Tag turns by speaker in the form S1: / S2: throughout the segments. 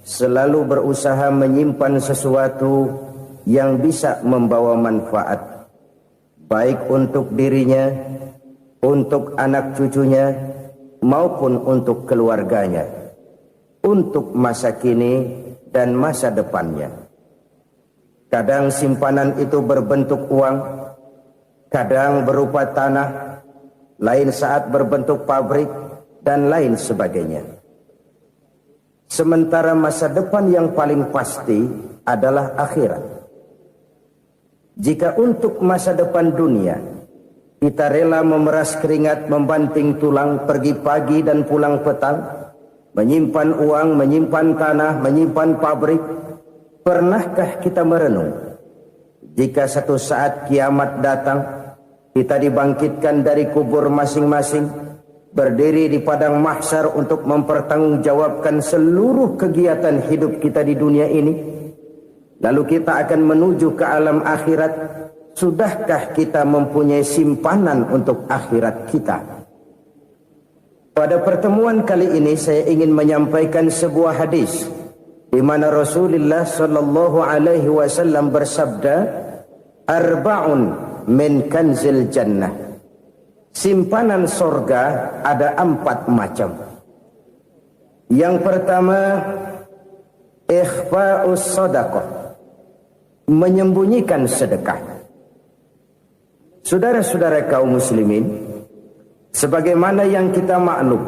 S1: selalu berusaha menyimpan sesuatu yang bisa membawa manfaat, baik untuk dirinya, untuk anak cucunya, maupun untuk keluarganya, untuk masa kini dan masa depannya. Kadang simpanan itu berbentuk uang, kadang berupa tanah, lain saat berbentuk pabrik, dan lain sebagainya. Sementara masa depan yang paling pasti adalah akhirat. Jika untuk masa depan dunia kita rela memeras keringat, membanting tulang, pergi pagi dan pulang petang, menyimpan uang, menyimpan tanah, menyimpan pabrik, pernahkah kita merenung jika satu saat kiamat datang, kita dibangkitkan dari kubur masing-masing, berdiri di padang mahsyar untuk mempertanggungjawabkan seluruh kegiatan hidup kita di dunia ini, lalu kita akan menuju ke alam akhirat. Sudahkah kita mempunyai simpanan untuk akhirat kita? Pada pertemuan kali ini saya ingin menyampaikan sebuah hadis di mana Rasulullah sallallahu alaihi wasallam bersabda, "Arba'un min kanzil jannah." Simpanan sorga ada 4 macam. Yang pertama, ikhfa'us sadaqah, menyembunyikan sedekah. Saudara-saudara kaum muslimin, sebagaimana yang kita maklum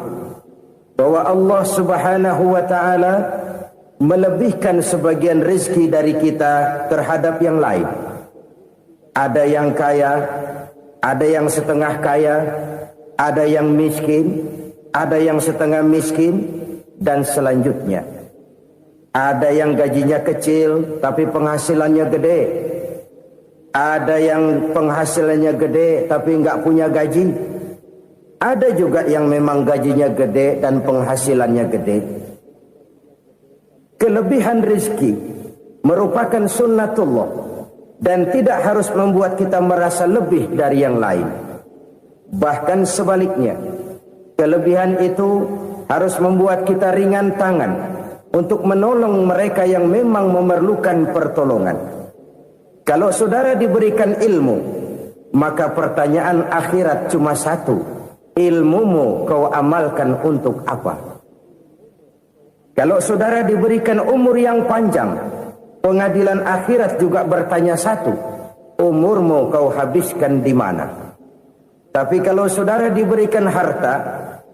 S1: bahwa Allah Subhanahu wa taala melebihkan sebagian rezeki dari kita terhadap yang lain. Ada yang kaya, ada yang setengah kaya, ada yang miskin, ada yang setengah miskin, dan selanjutnya. Ada yang gajinya kecil tapi penghasilannya gede. Ada yang penghasilannya gede tapi nggak punya gaji. Ada juga yang memang gajinya gede dan penghasilannya gede. Kelebihan rezeki merupakan sunnatullah dan tidak harus membuat kita merasa lebih dari yang lain. Bahkan sebaliknya, kelebihan itu harus membuat kita ringan tangan untuk menolong mereka yang memang memerlukan pertolongan. Kalau saudara diberikan ilmu, maka pertanyaan akhirat cuma satu: ilmumu kau amalkan untuk apa? Kalau saudara diberikan umur yang panjang, pengadilan akhirat juga bertanya satu: umurmu kau habiskan di mana? Tapi kalau saudara diberikan harta,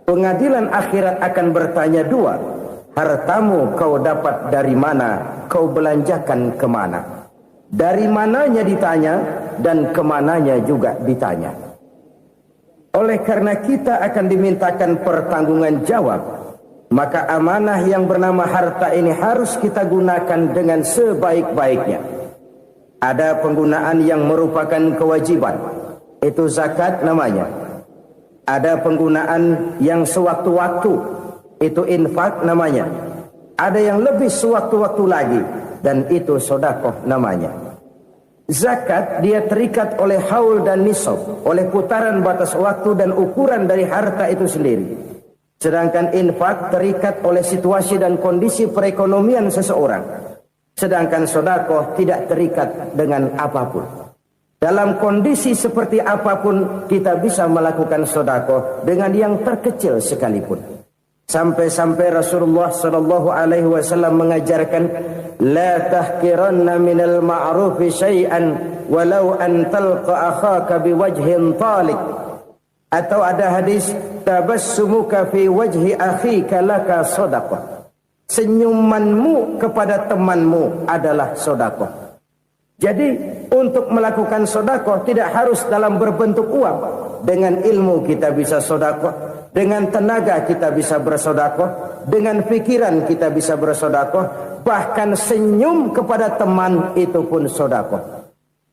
S1: pengadilan akhirat akan bertanya 2: hartamu kau dapat dari mana? Kau belanjakan kemana? Dari mananya ditanya dan kemananya juga ditanya. Oleh karena kita akan dimintakan pertanggungan jawab, maka amanah yang bernama harta ini harus kita gunakan dengan sebaik-baiknya. Ada penggunaan yang merupakan kewajiban, itu zakat namanya. Ada penggunaan yang sewaktu-waktu, itu infak namanya. Ada yang lebih sewaktu-waktu lagi, dan itu sedekah namanya. Zakat dia terikat oleh haul dan nisab, oleh putaran batas waktu dan ukuran dari harta itu sendiri. Sedangkan infak terikat oleh situasi dan kondisi perekonomian seseorang. Sedangkan sedekah tidak terikat dengan apapun. Dalam kondisi seperti apapun kita bisa melakukan sedekah dengan yang terkecil sekalipun. Sampai-sampai Rasulullah sallallahu alaihi wasallam mengajarkan, la tahqiranna minal ma'rufi syai'an walau an talqa akhaka biwajhin talik. Atau ada hadis, tabassumuka fi wajhi akhika laka shadaqah. Senyumanmu kepada temanmu adalah sedekah. Jadi untuk melakukan sedekah tidak harus dalam berbentuk uang. Dengan ilmu kita bisa sedekah. Dengan tenaga kita bisa bersedekah, dengan pikiran kita bisa bersedekah, bahkan senyum kepada teman itu pun sedekah.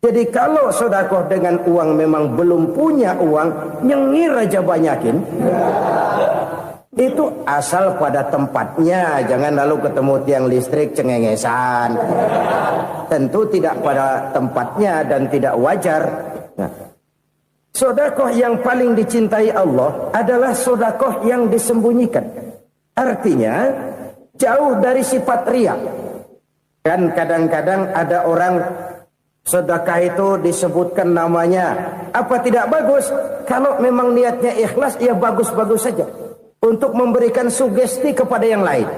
S1: Jadi kalau sedekah dengan uang memang belum punya uang, nyengir aja banyakin. Itu asal pada tempatnya, jangan lalu ketemu tiang listrik cengengesan. Tentu tidak pada tempatnya dan tidak wajar. Nah, sedekah yang paling dicintai Allah adalah sedekah yang disembunyikan. Artinya, jauh dari sifat riya. Kan kadang-kadang ada orang sedekah itu disebutkan namanya, apa tidak bagus? Kalau memang niatnya ikhlas, ya bagus-bagus saja. Untuk memberikan sugesti kepada yang lain.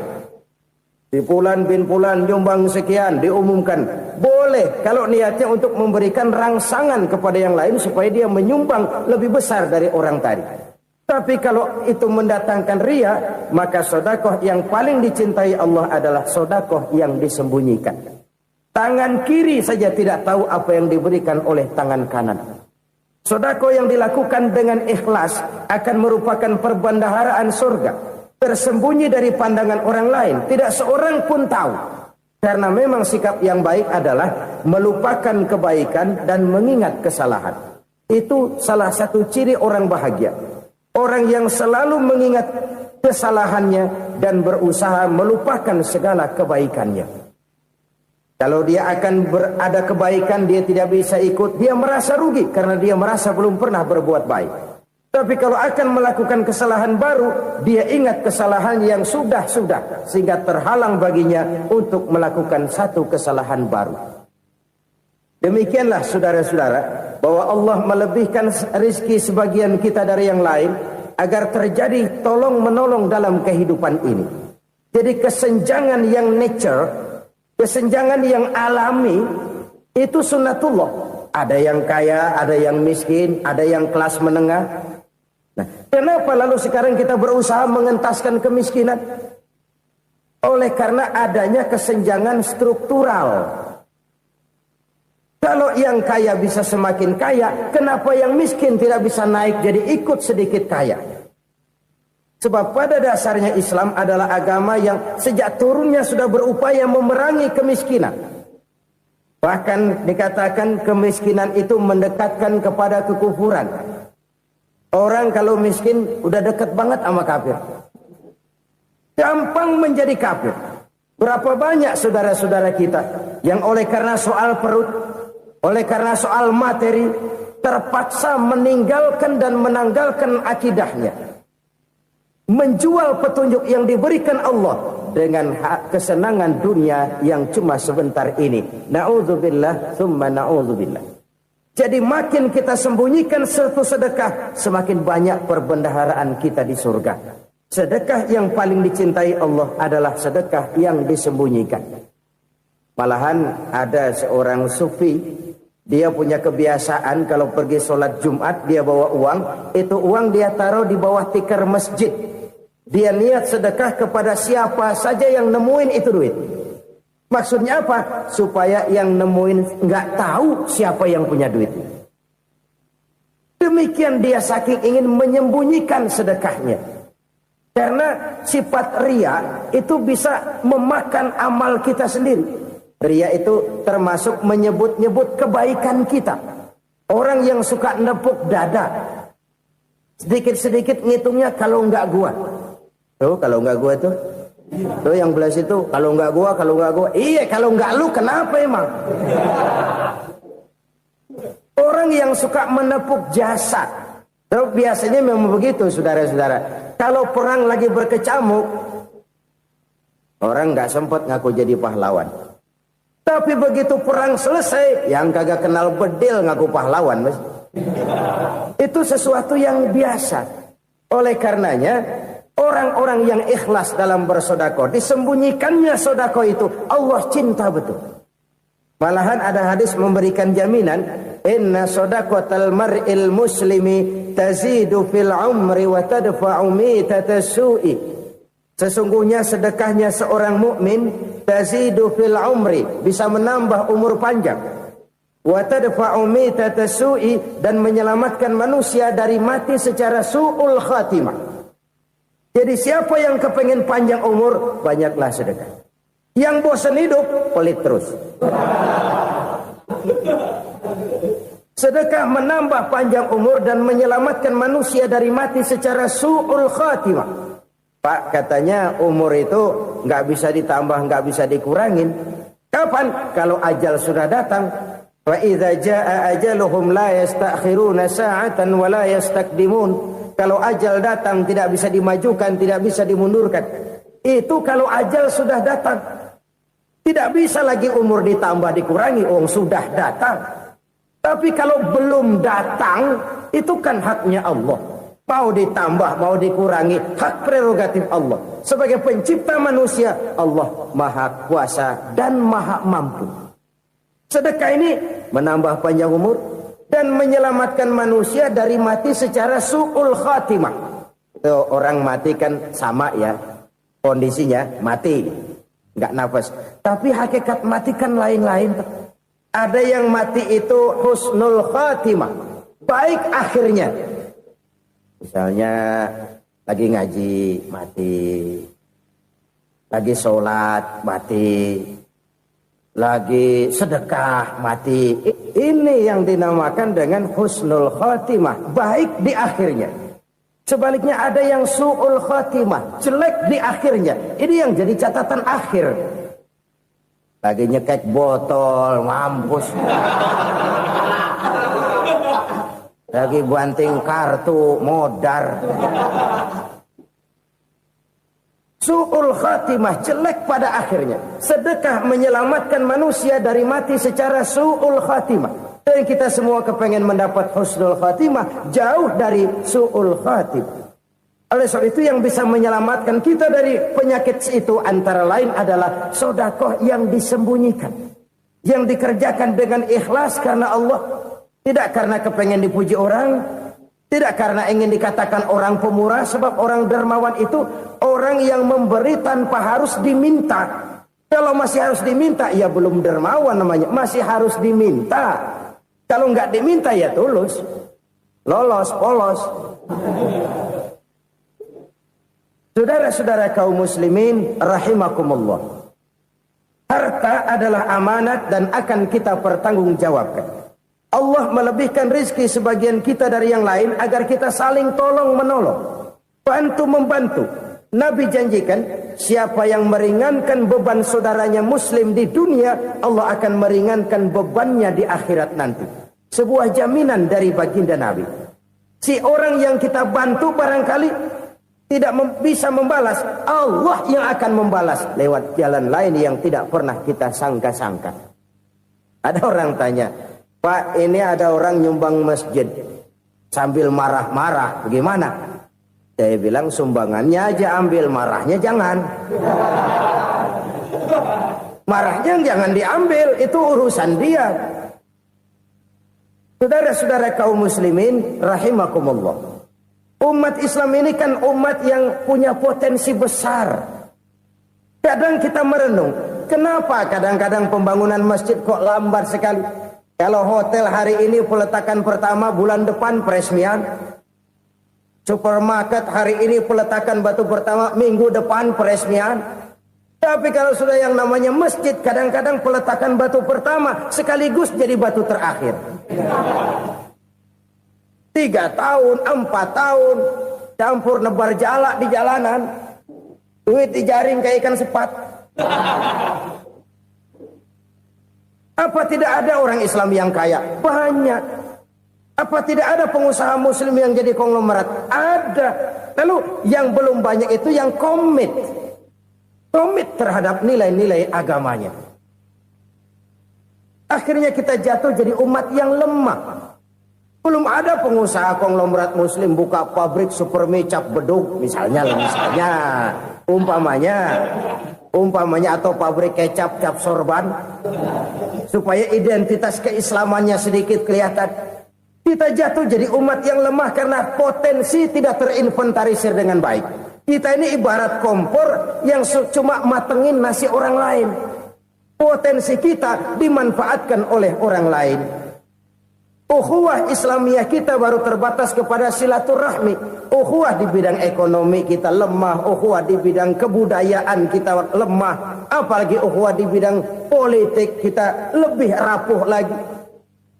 S1: Di Fulan bin Fulan nyumbang sekian, diumumkan. Boleh kalau niatnya untuk memberikan rangsangan kepada yang lain supaya dia menyumbang lebih besar dari orang tadi. Tapi kalau itu mendatangkan riya, maka sedekah yang paling dicintai Allah adalah sedekah yang disembunyikan. Tangan kiri saja tidak tahu apa yang diberikan oleh tangan kanan. Sedekah yang dilakukan dengan ikhlas akan merupakan perbendaharaan surga, tersembunyi dari pandangan orang lain, tidak seorang pun tahu. Karena memang sikap yang baik adalah melupakan kebaikan dan mengingat kesalahan. Itu salah satu ciri orang bahagia. Orang yang selalu mengingat kesalahannya dan berusaha melupakan segala kebaikannya. Kalau dia akan ada kebaikan, dia tidak bisa ikut, dia merasa rugi karena dia merasa belum pernah berbuat baik. Tapi kalau akan melakukan kesalahan baru, dia ingat kesalahan yang sudah-sudah, sehingga terhalang baginya untuk melakukan satu kesalahan baru. Demikianlah saudara-saudara, bahwa Allah melebihkan rizki sebagian kita dari yang lain, agar terjadi tolong-menolong dalam kehidupan ini. Jadi kesenjangan yang nature, kesenjangan yang alami, itu sunnatullah. Ada yang kaya, ada yang miskin, ada yang kelas menengah. Nah, kenapa lalu sekarang kita berusaha mengentaskan kemiskinan? Oleh karena adanya kesenjangan struktural. Kalau yang kaya bisa semakin kaya, kenapa yang miskin tidak bisa naik jadi ikut sedikit kaya? Sebab pada dasarnya Islam adalah agama yang sejak turunnya sudah berupaya memerangi kemiskinan. Bahkan dikatakan kemiskinan itu mendekatkan kepada kekufuran. Orang kalau miskin udah dekat banget sama kafir. Gampang menjadi kafir. Berapa banyak saudara-saudara kita yang oleh karena soal perut, oleh karena soal materi, terpaksa meninggalkan dan menanggalkan akidahnya. Menjual petunjuk yang diberikan Allah dengan kesenangan dunia yang cuma sebentar ini. Na'udzubillah, thumma na'udzubillah. Jadi makin kita sembunyikan satu sedekah, semakin banyak perbendaharaan kita di surga. Sedekah yang paling dicintai Allah adalah sedekah yang disembunyikan. Malahan ada seorang sufi, dia punya kebiasaan kalau pergi sholat Jumat dia bawa uang, itu uang dia taruh di bawah tikar masjid. Dia niat sedekah kepada siapa saja yang nemuin itu duit. Maksudnya apa? Supaya yang nemuin nggak tahu siapa yang punya duit. Demikian dia saking ingin menyembunyikan sedekahnya. Karena sifat riya itu bisa memakan amal kita sendiri. Riya itu termasuk menyebut-nyebut kebaikan kita. Orang yang suka nepuk dada, sedikit-sedikit ngitungnya kalau nggak gua. Tuh kalau nggak gua tuh yang belah situ kalau nggak gua. Iya kalau nggak lu kenapa emang? Orang yang suka menepuk jasad. Tuh biasanya memang begitu saudara-saudara. Kalau perang lagi berkecamuk, orang nggak sempat ngaku jadi pahlawan. Tapi begitu perang selesai, yang kagak kenal bedil ngaku pahlawan, mas. Itu sesuatu yang biasa. Oleh karenanya, orang-orang yang ikhlas dalam bersedekah, disembunyikannya sedekah itu, Allah cinta betul. Malahan ada hadis memberikan jaminan, inna sedaqatal mar'il muslimi tazidu fil umri wa tadfa'u mitatas su'i. Sesungguhnya sedekahnya seorang mukmin tazidu fil umri, bisa menambah umur panjang. Wa tadfa'u mitatas su'i, dan menyelamatkan manusia dari mati secara su'ul khatimah. Jadi siapa yang kepengen panjang umur, banyaklah sedekah. Yang bosan hidup, pelit terus. Sedekah menambah panjang umur dan menyelamatkan manusia dari mati secara su'ul khatimah. Pak, katanya umur itu nggak bisa ditambah, nggak bisa dikurangin. Kapan? Kalau ajal sudah datang. Wa idza jaa ajaluhum la yastakhiruna sa'atan wa la yastakdimun. Kalau ajal datang tidak bisa dimajukan, tidak bisa dimundurkan. Itu kalau ajal sudah datang. Tidak bisa lagi umur ditambah dikurangi, sudah datang. Tapi kalau belum datang, itu kan haknya Allah. Mau ditambah, mau dikurangi, hak prerogatif Allah. Sebagai pencipta manusia, Allah Maha Kuasa dan Maha Mampu. Sedekah ini menambah panjang umur dan menyelamatkan manusia dari mati secara su'ul khatimah. Orang mati kan sama ya, kondisinya mati, nggak nafas. Tapi hakikat mati kan lain-lain. Ada yang mati itu husnul khatimah, baik akhirnya. Misalnya lagi ngaji mati, lagi sholat mati, lagi sedekah mati. Ini yang dinamakan dengan husnul khatimah, baik di akhirnya. Sebaliknya ada yang su'ul khatimah, jelek di akhirnya. Ini yang jadi catatan akhir. Lagi nyekek botol, mampus. Lagi banting kartu, modar. Su'ul khatimah, jelek pada akhirnya. Sedekah menyelamatkan manusia dari mati secara su'ul khatimah. Dan kita semua kepengen mendapat husnul khatimah, jauh dari su'ul khatimah. Oleh sebab itu yang bisa menyelamatkan kita dari penyakit itu antara lain adalah sedekah yang disembunyikan. Yang dikerjakan dengan ikhlas karena Allah. Tidak karena kepengen dipuji orang, tidak karena ingin dikatakan orang pemurah, sebab orang dermawan itu orang yang memberi tanpa harus diminta. Kalau masih harus diminta, ya belum dermawan namanya, masih harus diminta. Kalau nggak diminta ya tulus, lolos, polos. Saudara-saudara kaum muslimin rahimakumullah. Harta adalah amanat dan akan kita pertanggungjawabkan. Allah melebihkan rizki sebagian kita dari yang lain agar kita saling tolong menolong, bantu membantu. Nabi janjikan siapa yang meringankan beban saudaranya muslim di dunia, Allah akan meringankan bebannya di akhirat nanti. Sebuah jaminan dari baginda Nabi. Si orang yang kita bantu barangkali tidak bisa membalas, Allah yang akan membalas lewat jalan lain yang tidak pernah kita sangka-sangka. Ada orang tanya, Pak, ini ada orang nyumbang masjid sambil marah-marah, bagaimana? Saya bilang sumbangannya aja ambil, marahnya jangan. Marahnya jangan diambil, itu urusan dia. Saudara-saudara kaum muslimin rahimakumullah. Umat Islam ini kan umat yang punya potensi besar. Kadang kita merenung, kenapa kadang-kadang pembangunan masjid kok lambat sekali? Kalau hotel hari ini peletakan pertama, bulan depan peresmian. Supermarket hari ini peletakan batu pertama, minggu depan peresmian. Tapi kalau sudah yang namanya masjid, kadang-kadang peletakan batu pertama sekaligus jadi batu terakhir. 3 tahun, 4 tahun, campur nebar jalak di jalanan, duit dijaring kayak ikan sepat. Apa tidak ada orang Islam yang kaya? Banyak. Apa tidak ada pengusaha muslim yang jadi konglomerat? Ada. Lalu yang belum banyak itu yang komit terhadap nilai-nilai agamanya. Akhirnya kita jatuh jadi umat yang lemah. Belum ada pengusaha konglomerat muslim buka pabrik supermi cap beduk misalnya umpamanya atau pabrik kecap cap sorban supaya identitas keislamannya sedikit kelihatan. Kita jatuh jadi umat yang lemah karena potensi tidak terinventarisir dengan baik. Kita ini ibarat kompor yang cuma matengin nasi orang lain. Potensi kita dimanfaatkan oleh orang lain. Ukhuwah Islamiyah kita baru terbatas kepada silaturahmi. Ukhuwah di bidang ekonomi kita lemah, ukhuwah di bidang kebudayaan kita lemah, apalagi ukhuwah di bidang politik kita lebih rapuh lagi.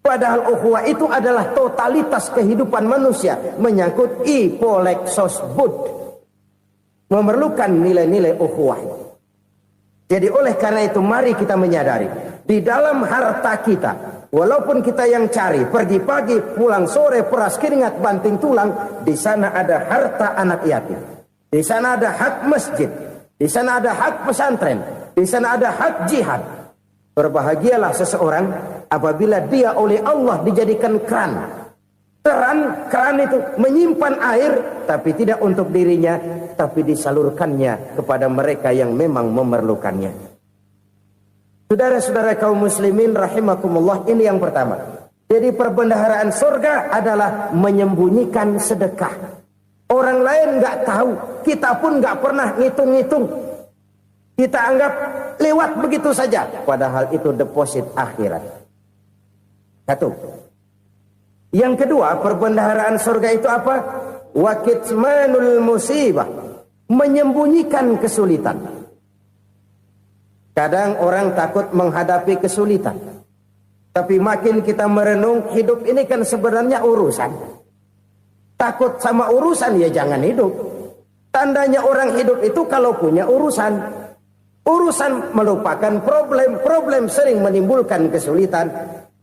S1: Padahal ukhuwah itu adalah totalitas kehidupan manusia, menyangkut ipolek sosbud, memerlukan nilai-nilai ukhuwah. Jadi oleh karena itu mari kita menyadari di dalam harta kita, walaupun kita yang cari, pergi pagi, pulang sore, peras keringat, banting tulang, di sana ada harta anak yatim. Di sana ada hak masjid. Di sana ada hak pesantren, di sana ada hak jihad. Berbahagialah seseorang apabila dia oleh Allah dijadikan keran. Keran itu menyimpan air, tapi tidak untuk dirinya, tapi disalurkannya kepada mereka yang memang memerlukannya. Saudara-saudara kaum muslimin rahimakumullah, ini yang pertama. Jadi perbendaharaan surga adalah menyembunyikan sedekah. Orang lain nggak tahu, kita pun nggak pernah ngitung-ngitung. Kita anggap lewat begitu saja, padahal itu deposit akhirat. Satu. Yang kedua, perbendaharaan surga itu apa? Wa kitmanul musibah, menyembunyikan kesulitan. Kadang orang takut menghadapi kesulitan. Tapi makin kita merenung, hidup ini kan sebenarnya urusan. Takut sama urusan, ya jangan hidup. Tandanya orang hidup itu kalau punya urusan. Urusan melupakan problem. Problem sering menimbulkan kesulitan.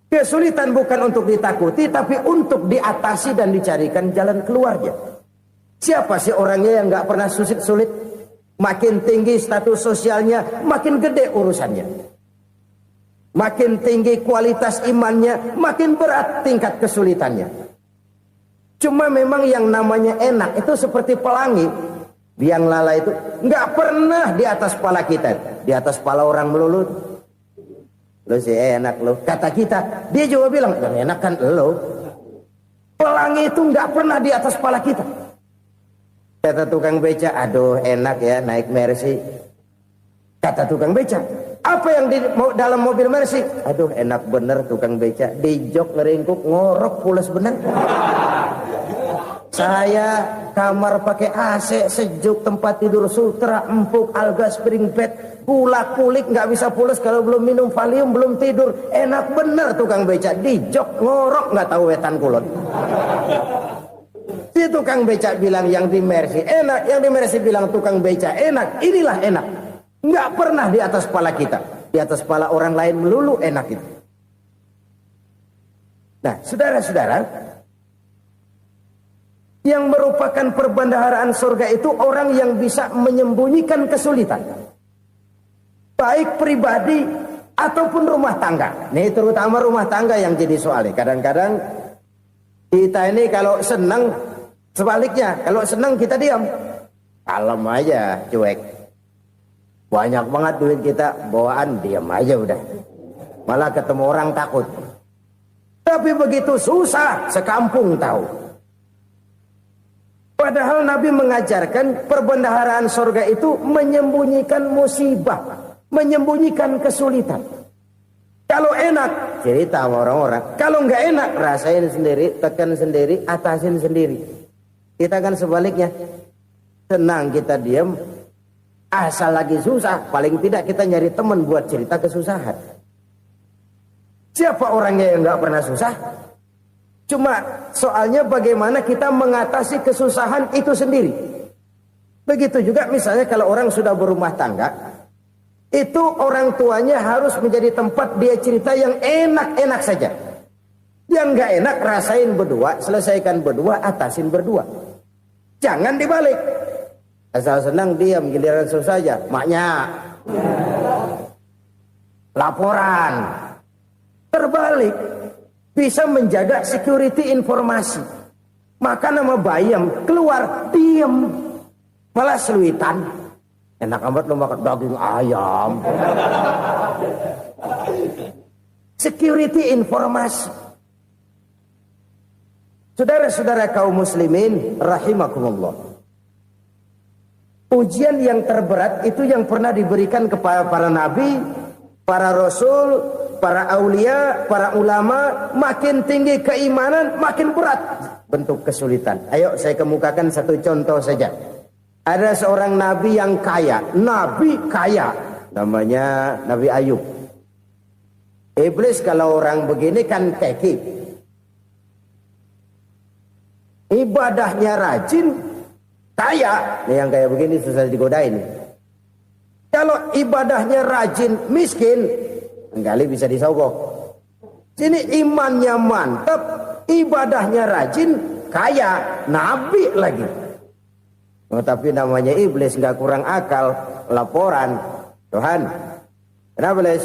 S1: Kesulitan bukan untuk ditakuti, tapi untuk diatasi dan dicarikan jalan keluarnya. Siapa sih orangnya yang gak pernah sulit-sulit? Makin tinggi status sosialnya, makin gede urusannya. Makin tinggi kualitas imannya, makin berat tingkat kesulitannya. Cuma memang yang namanya enak itu seperti pelangi. Biang lala itu nggak pernah di atas kepala kita, di atas kepala orang melulu. Lo sih enak lo, kata kita. Dia juga bilang yang enak kan lo. Pelangi itu nggak pernah di atas kepala kita. Kata tukang beca, aduh enak ya naik Mercy. Kata tukang beca, apa yang di dalam mobil Mercy? Aduh enak bener tukang beca, di jok ngeringkuk ngorok pulas bener. Saya kamar pakai AC, sejuk, tempat tidur sutra, empuk, alga, spring bed, kulak kulik nggak bisa pulas kalau belum minum Valium, belum tidur. Enak bener tukang beca, di jok ngorok nggak tahu wetan kulon. Si tukang beca bilang yang di Mercy enak, yang di Mercy bilang tukang beca enak. Inilah enak, nggak pernah di atas kepala kita, di atas kepala orang lain melulu enak itu. Nah, saudara-saudara, yang merupakan perbendaharaan surga itu orang yang bisa menyembunyikan kesulitan, baik pribadi ataupun rumah tangga. Nih terutama rumah tangga yang jadi soalnya. Kadang-kadang kita ini kalau senang, sebaliknya kalau senang kita diam, kalem aja, cuek. Banyak banget duit kita bawaan, diam aja udah. Malah ketemu orang takut. Tapi begitu susah, sekampung tahu. Padahal Nabi mengajarkan perbendaharaan surga itu menyembunyikan musibah, menyembunyikan kesulitan. Kalau enak, cerita sama orang-orang. Kalau nggak enak, rasain sendiri, tekan sendiri, atasin sendiri. Kita kan sebaliknya. Senang kita diam, asal lagi susah, paling tidak kita nyari teman buat cerita kesusahan. Siapa orangnya yang nggak pernah susah? Cuma soalnya bagaimana kita mengatasi kesusahan itu sendiri. Begitu juga misalnya kalau orang sudah berumah tangga, itu orang tuanya harus menjadi tempat dia cerita yang enak-enak saja. Yang nggak enak rasain berdua, selesaikan berdua, atasin berdua. Jangan dibalik. Asal senang diam, giliran susah saja. Maknya laporan. Terbalik. Bisa menjaga security informasi. Maka nama bayam keluar diam, malah seluitan. Enak amat lo makan daging ayam. Security informasi. Saudara-saudara kaum muslimin rahimakumullah. Ujian yang terberat itu yang pernah diberikan kepada para nabi, para rasul, para aulia, para ulama. Makin tinggi keimanan, makin berat bentuk kesulitan. Ayo saya kemukakan satu contoh saja. Ada seorang nabi yang kaya, nabi kaya, namanya Nabi Ayub. Iblis kalau orang begini kan keki, ibadahnya rajin, kaya. Nih yang kayak begini susah digodain. Kalau ibadahnya rajin, miskin, kali bisa disogok. Sini imannya mantap, ibadahnya rajin, kaya, nabi lagi. Tapi namanya iblis, nggak kurang akal. Laporan, Tuhan, kenapa Les?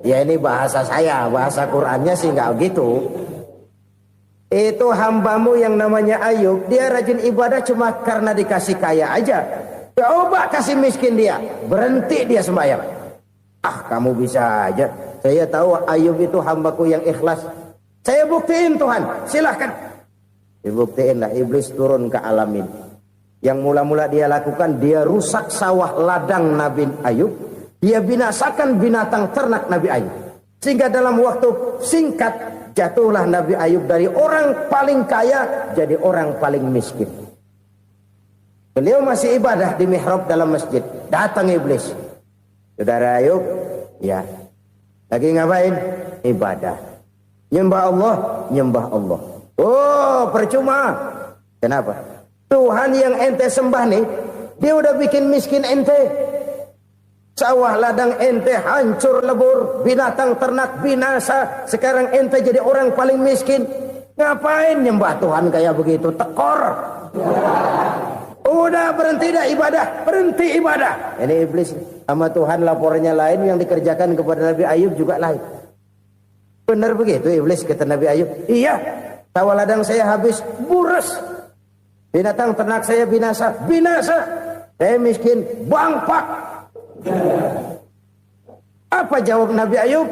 S1: Ya ini bahasa saya, bahasa Qur'annya sih nggak gitu. Itu hambamu yang namanya Ayub, dia rajin ibadah cuma karena dikasih kaya aja. Coba kasih miskin dia, berhenti dia sembahyang. Ah, kamu bisa aja. Saya tahu Ayub itu hambaku yang ikhlas. Saya buktiin Tuhan, silahkan. Dibuktiin lah, iblis turun ke alam ini. Yang mula-mula dia lakukan, dia rusak sawah ladang Nabi Ayub. Dia binasakan binatang ternak Nabi Ayub. Sehingga dalam waktu singkat, jatuhlah Nabi Ayub dari orang paling kaya, jadi orang paling miskin. Beliau masih ibadah di mihrab dalam masjid. Datang iblis. Saudara Ayub, ya. Lagi ngapain? Ibadah. Nyembah Allah, nyembah Allah. Oh, percuma. Kenapa? Tuhan yang ente sembah nih, dia udah bikin miskin ente. Sawah ladang ente hancur lebur, binatang ternak binasa. Sekarang ente jadi orang paling miskin. Ngapain nyembah Tuhan kayak begitu? Tekor. Udah berhenti dah ibadah, berhenti ibadah. Ini iblis sama Tuhan laporannya lain, yang dikerjakan kepada Nabi Ayub juga lain. Benar begitu iblis kata Nabi Ayub? Iya, sawah ladang saya habis, buras. Binatang ternak saya binasa, binasa. Saya miskin, bangpak. Apa jawab Nabi Ayub?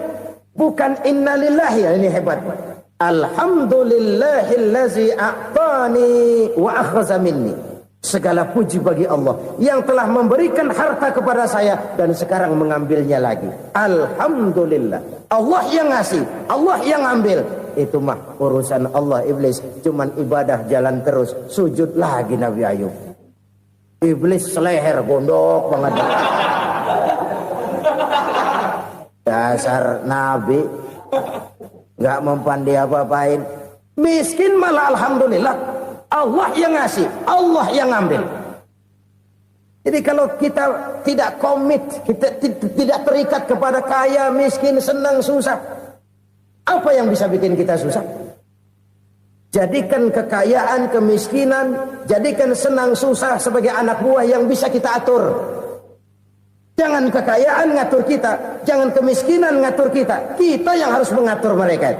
S1: Bukan innalillahi, ya ini hebat. Alhamdulillahillazi a'tani wa akhadha minni. Segala puji bagi Allah yang telah memberikan harta kepada saya dan sekarang mengambilnya lagi. Alhamdulillah. Allah yang ngasih, Allah yang ambil. Itu mah urusan Allah. Iblis cuman ibadah jalan terus, sujud lagi Nabi Ayub. Iblis seleher gondok banget. Dasar Nabi nggak mempan dia apa-apain. Miskin malah alhamdulillah. Allah yang ngasih, Allah yang ambil. Jadi kalau kita tidak komit, kita tidak terikat kepada kaya, miskin, senang, susah, apa yang bisa bikin kita susah? Jadikan kekayaan, kemiskinan, jadikan senang, susah sebagai anak buah yang bisa kita atur. Jangan kekayaan ngatur kita, jangan kemiskinan ngatur kita. Kita yang harus mengatur mereka.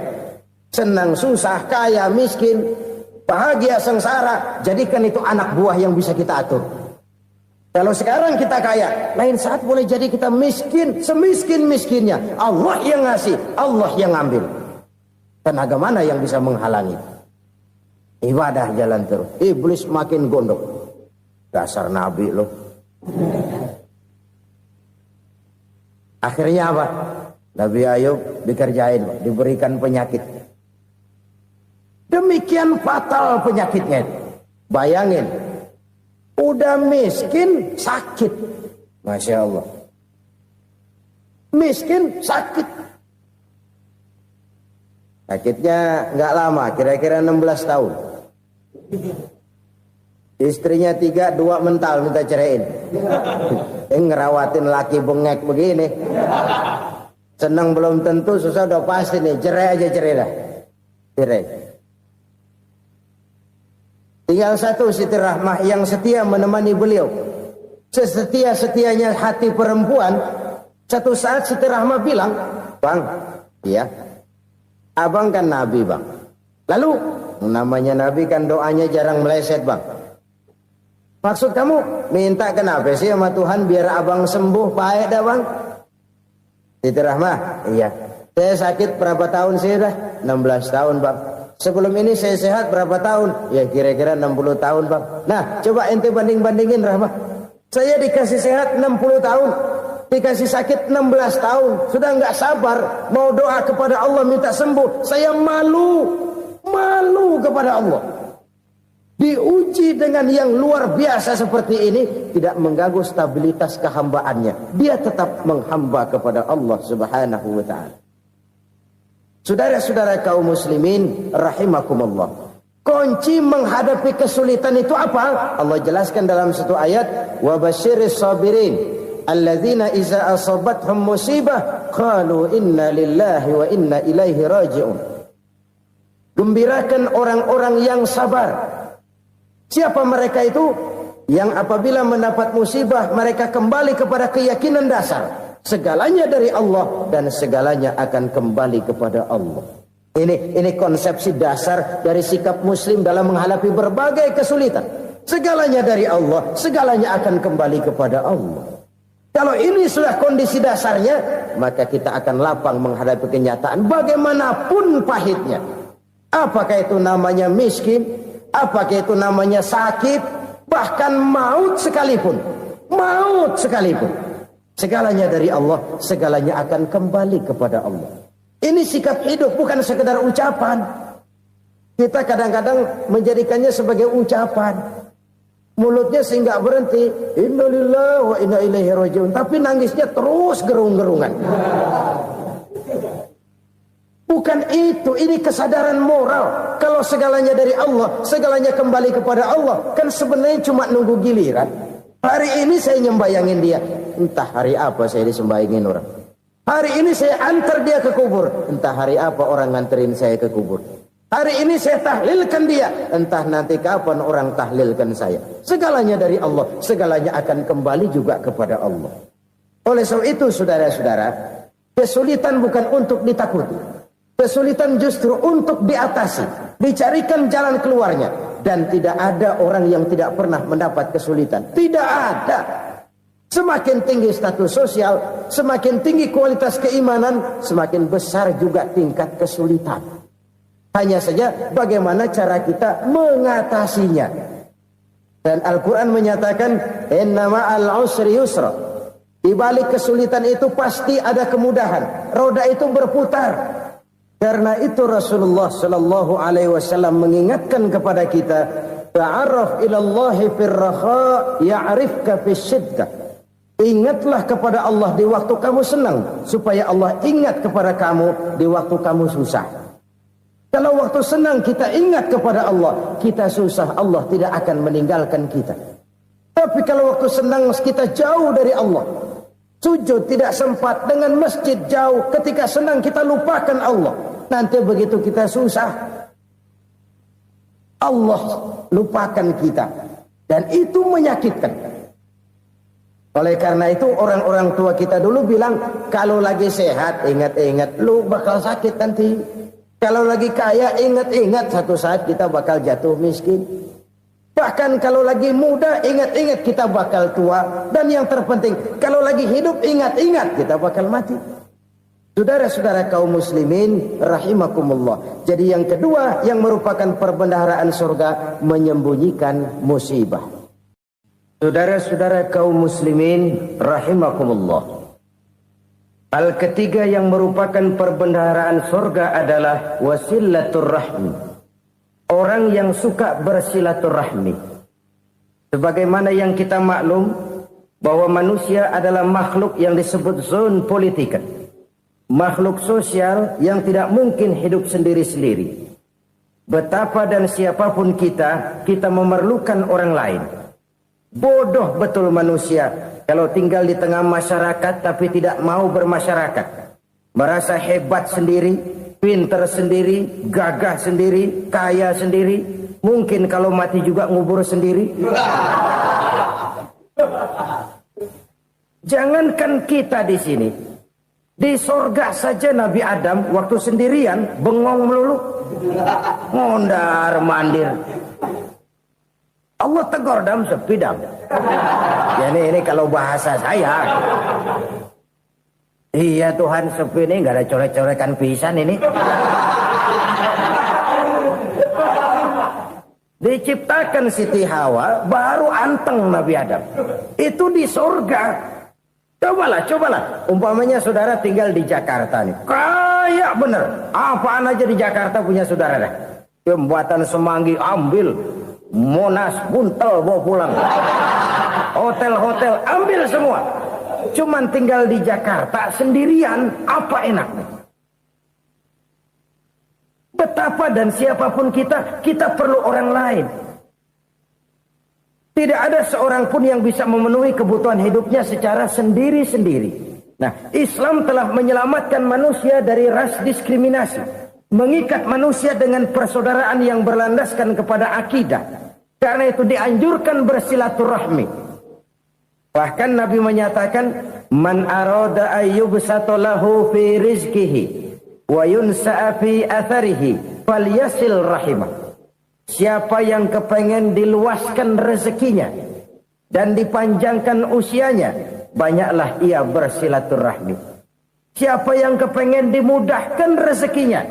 S1: Senang, susah, kaya, miskin, bahagia, sengsara, jadikan itu anak buah yang bisa kita atur. Kalau sekarang kita kaya, lain saat boleh jadi kita miskin, semiskin-miskinnya. Allah yang ngasih, Allah yang ambil. Tenaga mana yang bisa menghalangi? Ibadah jalan terus. Iblis makin gondok. Dasar Nabi loh. Akhirnya apa? Nabi Ayub dikerjain, diberikan penyakit. Demikian fatal penyakitnya. Bayangin, udah miskin sakit. Masya Allah. Miskin sakit. Sakitnya nggak lama, kira-kira 16 tahun. Istrinya 3, 2 mental minta ceraiin. Ngerawatin laki bengek begini. Senang belum tentu, susah udah pasti nih. Cerai aja, cerai dah. Cerai. Tinggal satu Siti Rahmah yang setia menemani beliau. Sesetia-setianya hati perempuan. Satu saat Siti Rahmah bilang, "Bang, iya, abang kan Nabi bang. Lalu, namanya Nabi kan doanya jarang meleset bang. Maksud kamu minta kenapa sih sama Tuhan biar abang sembuh baik dah bang?" Siti Rahmah, iya. Saya sakit berapa tahun sih dah? 16 tahun bang. Sebelum ini saya sehat berapa tahun? Ya kira-kira 60 tahun bang. Nah coba ente banding-bandingin Rahmah. Saya dikasih sehat 60 tahun. Dikasih sakit 16 tahun. Sudah nggak sabar. Mau doa kepada Allah minta sembuh. Saya malu. Malu kepada Allah. Diuji dengan yang luar biasa seperti ini. Tidak mengganggu stabilitas kehambaannya. Dia tetap menghamba kepada Allah subhanahu wa ta'ala. Saudara-saudara kaum muslimin rahimakumullah. Kunci menghadapi kesulitan itu apa? Allah jelaskan dalam satu ayat, wa basyiris sabirin alladzina iza asabathum musibah qalu inna lillahi wa inna ilaihi raji'un. Gembirakan orang-orang yang sabar Siapa mereka itu? Yang apabila mendapat musibah mereka kembali kepada keyakinan dasar, segalanya dari Allah dan segalanya akan kembali kepada Allah. Ini konsepsi dasar dari sikap muslim dalam menghadapi berbagai kesulitan. Segalanya dari Allah, segalanya akan kembali kepada Allah. Kalau ini sudah kondisi dasarnya, maka kita akan lapang menghadapi kenyataan bagaimanapun pahitnya. Apakah itu namanya miskin, apakah itu namanya sakit, bahkan maut sekalipun. Maut sekalipun. Segalanya dari Allah, segalanya akan kembali kepada Allah. Ini sikap hidup, bukan sekedar ucapan. Kita kadang-kadang menjadikannya sebagai ucapan. Mulutnya sehingga berhenti, innalillahi wa inna ilaihi rajiun, tapi nangisnya terus gerung-gerungan. Bukan itu, ini kesadaran moral. Kalau segalanya dari Allah, segalanya kembali kepada Allah, kan sebenarnya cuma nunggu giliran. Hari ini saya nyembayangin dia, entah hari apa saya disembayangin orang. Hari ini saya antar dia ke kubur, entah hari apa orang nganterin saya ke kubur. Hari ini saya tahlilkan dia, entah nanti kapan orang tahlilkan saya. Segalanya dari Allah, segalanya akan kembali juga kepada Allah. Oleh sebab itu saudara-saudara, kesulitan bukan untuk ditakuti. Kesulitan justru untuk diatasi, dicarikan jalan keluarnya. Dan tidak ada orang yang tidak pernah mendapat kesulitan. Tidak ada. Semakin tinggi status sosial, semakin tinggi kualitas keimanan, semakin besar juga tingkat kesulitan. Hanya saja bagaimana cara kita mengatasinya. Dan Al-Quran menyatakan, inna ma'al usri yusra. Di balik kesulitan itu pasti ada kemudahan. Roda itu berputar. Karena itu Rasulullah sallallahu alaihi wasallam mengingatkan kepada kita, ta'arraf ilallahi fir rakha ya'rifka fis syiddah. Ingatlah kepada Allah di waktu kamu senang, supaya Allah ingat kepada kamu di waktu kamu susah. Kalau waktu senang kita ingat kepada Allah, kita susah, Allah tidak akan meninggalkan kita. Tapi kalau waktu senang kita jauh dari Allah, sujud tidak sempat, dengan masjid jauh, ketika senang kita lupakan Allah. Nanti begitu kita susah, Allah lupakan kita. Dan itu menyakitkan. Oleh karena itu orang-orang tua kita dulu bilang, kalau lagi sehat ingat-ingat lu bakal sakit nanti. Kalau lagi kaya ingat-ingat satu saat kita bakal jatuh miskin. Bahkan kalau lagi muda ingat-ingat kita bakal tua. Dan yang terpenting kalau lagi hidup ingat-ingat kita bakal mati. Saudara-saudara kaum muslimin rahimakumullah. Jadi yang kedua yang merupakan perbendaharaan surga, menyembunyikan musibah. Saudara-saudara kaum muslimin rahimakumullah. Hal ketiga yang merupakan perbendaharaan surga adalah wasilatur rahmi. Orang yang suka bersilaturahmi. Sebagaimana yang kita maklum bahwa manusia adalah makhluk yang disebut zon politika. Makhluk sosial yang tidak mungkin hidup sendiri-sendiri. Betapa dan siapapun kita memerlukan orang lain. Bodoh betul manusia kalau tinggal di tengah masyarakat tapi tidak mau bermasyarakat. Merasa hebat sendiri, pintar sendiri, gagah sendiri, kaya sendiri. Mungkin kalau mati juga ngubur sendiri. Jangankan kita di sini, di sorga saja Nabi Adam waktu sendirian bengong melulu, ngondar mandir. Allah tegur dam sepi dam. Ya ini kalau bahasa saya. Iya Tuhan sepi ini nggak ada coret-coretan pisan ini. Diciptakan Siti Hawa baru anteng Nabi Adam. Itu di surga. Cobalah. Umpamanya saudara tinggal di Jakarta nih. Kayak bener. Apaan aja di Jakarta punya saudara dah. Jembatan Semanggi ambil. Monas, Buntel bawa pulang. Hotel-hotel ambil semua. Cuman tinggal di Jakarta sendirian, apa enaknya? Betapa dan siapapun kita perlu orang lain. Tidak ada seorang pun yang bisa memenuhi kebutuhan hidupnya secara sendiri-sendiri. Nah, Islam telah menyelamatkan manusia dari ras diskriminasi. Mengikat manusia dengan persaudaraan yang berlandaskan kepada akidah. Karena itu dianjurkan bersilaturahmi. Bahkan Nabi menyatakan, man arada ayyubsata lahu fi rizqihi wa yunsa'a fi atharihi falyasil rahimah. Siapa yang kepengen diluaskan rezekinya dan dipanjangkan usianya, banyaklah ia bersilaturahmi. Siapa yang kepengen dimudahkan rezekinya,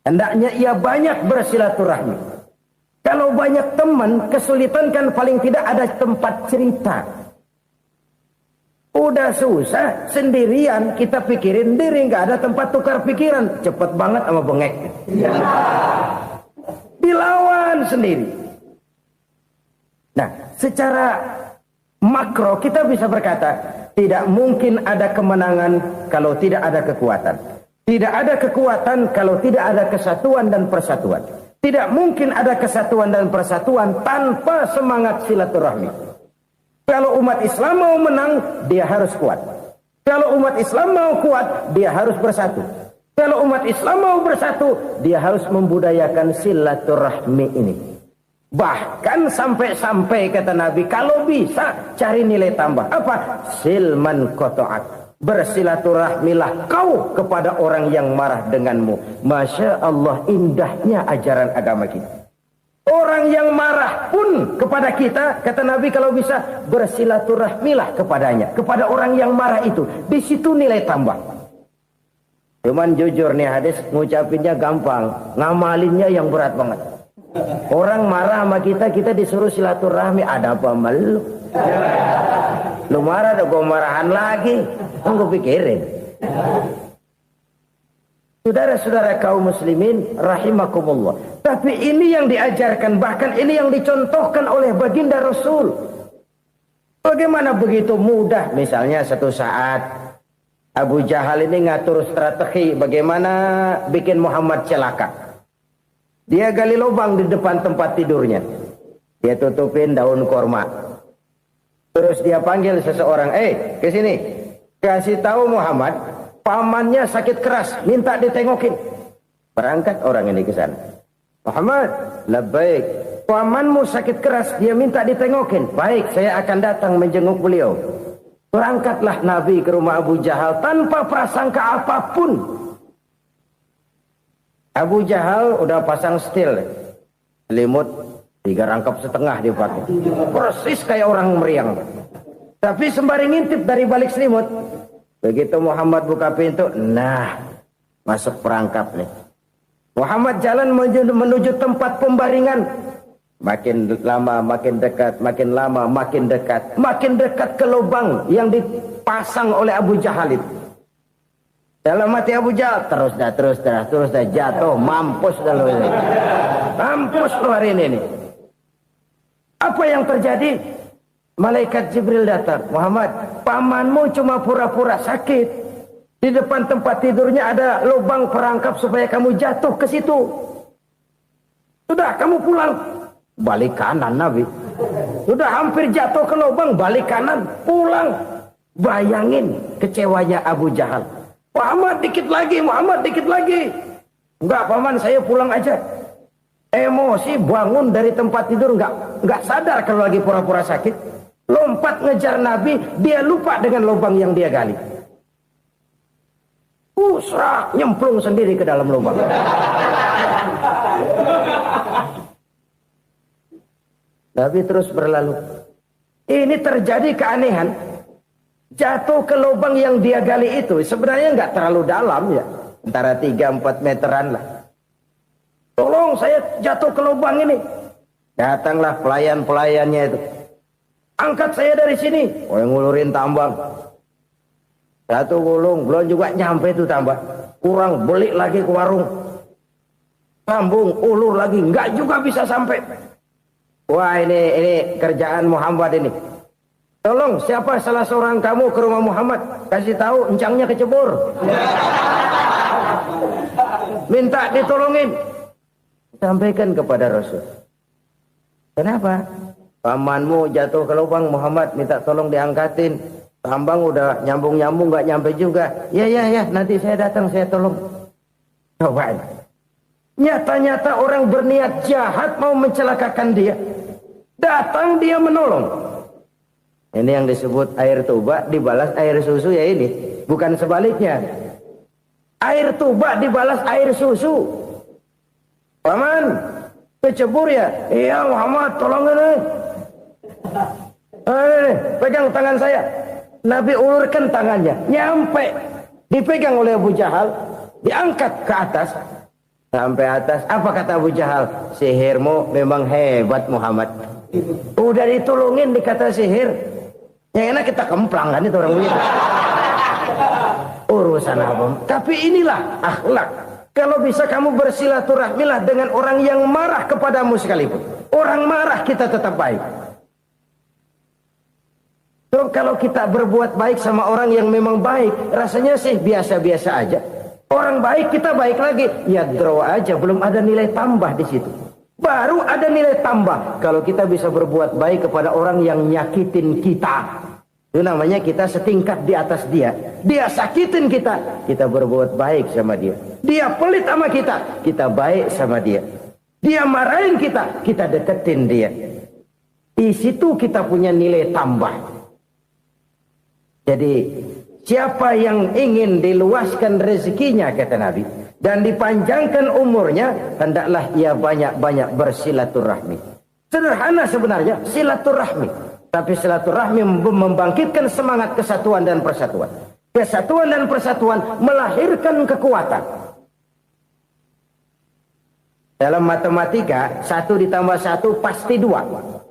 S1: hendaknya ia banyak bersilaturahmi. Kalau banyak teman, kesulitan kan paling tidak ada tempat cerita. Udah susah, sendirian kita pikirin diri, nggak ada tempat tukar pikiran. Cepet banget sama bengek. Dilawan sendiri. Nah, secara makro kita bisa berkata, tidak mungkin ada kemenangan kalau tidak ada kekuatan. Tidak ada kekuatan kalau tidak ada kesatuan dan persatuan. Tidak mungkin ada kesatuan dan persatuan tanpa semangat silaturahmi. Kalau umat Islam mau menang, dia harus kuat. Kalau umat Islam mau kuat, dia harus bersatu. Kalau umat Islam mau bersatu, dia harus membudayakan silaturahmi ini. Bahkan sampai-sampai kata Nabi, kalau bisa cari nilai tambah. Apa? Silman qata'ak. Bersilaturahmilah kau kepada orang yang marah denganmu. Masya Allah, indahnya ajaran agama kita. Orang yang marah pun kepada kita, kata Nabi, kalau bisa bersilaturahmilah kepadanya. Kepada orang yang marah itu. Di situ nilai tambah. Cuman jujur nih hadis, ngucapinnya gampang, ngamalinnya yang berat banget. Orang marah sama kita, kita disuruh silaturahmi. Ada apa malu? Lu marah, ada gue marahan lagi. Gue pikirin. Saudara-saudara kaum muslimin rahimakumullah. Tapi ini yang diajarkan, bahkan ini yang dicontohkan oleh baginda Rasul. Bagaimana begitu mudah, misalnya satu saat Abu Jahal ini ngatur strategi bagaimana bikin Muhammad celaka. Dia gali lubang di depan tempat tidurnya. Dia tutupin daun korma. Terus dia panggil seseorang, ke sini. Kasih tahu Muhammad, pamannya sakit keras, minta ditengokin. Berangkat orang ini ke sana. Muhammad, labbaik. Pamanmu sakit keras, dia minta ditengokin. Baik, saya akan datang menjenguk beliau. Berangkatlah Nabi ke rumah Abu Jahal tanpa prasangka apapun. Abu Jahal udah pasang stil, selimut 3 rangkap setengah dipakai, persis kayak orang meriang. Tapi sembari ngintip dari balik selimut, begitu Muhammad buka pintu, nah masuk perangkap nih. Muhammad jalan menuju tempat pembaringan. Makin lama makin dekat, makin lama makin dekat, makin dekat ke lubang yang dipasang oleh Abu Jahal itu. Dalam hati Abu Jahal, terus dah jatuh, mampus dah lo ini. Mampus lo hari ini nih. Apa yang terjadi? Malaikat Jibril datang. Muhammad, pamanmu cuma pura-pura sakit. Di depan tempat tidurnya ada lubang perangkap supaya kamu jatuh ke situ. Sudah, kamu pulang. Balik kanan Nabi. Sudah hampir jatuh ke lubang, balik kanan, pulang. Bayangin kecewanya Abu Jahal. Muhammad dikit lagi, Muhammad dikit lagi. Enggak paman, saya pulang aja. Emosi bangun dari tempat tidur, enggak sadar kalau lagi pura-pura sakit. Lompat ngejar Nabi, dia lupa dengan lubang yang dia gali. Serak, nyemplung sendiri ke dalam lubang. Nabi terus berlalu. Ini terjadi keanehan. Jatuh ke lubang yang dia gali itu sebenarnya nggak terlalu dalam ya, antara 3-4 meteran lah. Tolong saya jatuh ke lubang ini. Datanglah pelayan-pelayannya itu. Angkat saya dari sini. Oh, yang ngulurin tambang. Satu gulung, belum juga nyampe itu tambang. Kurang, beli lagi ke warung. Sambung, ulur lagi, nggak juga bisa sampai. Wah, ini kerjaan Muhammad ini. Tolong, siapa salah seorang kamu ke rumah Muhammad, kasih tahu encangnya kecebur. Minta ditolongin. Sampaikan kepada Rasul. Kenapa? Pamanmu jatuh ke lubang, Muhammad minta tolong diangkatin. Tambang udah nyambung-nyambung nggak nyampe juga. Ya, nanti saya datang, saya tolong. Coba. Nyata-nyata orang berniat jahat mau mencelakakan dia. Datang dia menolong. Ini yang disebut air tuba dibalas air susu ya ini. Bukan sebaliknya. Air tuba dibalas air susu. Paman, kecebur ya? Iya Muhammad, tolong ini. Pegang tangan saya. Nabi ulurkan tangannya. Nyampe. Dipegang oleh Abu Jahal. Diangkat ke atas. Sampai atas. Apa kata Abu Jahal? Sihirmu memang hebat Muhammad. Udah ditolongin dikata sihir. Yang enak kita kemplang kan itu orang begitu. Urusan apa? Tapi inilah akhlak. Kalau bisa kamu bersilaturahmilah dengan orang yang marah kepadamu sekalipun. Orang marah kita tetap baik. So, kalau kita berbuat baik sama orang yang memang baik, rasanya sih biasa-biasa aja. Orang baik kita baik lagi. Ya draw aja, belum ada nilai tambah di situ. Baru ada nilai tambah kalau kita bisa berbuat baik kepada orang yang nyakitin kita. Itu namanya kita setingkat di atas dia. Dia sakitin kita, kita berbuat baik sama dia. Dia pelit sama kita, kita baik sama dia. Dia marahin kita, kita deketin dia. Di situ kita punya nilai tambah. Jadi siapa yang ingin diluaskan rezekinya kata Nabi dan dipanjangkan umurnya, hendaklah ia banyak-banyak bersilaturahmi. Sederhana sebenarnya silaturahmi, tapi silaturahmi membangkitkan semangat kesatuan dan persatuan. Kesatuan dan persatuan melahirkan kekuatan. Dalam matematika 1 ditambah 1 pasti 2.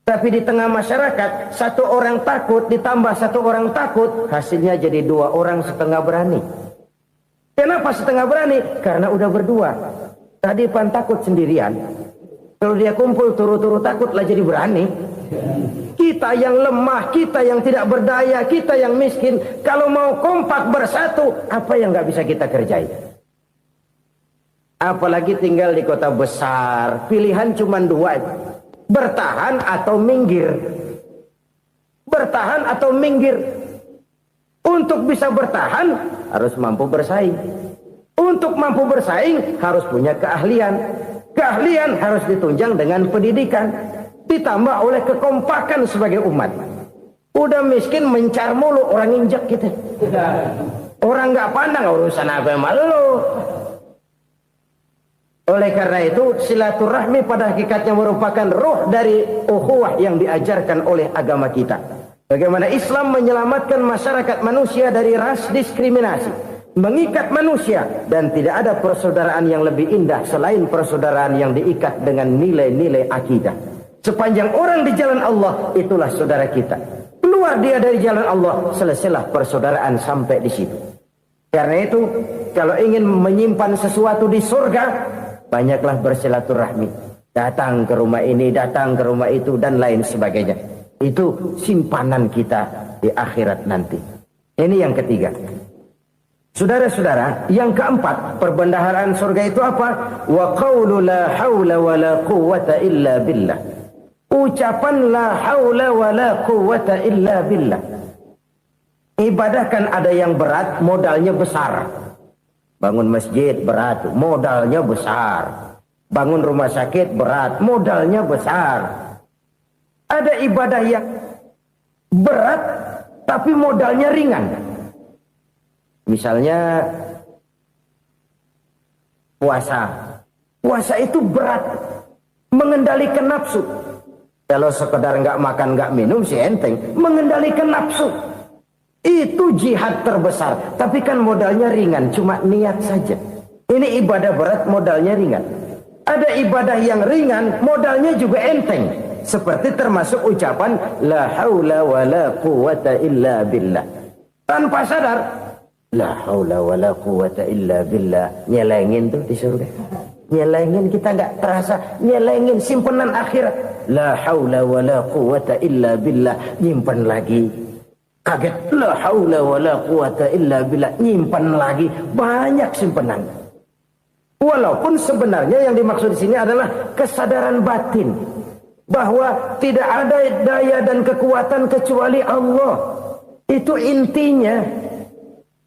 S1: Tapi di tengah masyarakat 1 orang takut ditambah 1 orang takut, hasilnya jadi 2 orang setengah berani. Kenapa setengah berani? Karena udah berdua. Tadi pan takut sendirian. Kalau dia kumpul turu-turu takutlah jadi berani. Kita yang lemah, kita yang tidak berdaya, kita yang miskin, kalau mau kompak bersatu, apa yang nggak bisa kita kerjain? Apalagi tinggal di kota besar, pilihan cuma 2. Bertahan atau minggir. Bertahan atau minggir. Untuk bisa bertahan harus mampu bersaing. Untuk mampu bersaing harus punya keahlian. Keahlian harus ditunjang dengan pendidikan. Ditambah oleh kekompakan sebagai umat. Udah miskin mencar mulu, orang injak kita. Orang nggak pandang urusan apa yang malu. Oleh karena itu silaturahmi pada hakikatnya merupakan roh dari ukhuwah yang diajarkan oleh agama kita. Bagaimana Islam menyelamatkan masyarakat manusia dari ras diskriminasi, mengikat manusia, dan tidak ada persaudaraan yang lebih indah selain persaudaraan yang diikat dengan nilai-nilai akidah. Sepanjang orang di jalan Allah, itulah saudara kita. Keluar dia dari jalan Allah, selesailah persaudaraan sampai di situ. Karena itu, kalau ingin menyimpan sesuatu di surga, banyaklah bersilaturahmi. Datang ke rumah ini, datang ke rumah itu, dan lain sebagainya. Itu simpanan kita di akhirat nanti. Ini yang ketiga. Saudara-saudara, yang keempat, perbendaharaan surga itu apa? Wa qawlu la hawla wa la quwwata illa billah. Ucapan la hawla wa la quwwata illa billah. Ibadah kan ada yang berat, modalnya besar. Bangun masjid berat, modalnya besar. Bangun rumah sakit berat, modalnya besar. Ada ibadah yang berat, tapi modalnya ringan. Misalnya puasa. Puasa itu berat, mengendalikan nafsu. Kalau sekedar nggak makan nggak minum sih enteng, mengendalikan nafsu. Itu jihad terbesar. Tapi kan modalnya ringan, cuma niat saja. Ini ibadah berat, modalnya ringan. Ada ibadah yang ringan, modalnya juga enteng. Seperti termasuk ucapan la haula wa la quwwata illa billah. Tanpa sadar, la haula wa la quwwata illa billah. Nyelengin tuh di surga. Nyelengin, kita nggak terasa. Nyelengin simpenan akhirat. La haula wa la quwwata illa billah. Nyimpen lagi. Kaget, la haula wa la quwata illa billah, nyimpan lagi, banyak simpenan. Walaupun sebenarnya yang dimaksud di sini adalah kesadaran batin bahwa tidak ada daya dan kekuatan kecuali Allah. Itu intinya.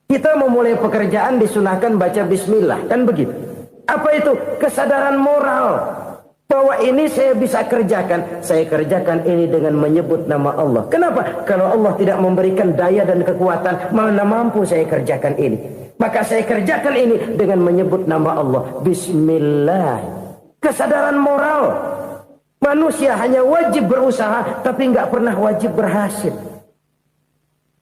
S1: Kita memulai pekerjaan disunahkan baca bismillah, kan begitu. Apa itu? Kesadaran moral. Bahwa ini saya bisa kerjakan. Saya kerjakan ini dengan menyebut nama Allah. Kenapa? Kalau Allah tidak memberikan daya dan kekuatan, mana mampu saya kerjakan ini. Maka saya kerjakan ini dengan menyebut nama Allah. Bismillah. Kesadaran moral. Manusia hanya wajib berusaha, tapi nggak pernah wajib berhasil.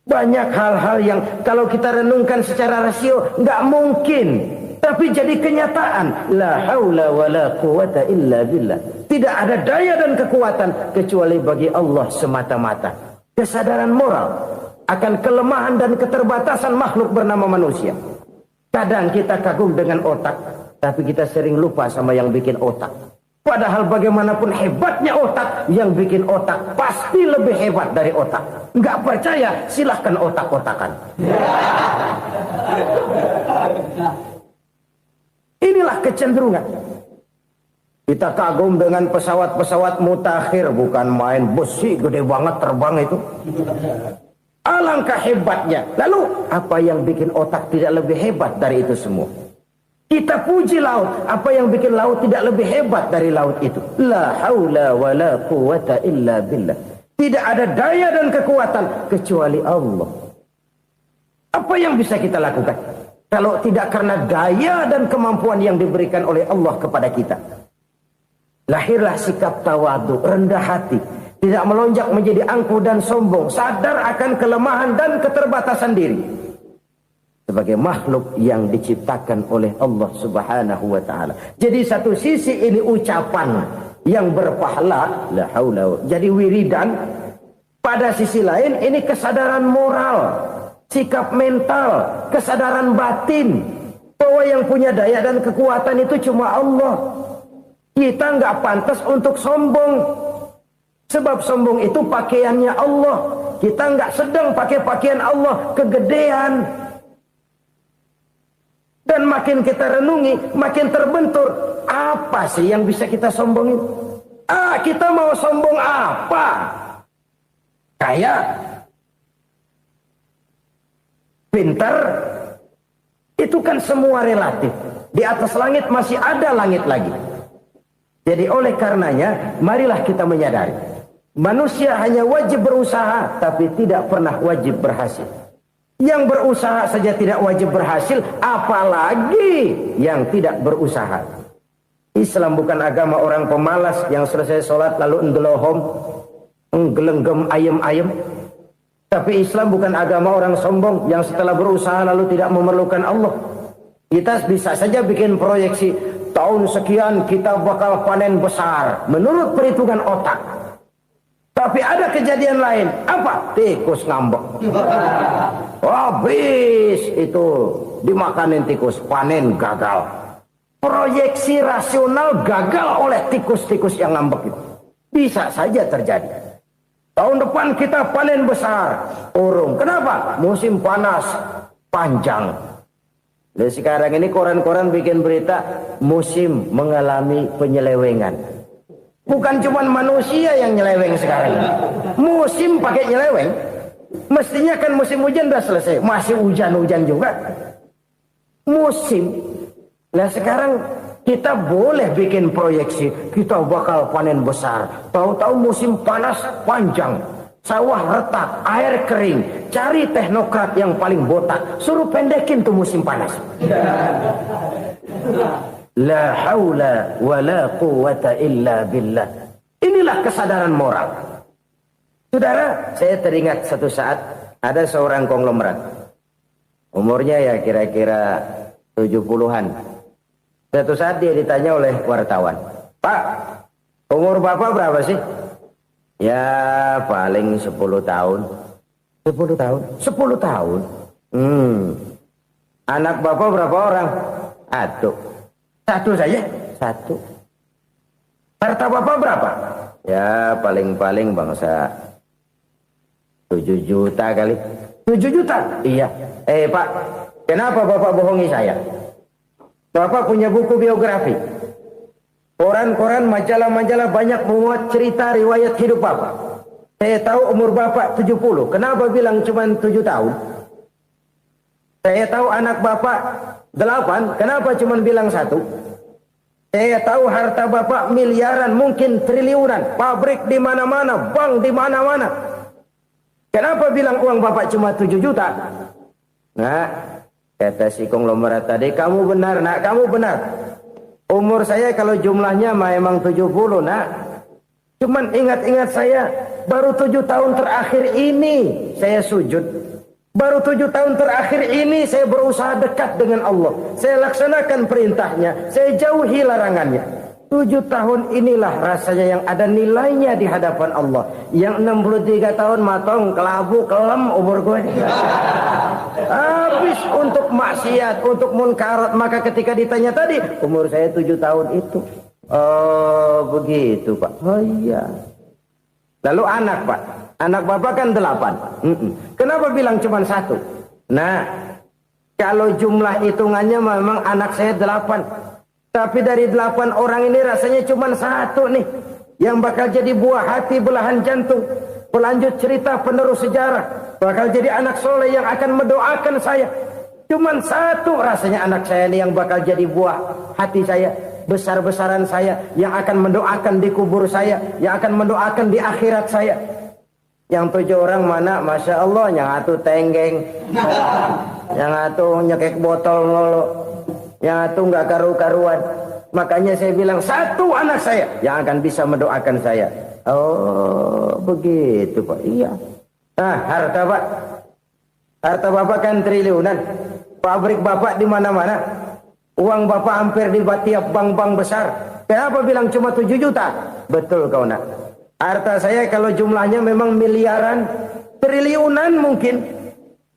S1: Banyak hal-hal yang kalau kita renungkan secara rasio nggak mungkin. Tapi jadi kenyataan. La haula wa la quwata illa billah. Tidak ada daya dan kekuatan kecuali bagi Allah semata-mata. Kesadaran moral akan kelemahan dan keterbatasan makhluk bernama manusia. Kadang kita kagum dengan otak, tapi kita sering lupa sama yang bikin otak. Padahal bagaimanapun hebatnya otak, yang bikin otak pasti lebih hebat dari otak. Nggak percaya, silahkan otak-otakan. Inilah kecenderungan. Kita kagum dengan pesawat-pesawat mutakhir, bukan main besi gede banget terbang itu. Alangkah hebatnya. Lalu apa yang bikin otak tidak lebih hebat dari itu semua? Kita puji laut. Apa yang bikin laut tidak lebih hebat dari laut itu? La haula wa la quwata illa billah. Tidak ada daya dan kekuatan kecuali Allah. Apa yang bisa kita lakukan? Kalau tidak karena daya dan kemampuan yang diberikan oleh Allah kepada kita. Lahirlah sikap tawadu, rendah hati. Tidak melonjak menjadi angkuh dan sombong. Sadar akan kelemahan dan keterbatasan diri. Sebagai makhluk yang diciptakan oleh Allah subhanahu wa ta'ala. Jadi satu sisi ini ucapan yang berpahala. La haula. Jadi wiridan. Pada sisi lain ini kesadaran moral. Sikap mental, kesadaran batin, bahwa yang punya daya dan kekuatan itu cuma Allah. Kita nggak pantas untuk sombong, sebab sombong itu pakaiannya Allah. Kita nggak sedang pakai pakaian Allah, kegedean. Dan makin kita renungi, makin terbentur. Apa sih yang bisa kita sombongin? Kita mau sombong apa? Kayak pintar, itu kan semua relatif. Di atas langit masih ada langit lagi. Jadi oleh karenanya, marilah kita menyadari. Manusia hanya wajib berusaha, tapi tidak pernah wajib berhasil. Yang berusaha saja tidak wajib berhasil, apalagi yang tidak berusaha. Islam bukan agama orang pemalas yang selesai sholat lalu endelohom, nggelenggem ayem-ayem. Tapi Islam bukan agama orang sombong yang setelah berusaha lalu tidak memerlukan Allah. Kita bisa saja bikin proyeksi, tahun sekian kita bakal panen besar menurut perhitungan otak. Tapi ada kejadian lain. Apa? Tikus ngambek. Habis itu dimakanin tikus, panen gagal. Proyeksi rasional gagal oleh tikus-tikus yang ngambek itu. Bisa saja terjadi. Tahun depan kita panen besar. Urung. Kenapa? Musim panas panjang. Dan sekarang ini koran-koran bikin berita musim mengalami penyelewengan. Bukan cuma manusia yang nyeleweng sekarang. Musim pakai nyeleweng. Mestinya kan musim hujan udah selesai. Masih hujan-hujan juga. Musim. Nah sekarang kita boleh bikin proyeksi, kita bakal panen besar. Tahu-tahu musim panas panjang, sawah retak, air kering. Cari teknokrat yang paling botak, suruh pendekin tuh musim panas. La haula wa la quwata illa billah. Inilah kesadaran moral. Saudara, saya teringat satu saat ada seorang konglomerat. Umurnya ya kira-kira 70-an. Suatu saat dia ditanya oleh wartawan, Pak, umur Bapak berapa sih? Ya paling 10 tahun. 10 tahun? 10 tahun? Anak Bapak berapa orang? Satu saja? Satu. Harta Bapak berapa? Ya paling-paling bangsa 7 juta kali. 7 juta? Iya. Pak, kenapa Bapak bohongi saya? Bapak punya buku biografi. Koran-koran, majalah-majalah banyak memuat cerita riwayat hidup Bapak. Saya tahu umur Bapak 70. Kenapa bilang cuma 7 tahun? Saya tahu anak Bapak 8. Kenapa cuma bilang 1? Saya tahu harta bapak miliaran, mungkin triliunan, pabrik di mana-mana, bank di mana-mana. Kenapa bilang uang bapak cuma 7 juta? Nah, kata si konglomerat tadi, kamu benar nak, kamu benar. Umur saya kalau jumlahnya memang 70 nak. Cuman ingat-ingat saya, baru 7 tahun terakhir ini saya sujud. Baru 7 tahun terakhir ini saya berusaha dekat dengan Allah. Saya laksanakan perintahnya, saya jauhi larangannya. 7 tahun inilah rasanya yang ada nilainya di hadapan Allah. Yang 63 tahun matong, kelabu, kelem umur gue. Habis untuk maksiat, untuk munkarat. Maka ketika ditanya tadi, umur saya 7 tahun itu. Oh begitu Pak. Oh iya. Lalu anak Pak. Anak bapak kan 8. Kenapa bilang cuma 1? Nah, kalau jumlah hitungannya memang anak saya 8. Tapi dari 8 orang ini rasanya cuma 1 nih. Yang bakal jadi buah hati, belahan jantung. Pelanjut cerita, penerus sejarah. Bakal jadi anak soleh yang akan mendoakan saya. Cuma 1 rasanya anak saya ini yang bakal jadi buah hati saya. Besar-besaran saya. Yang akan mendoakan di kubur saya. Yang akan mendoakan di akhirat saya. Yang 7 orang mana, Masya Allah, yang atu tenggeng, yang atu nyekek botol ngolo, yang atu nggak karu-karuan. Makanya saya bilang 1 anak saya yang akan bisa mendoakan saya. Oh begitu Pak. Iya. Nah harta Pak, harta bapak kan triliunan, pabrik bapak di mana-mana, uang bapak hampir di tiap bank-bank besar. Kenapa bilang cuma 7 juta? Betul kau nak. Harta saya kalau jumlahnya memang miliaran, triliunan mungkin.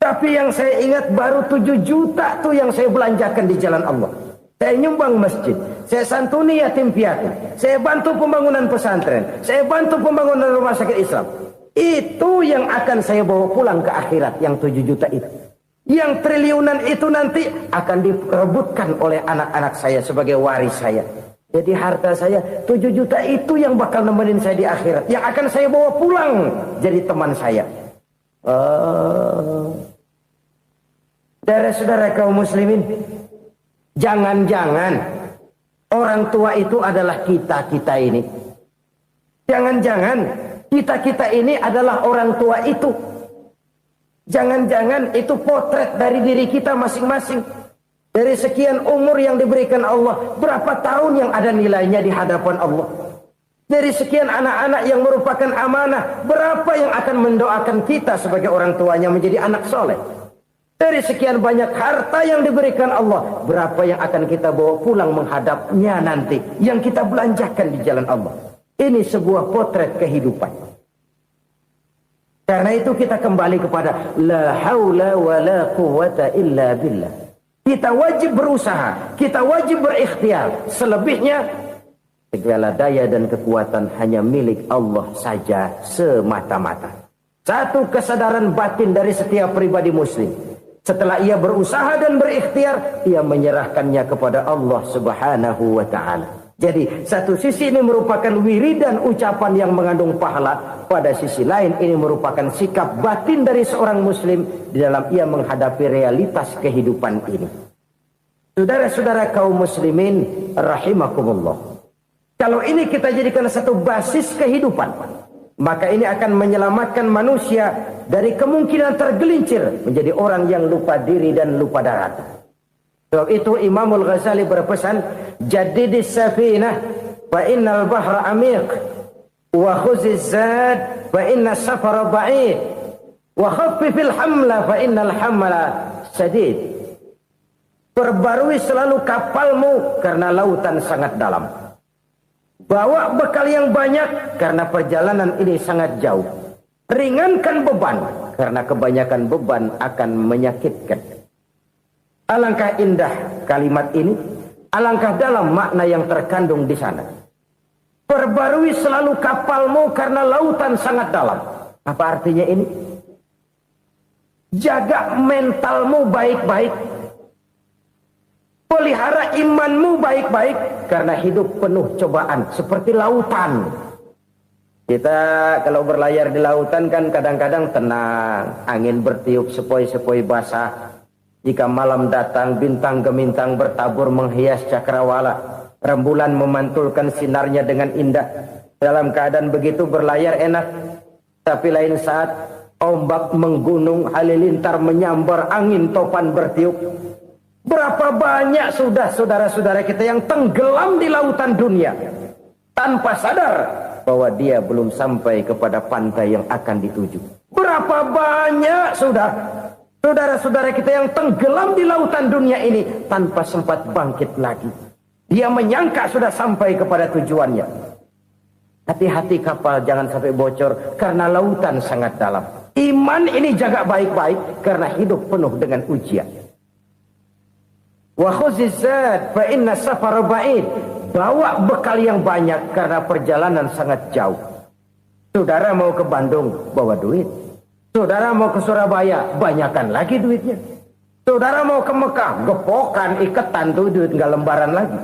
S1: Tapi yang saya ingat baru 7 juta tuh yang saya belanjakan di jalan Allah. Saya nyumbang masjid, saya santuni yatim piatu, saya bantu pembangunan pesantren, saya bantu pembangunan rumah sakit Islam. Itu yang akan saya bawa pulang ke akhirat, yang 7 juta itu. Yang triliunan itu nanti akan diperebutkan oleh anak-anak saya sebagai waris saya. Jadi harta saya 7 juta itu yang bakal nemenin saya di akhirat. Yang akan saya bawa pulang jadi teman saya. Saudara-saudara kaum muslimin, jangan-jangan orang tua itu adalah kita-kita ini. Jangan-jangan kita-kita ini adalah orang tua itu. Jangan-jangan itu potret dari diri kita masing-masing. Dari sekian umur yang diberikan Allah, berapa tahun yang ada nilainya di hadapan Allah? Dari sekian anak-anak yang merupakan amanah, berapa yang akan mendoakan kita sebagai orang tuanya menjadi anak soleh? Dari sekian banyak harta yang diberikan Allah, berapa yang akan kita bawa pulang menghadapnya nanti, yang kita belanjakan di jalan Allah? Ini sebuah potret kehidupan. Karena itu kita kembali kepada la haula wa la quwwata illa billah. Kita wajib berusaha, kita wajib berikhtiar. Selebihnya, segala daya dan kekuatan hanya milik Allah saja semata-mata. Satu kesadaran batin dari setiap pribadi muslim. Setelah ia berusaha dan berikhtiar, ia menyerahkannya kepada Allah Subhanahu wa ta'ala. Jadi, satu sisi ini merupakan wiridan ucapan yang mengandung pahala. Pada sisi lain, ini merupakan sikap batin dari seorang muslim di dalam ia menghadapi realitas kehidupan ini. Saudara-saudara kaum muslimin, rahimakumullah. Kalau ini kita jadikan satu basis kehidupan, maka ini akan menyelamatkan manusia dari kemungkinan tergelincir menjadi orang yang lupa diri dan lupa darat. Sebab itu Imamul Ghazali berpesan, jadidis safinah fa innal bahra amiq wa khuziz zad fa inna safara ba'id wa khaffifil hamla fa innal hamla sadid. Perbarui selalu kapalmu karena lautan sangat dalam. Bawa bekal yang banyak karena perjalanan ini sangat jauh. Ringankan beban karena kebanyakan beban akan menyakitkan. Alangkah indah kalimat ini, alangkah dalam makna yang terkandung di sana. Perbarui selalu kapalmu karena lautan sangat dalam. Apa artinya ini? Jaga mentalmu baik-baik. Pelihara imanmu baik-baik karena hidup penuh cobaan seperti lautan. Kita kalau berlayar di lautan kan kadang-kadang tenang, angin bertiup sepoi-sepoi basah. Jika malam datang bintang gemintang bertabur menghias cakrawala. Rembulan memantulkan sinarnya dengan indah. Dalam keadaan begitu berlayar enak. Tapi lain saat ombak menggunung, halilintar menyambar, angin topan bertiup. Berapa banyak sudah saudara-saudara kita yang tenggelam di lautan dunia tanpa sadar bahwa dia belum sampai kepada pantai yang akan dituju. Berapa banyak sudah saudara-saudara kita yang tenggelam di lautan dunia ini tanpa sempat bangkit lagi. Dia menyangka sudah sampai kepada tujuannya. Hati-hati kapal jangan sampai bocor karena lautan sangat dalam. Iman ini jaga baik-baik karena hidup penuh dengan ujian. Wa khuzizat fa inna safara ba'id. Bawa bekal yang banyak karena perjalanan sangat jauh. Saudara mau ke Bandung, bawa duit. Saudara mau ke Surabaya, banyakan lagi duitnya. Saudara mau ke Mekah, gepokan, iketan tuh duit nggak lembaran lagi.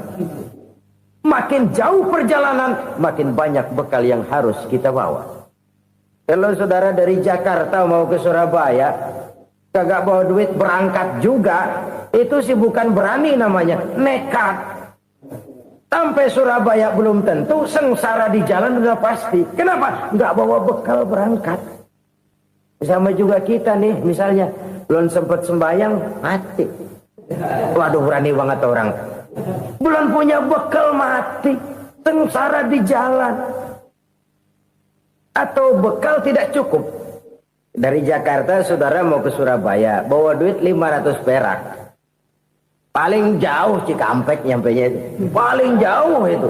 S1: Makin jauh perjalanan, makin banyak bekal yang harus kita bawa. Kalau saudara dari Jakarta mau ke Surabaya, kagak bawa duit berangkat juga, itu sih bukan berani namanya, nekat. Sampai Surabaya belum tentu, sengsara di jalan udah pasti. Kenapa? Nggak bawa bekal berangkat. Sama juga kita nih, misalnya belum sempat sembahyang, mati. Waduh, berani banget orang. Belum punya bekal, mati. Sengsara di jalan. Atau bekal tidak cukup. Dari Jakarta saudara mau ke Surabaya, bawa duit 500 perak. Paling jauh Cikampek nyampenya itu. Paling jauh itu.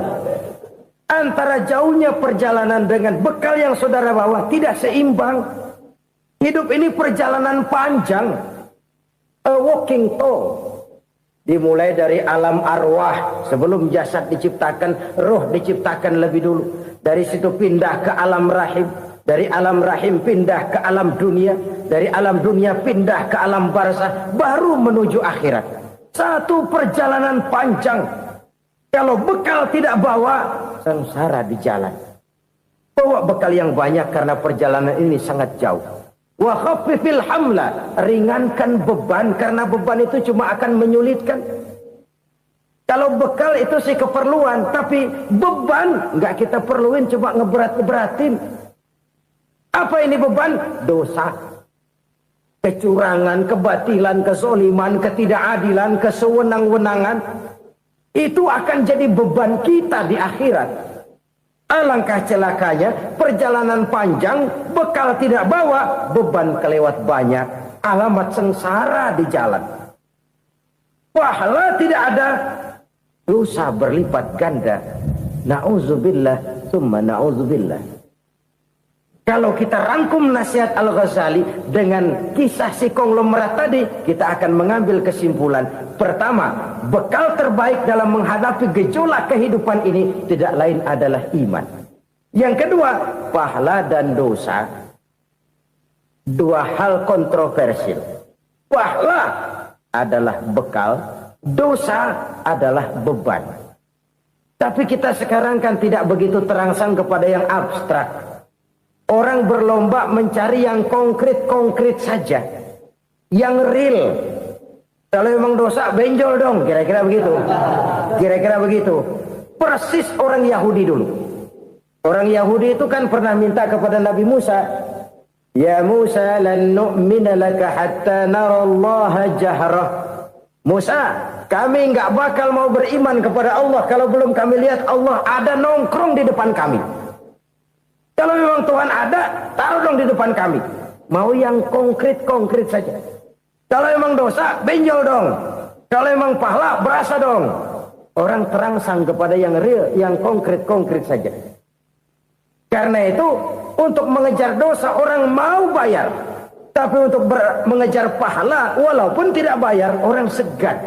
S1: Antara jauhnya perjalanan dengan bekal yang saudara bawa tidak seimbang. Hidup ini perjalanan panjang. A walking tour. Dimulai dari alam arwah. Sebelum jasad diciptakan, roh diciptakan lebih dulu. Dari situ pindah ke alam rahim. Dari alam rahim pindah ke alam dunia. Dari alam dunia pindah ke alam barzah. Baru menuju akhirat. Satu perjalanan panjang. Kalau bekal tidak bawa, sengsara di jalan. Bawa bekal yang banyak karena perjalanan ini sangat jauh. Wa khaffifil hamla, ringankan beban karena beban itu cuma akan menyulitkan. Kalau bekal itu sih keperluan, tapi beban nggak kita perluin, cuma ngeberat-ngeberatin. Apa ini beban? Dosa, kecurangan, kebatilan, kezoliman, ketidakadilan, kesewenang-wenangan. Itu akan jadi beban kita di akhirat. Alangkah celakanya, perjalanan panjang, bekal tidak bawa, beban kelewat banyak, alamat sengsara di jalan. Pahala tidak ada, dosa berlipat ganda. Na'udzubillah, summa na'udzubillah. Kalau kita rangkum nasihat Al-Ghazali dengan kisah si konglomerat tadi, kita akan mengambil kesimpulan. Pertama, bekal terbaik dalam menghadapi gejolak kehidupan ini tidak lain adalah iman. Yang kedua, pahala dan dosa. Dua hal kontroversial. Pahala adalah bekal, dosa adalah beban. Tapi kita sekarang kan tidak begitu terangsang kepada yang abstrak. Orang berlomba mencari yang konkret-konkret saja. Yang real. Kalau memang dosa, benjol dong. Kira-kira begitu. Kira-kira begitu. Persis orang Yahudi dulu. Orang Yahudi itu kan pernah minta kepada Nabi Musa. Ya Musa, lan nu'mina laka hatta narallaha jahrah. Musa, kami nggak bakal mau beriman kepada Allah kalau belum kami lihat Allah ada nongkrong di depan kami. Kalau memang Tuhan ada, taruh dong di depan kami. Mau yang konkret-konkret saja. Kalau memang dosa, benjol dong. Kalau memang pahala, berasa dong. Orang terangsang kepada yang real, yang konkret-konkret saja. Karena itu, untuk mengejar dosa, orang mau bayar. Tapi untuk mengejar pahala, walaupun tidak bayar, orang segan.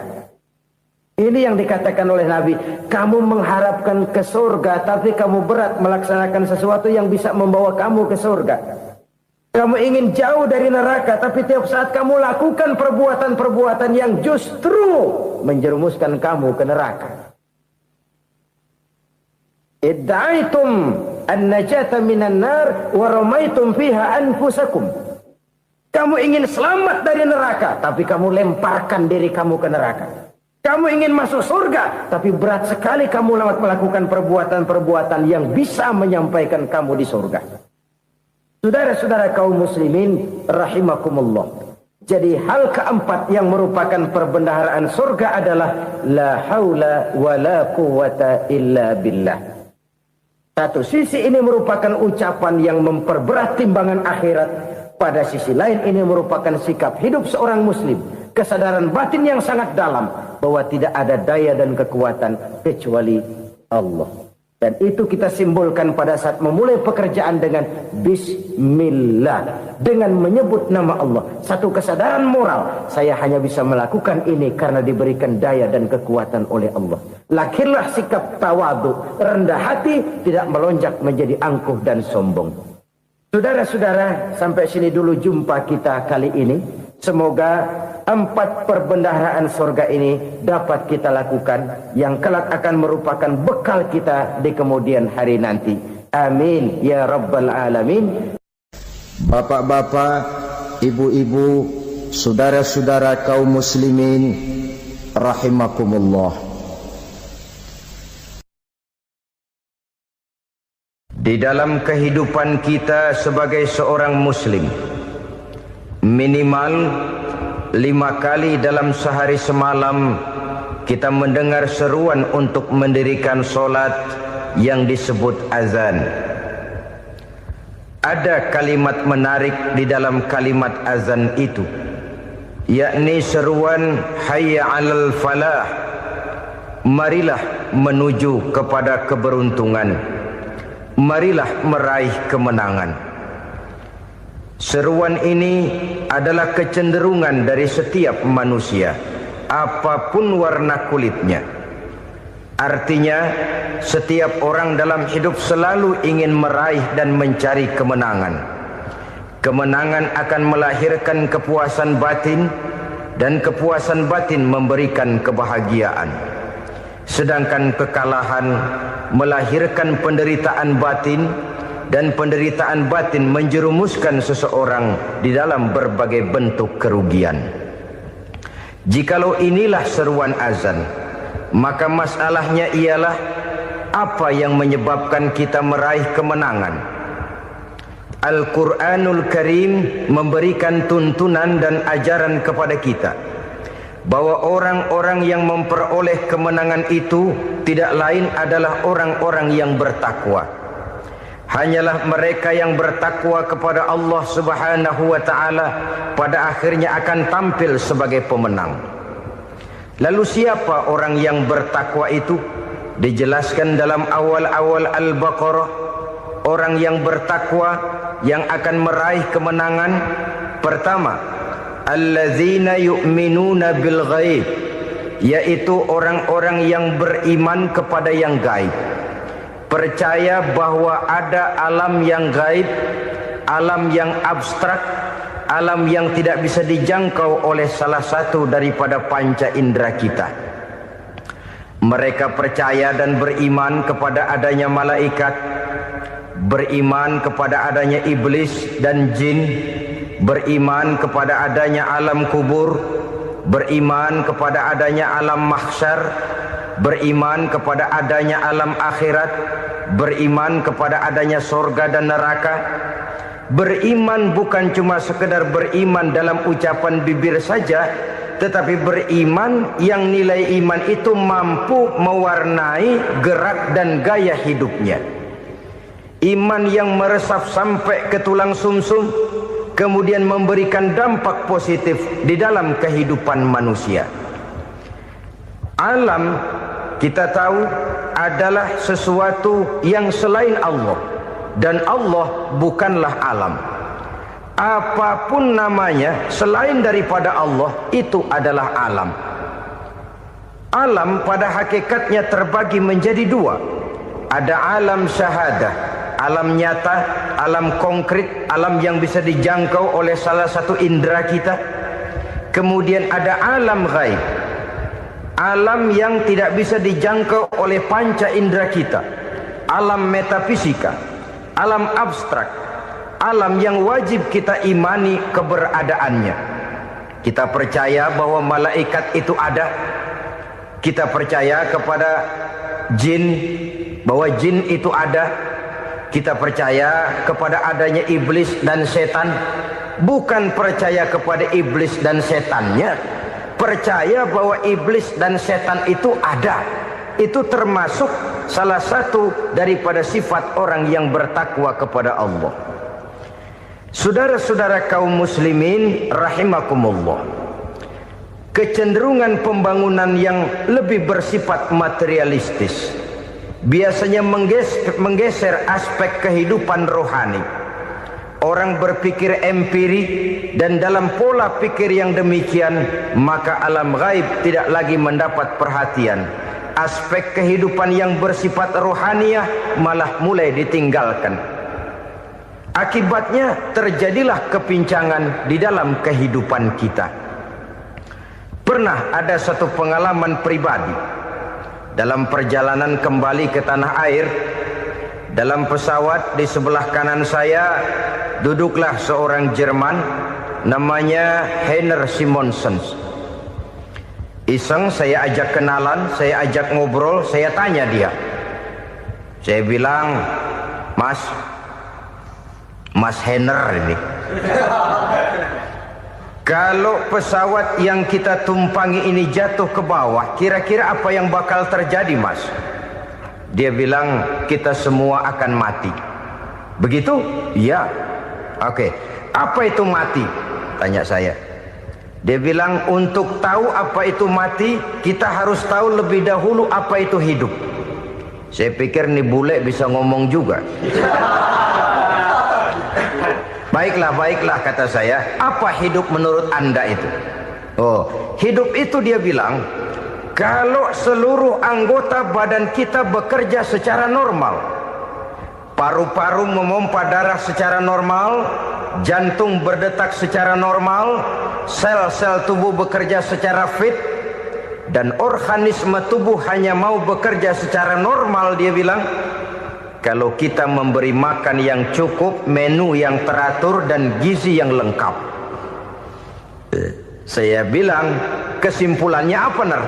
S1: Ini yang dikatakan oleh Nabi, kamu mengharapkan ke surga, tapi kamu berat melaksanakan sesuatu yang bisa membawa kamu ke surga. Kamu ingin jauh dari neraka, tapi tiap saat kamu lakukan perbuatan-perbuatan yang justru menjerumuskan kamu ke neraka. Idda'aitum an-najata minan nar wa ramaitum fiha anfusakum. Kamu ingin selamat dari neraka, tapi kamu lemparkan diri kamu ke neraka. Kamu ingin masuk surga, tapi berat sekali kamu melakukan perbuatan-perbuatan yang bisa menyampaikan kamu di surga. Saudara-saudara kaum muslimin rahimakumullah. Jadi hal keempat yang merupakan perbendaharaan surga adalah la haula wa la quwwata illa billah. Satu sisi ini merupakan ucapan yang memperberat timbangan akhirat. Pada sisi lain ini merupakan sikap hidup seorang muslim. Kesadaran batin yang sangat dalam bahwa tidak ada daya dan kekuatan kecuali Allah. Dan itu kita simbolkan pada saat memulai pekerjaan dengan Bismillah, dengan menyebut nama Allah. Satu kesadaran moral, saya hanya bisa melakukan ini karena diberikan daya dan kekuatan oleh Allah. Lahirlah sikap tawadu, rendah hati, tidak melonjak menjadi angkuh dan sombong. Saudara-saudara, sampai sini dulu jumpa kita kali ini. Semoga 4 perbendaharaan surga ini dapat kita lakukan, yang kelak akan merupakan bekal kita di kemudian hari nanti. Amin ya rabbal alamin. Bapak-bapak, ibu-ibu, saudara-saudara kaum muslimin rahimakumullah. Di dalam kehidupan kita sebagai seorang muslim, minimal 5 kali dalam sehari semalam kita mendengar seruan untuk mendirikan solat yang disebut azan. Ada kalimat menarik di dalam kalimat azan itu, yakni seruan hayya 'alal falah, marilah menuju kepada keberuntungan, marilah meraih kemenangan. Seruan ini adalah kecenderungan dari setiap manusia, apapun warna kulitnya. Artinya, setiap orang dalam hidup selalu ingin meraih dan mencari kemenangan. Kemenangan akan melahirkan kepuasan batin, dan kepuasan batin memberikan kebahagiaan. Sedangkan kekalahan melahirkan penderitaan batin, dan penderitaan batin menjerumuskan seseorang di dalam berbagai bentuk kerugian. Jikalau inilah seruan azan, maka masalahnya ialah apa yang menyebabkan kita meraih kemenangan. Al-Quranul Karim memberikan tuntunan dan ajaran kepada kita bahwa orang-orang yang memperoleh kemenangan itu tidak lain adalah orang-orang yang bertakwa. Hanyalah mereka yang bertakwa kepada Allah Subhanahu wa ta'ala pada akhirnya akan tampil sebagai pemenang. Lalu siapa orang yang bertakwa itu? Dijelaskan dalam awal-awal Al-Baqarah, orang yang bertakwa yang akan meraih kemenangan. Pertama, allazina yu'minuna bil ghaib, yaitu orang-orang yang beriman kepada yang gaib. Percaya bahwa ada alam yang gaib, alam yang abstrak, alam yang tidak bisa dijangkau oleh salah satu daripada panca indera kita. Mereka percaya dan beriman kepada adanya malaikat, beriman kepada adanya iblis dan jin, beriman kepada adanya alam kubur, beriman kepada adanya alam mahsyar, beriman kepada adanya alam akhirat, beriman kepada adanya surga dan neraka. Beriman bukan cuma sekedar beriman dalam ucapan bibir saja, tetapi beriman yang nilai iman itu mampu mewarnai gerak dan gaya hidupnya. Iman yang meresap sampai ke tulang sumsum, kemudian memberikan dampak positif di dalam kehidupan manusia. Alam, kita tahu, adalah sesuatu yang selain Allah, dan Allah bukanlah alam. Apapun namanya selain daripada Allah, itu adalah alam. Alam pada hakikatnya terbagi menjadi 2. Ada alam syahadah, alam nyata, alam konkret, alam yang bisa dijangkau oleh salah satu indera kita. Kemudian ada alam ghaib, alam yang tidak bisa dijangkau oleh panca indera kita, alam metafisika, alam abstrak, alam yang wajib kita imani keberadaannya. Kita percaya bahwa malaikat itu ada, Kita percaya kepada jin, bahwa jin itu ada. Kita percaya kepada adanya iblis dan setan. Bukan percaya kepada iblis dan setannya, percaya bahwa iblis dan setan itu ada. Itu termasuk salah satu daripada sifat orang yang bertakwa kepada Allah. Saudara-saudara kaum muslimin rahimakumullah, kecenderungan pembangunan yang lebih bersifat materialistis biasanya menggeser aspek kehidupan rohani. Orang berpikir empiri, dan dalam pola pikir yang demikian maka alam gaib tidak lagi mendapat perhatian. Aspek kehidupan yang bersifat rohaniah malah mulai ditinggalkan. Akibatnya terjadilah kepincangan di dalam kehidupan kita. Pernah ada satu pengalaman pribadi dalam perjalanan kembali ke tanah air. Dalam pesawat di sebelah kanan saya duduklah seorang Jerman namanya Heiner Simonsen. Iseng saya ajak kenalan, saya ajak ngobrol, saya tanya dia. Saya bilang, Mas Heiner ini, kalau pesawat yang kita tumpangi ini jatuh ke bawah, kira-kira apa yang bakal terjadi, Mas? Dia bilang, kita semua akan mati. Begitu? Iya. Oke. Apa itu mati? Tanya saya. Dia bilang, untuk tahu apa itu mati, kita harus tahu lebih dahulu apa itu hidup. Saya pikir nih bule bisa ngomong juga. Baiklah kata saya. Apa hidup menurut Anda itu? Oh, hidup itu dia bilang, kalau seluruh anggota badan kita bekerja secara normal, paru-paru memompa darah secara normal, jantung berdetak secara normal, sel-sel tubuh bekerja secara fit, dan organisme tubuh hanya mau bekerja secara normal, dia bilang, kalau kita memberi makan yang cukup, menu yang teratur, dan gizi yang lengkap. Saya bilang, kesimpulannya apa, Ner?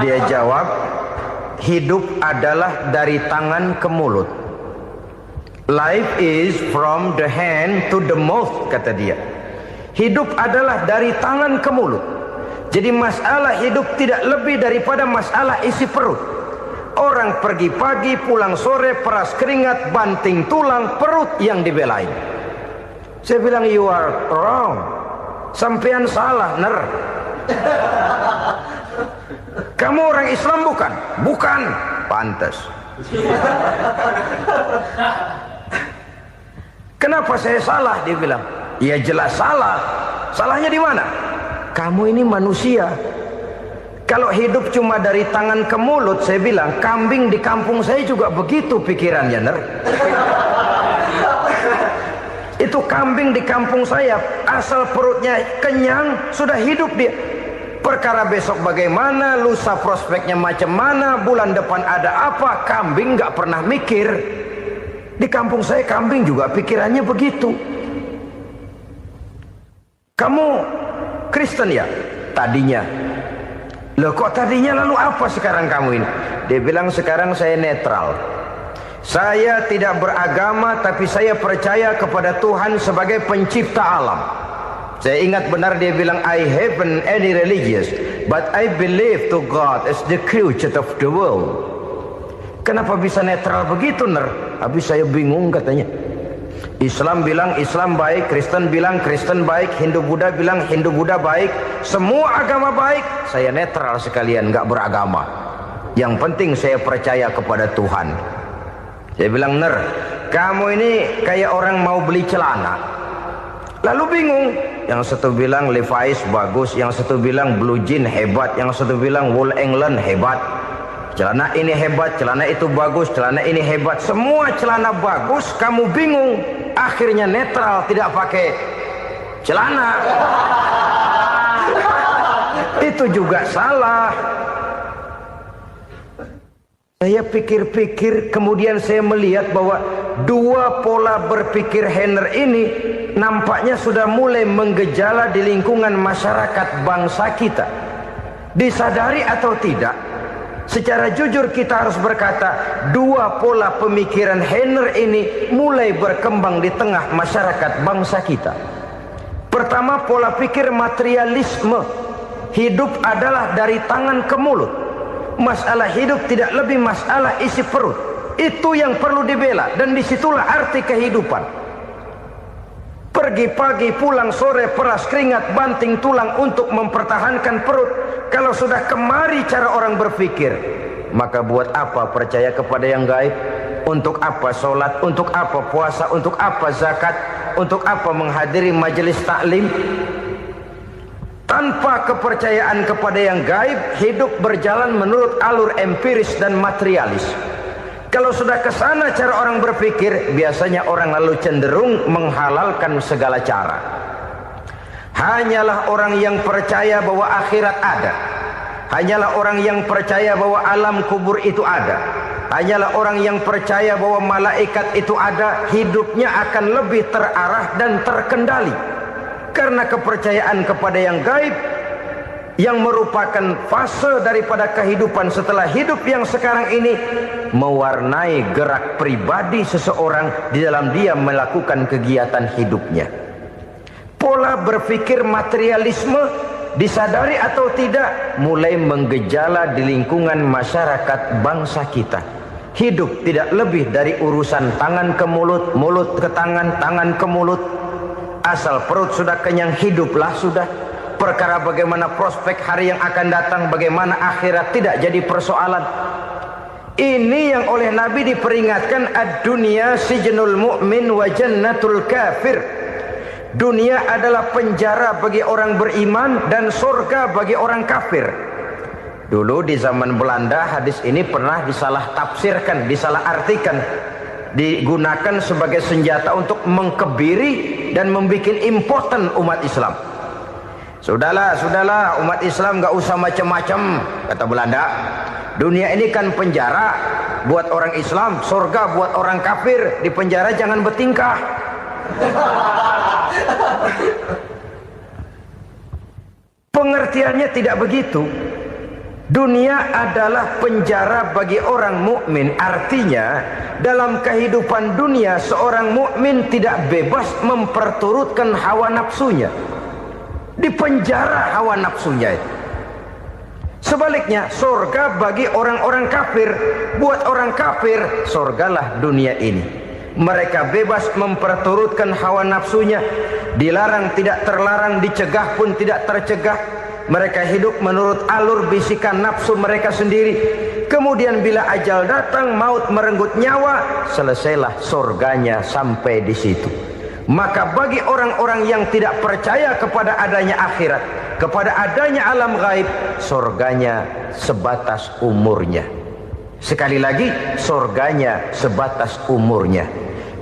S1: Dia jawab, hidup adalah dari tangan ke mulut. Life is from the hand to the mouth, kata dia. Hidup adalah dari tangan ke mulut. Jadi masalah hidup tidak lebih daripada masalah isi perut. Orang pergi pagi, pulang sore, peras keringat, banting tulang, perut yang dibelain. Saya bilang, you are wrong. Sampean salah, Ner. Kamu orang Islam bukan? Bukan. Pantas. Kenapa saya salah? Dia bilang, ya jelas salah. Salahnya di mana? Kamu ini manusia. Kalau hidup cuma dari tangan ke mulut, saya bilang, kambing di kampung saya juga begitu pikirannya, Ner. Itu kambing di kampung saya, asal perutnya kenyang, sudah hidup dia. Perkara besok bagaimana, lusa prospeknya macam mana, bulan depan ada apa, kambing nggak pernah mikir. Di kampung saya kambing juga pikirannya begitu. Kamu Kristen ya? Tadinya. Loh kok tadinya, lalu apa sekarang kamu ini? Dia bilang, sekarang saya netral. Saya tidak beragama, tapi saya percaya kepada Tuhan sebagai pencipta alam. Saya ingat benar dia bilang, I haven't any religious, but I believe to God as the creator of the world. Kenapa bisa netral begitu, Ner? Habis saya bingung katanya. Islam bilang Islam baik, Kristen bilang Kristen baik, Hindu Buddha bilang Hindu Buddha baik, semua agama baik. Saya netral sekalian, nggak beragama. Yang penting saya percaya kepada Tuhan. Saya bilang, Ner, kamu ini kayak orang mau beli celana. Lalu bingung, yang satu bilang Levi's bagus, yang satu bilang Blue Jean hebat, yang satu bilang Wool England hebat. Celana ini hebat, celana itu bagus, celana ini hebat. Semua celana bagus, kamu bingung. Akhirnya netral, tidak pakai celana. Itu juga salah. Saya pikir-pikir, kemudian saya melihat bahwa dua pola berpikir Heiner ini nampaknya sudah mulai menggejala di lingkungan masyarakat bangsa kita. Disadari atau tidak, secara jujur kita harus berkata, dua pola pemikiran Heiner ini mulai berkembang di tengah masyarakat bangsa kita. Pertama, pola pikir materialisme. Hidup adalah dari tangan ke mulut. Masalah hidup tidak lebih masalah isi perut. Itu yang perlu dibela, dan disitulah arti kehidupan. Pergi pagi, pulang sore, peras keringat, banting tulang untuk mempertahankan perut. Kalau sudah kemari cara orang berpikir, maka buat apa percaya kepada yang gaib? Untuk apa sholat? Untuk apa puasa? Untuk apa zakat? Untuk apa menghadiri majelis taklim? Tanpa kepercayaan kepada yang gaib, hidup berjalan menurut alur empiris dan materialis. Kalau sudah ke sana cara orang berpikir, biasanya orang lalu cenderung menghalalkan segala cara. Hanyalah orang yang percaya bahwa akhirat ada. Hanyalah orang yang percaya bahwa alam kubur itu ada. Hanyalah orang yang percaya bahwa malaikat itu ada, hidupnya akan lebih terarah dan terkendali. Karena kepercayaan kepada yang gaib, yang merupakan fase daripada kehidupan setelah hidup yang sekarang ini, mewarnai gerak pribadi seseorang di dalam dia melakukan kegiatan hidupnya. Pola berpikir materialisme, disadari atau tidak, mulai menggejala di lingkungan masyarakat bangsa kita. Hidup tidak lebih dari urusan tangan ke mulut, mulut ke tangan, tangan ke mulut. Asal perut sudah kenyang, hiduplah sudah. Perkara bagaimana prospek hari yang akan datang, bagaimana akhirat tidak jadi persoalan. Ini yang oleh Nabi diperingatkan, ad-dunya sijnul mu'min wa jannatul kafir. Dunia adalah penjara bagi orang beriman dan surga bagi orang kafir. Dulu di zaman Belanda hadis ini pernah disalah tafsirkan, disalah artikan, digunakan sebagai senjata untuk mengkebiri dan membuat impoten umat Islam. Sudahlah umat Islam gak usah macam-macam, kata Belanda. Dunia ini kan penjara buat orang Islam, surga buat orang kafir. Di penjara jangan bertingkah. Pengertiannya tidak begitu. Dunia adalah penjara bagi orang mukmin. Artinya dalam kehidupan dunia seorang mukmin tidak bebas memperturutkan hawa nafsunya. Di penjara hawa nafsunya itu. Sebaliknya, surga bagi orang-orang kafir. Buat orang kafir, surgalah dunia ini. Mereka bebas memperturutkan hawa nafsunya. Dilarang tidak terlarang, dicegah pun tidak tercegah. Mereka hidup menurut alur bisikan nafsu mereka sendiri. Kemudian bila ajal datang, maut merenggut nyawa, selesailah surganya sampai di situ. Maka bagi orang-orang yang tidak percaya kepada adanya akhirat, kepada adanya alam gaib, surganya sebatas umurnya. Sekali lagi, surganya sebatas umurnya.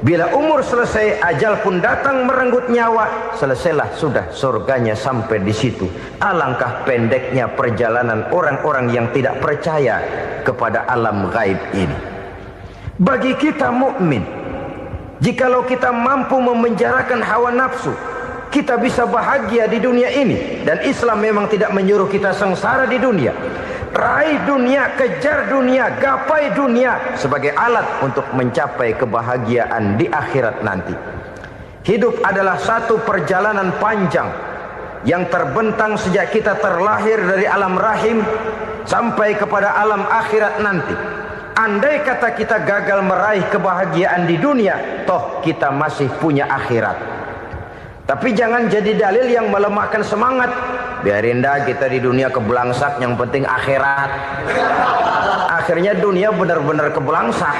S1: Bila umur selesai, ajal pun datang merenggut nyawa, selesailah sudah surganya sampai di situ. Alangkah pendeknya perjalanan orang-orang yang tidak percaya kepada alam gaib ini. Bagi kita mukmin, jikalau kita mampu memenjarakan hawa nafsu, kita bisa bahagia di dunia ini. Dan Islam memang tidak menyuruh kita sengsara di dunia. Raih dunia, kejar dunia, gapai dunia sebagai alat untuk mencapai kebahagiaan di akhirat nanti. Hidup adalah satu perjalanan panjang yang terbentang sejak kita terlahir dari alam rahim sampai kepada alam akhirat nanti. Andai kata kita gagal meraih kebahagiaan di dunia, toh kita masih punya akhirat. Tapi jangan jadi dalil yang melemahkan semangat. Biarin dah kita di dunia kebelangsak, yang penting akhirat. Akhirnya dunia benar-benar kebelangsak.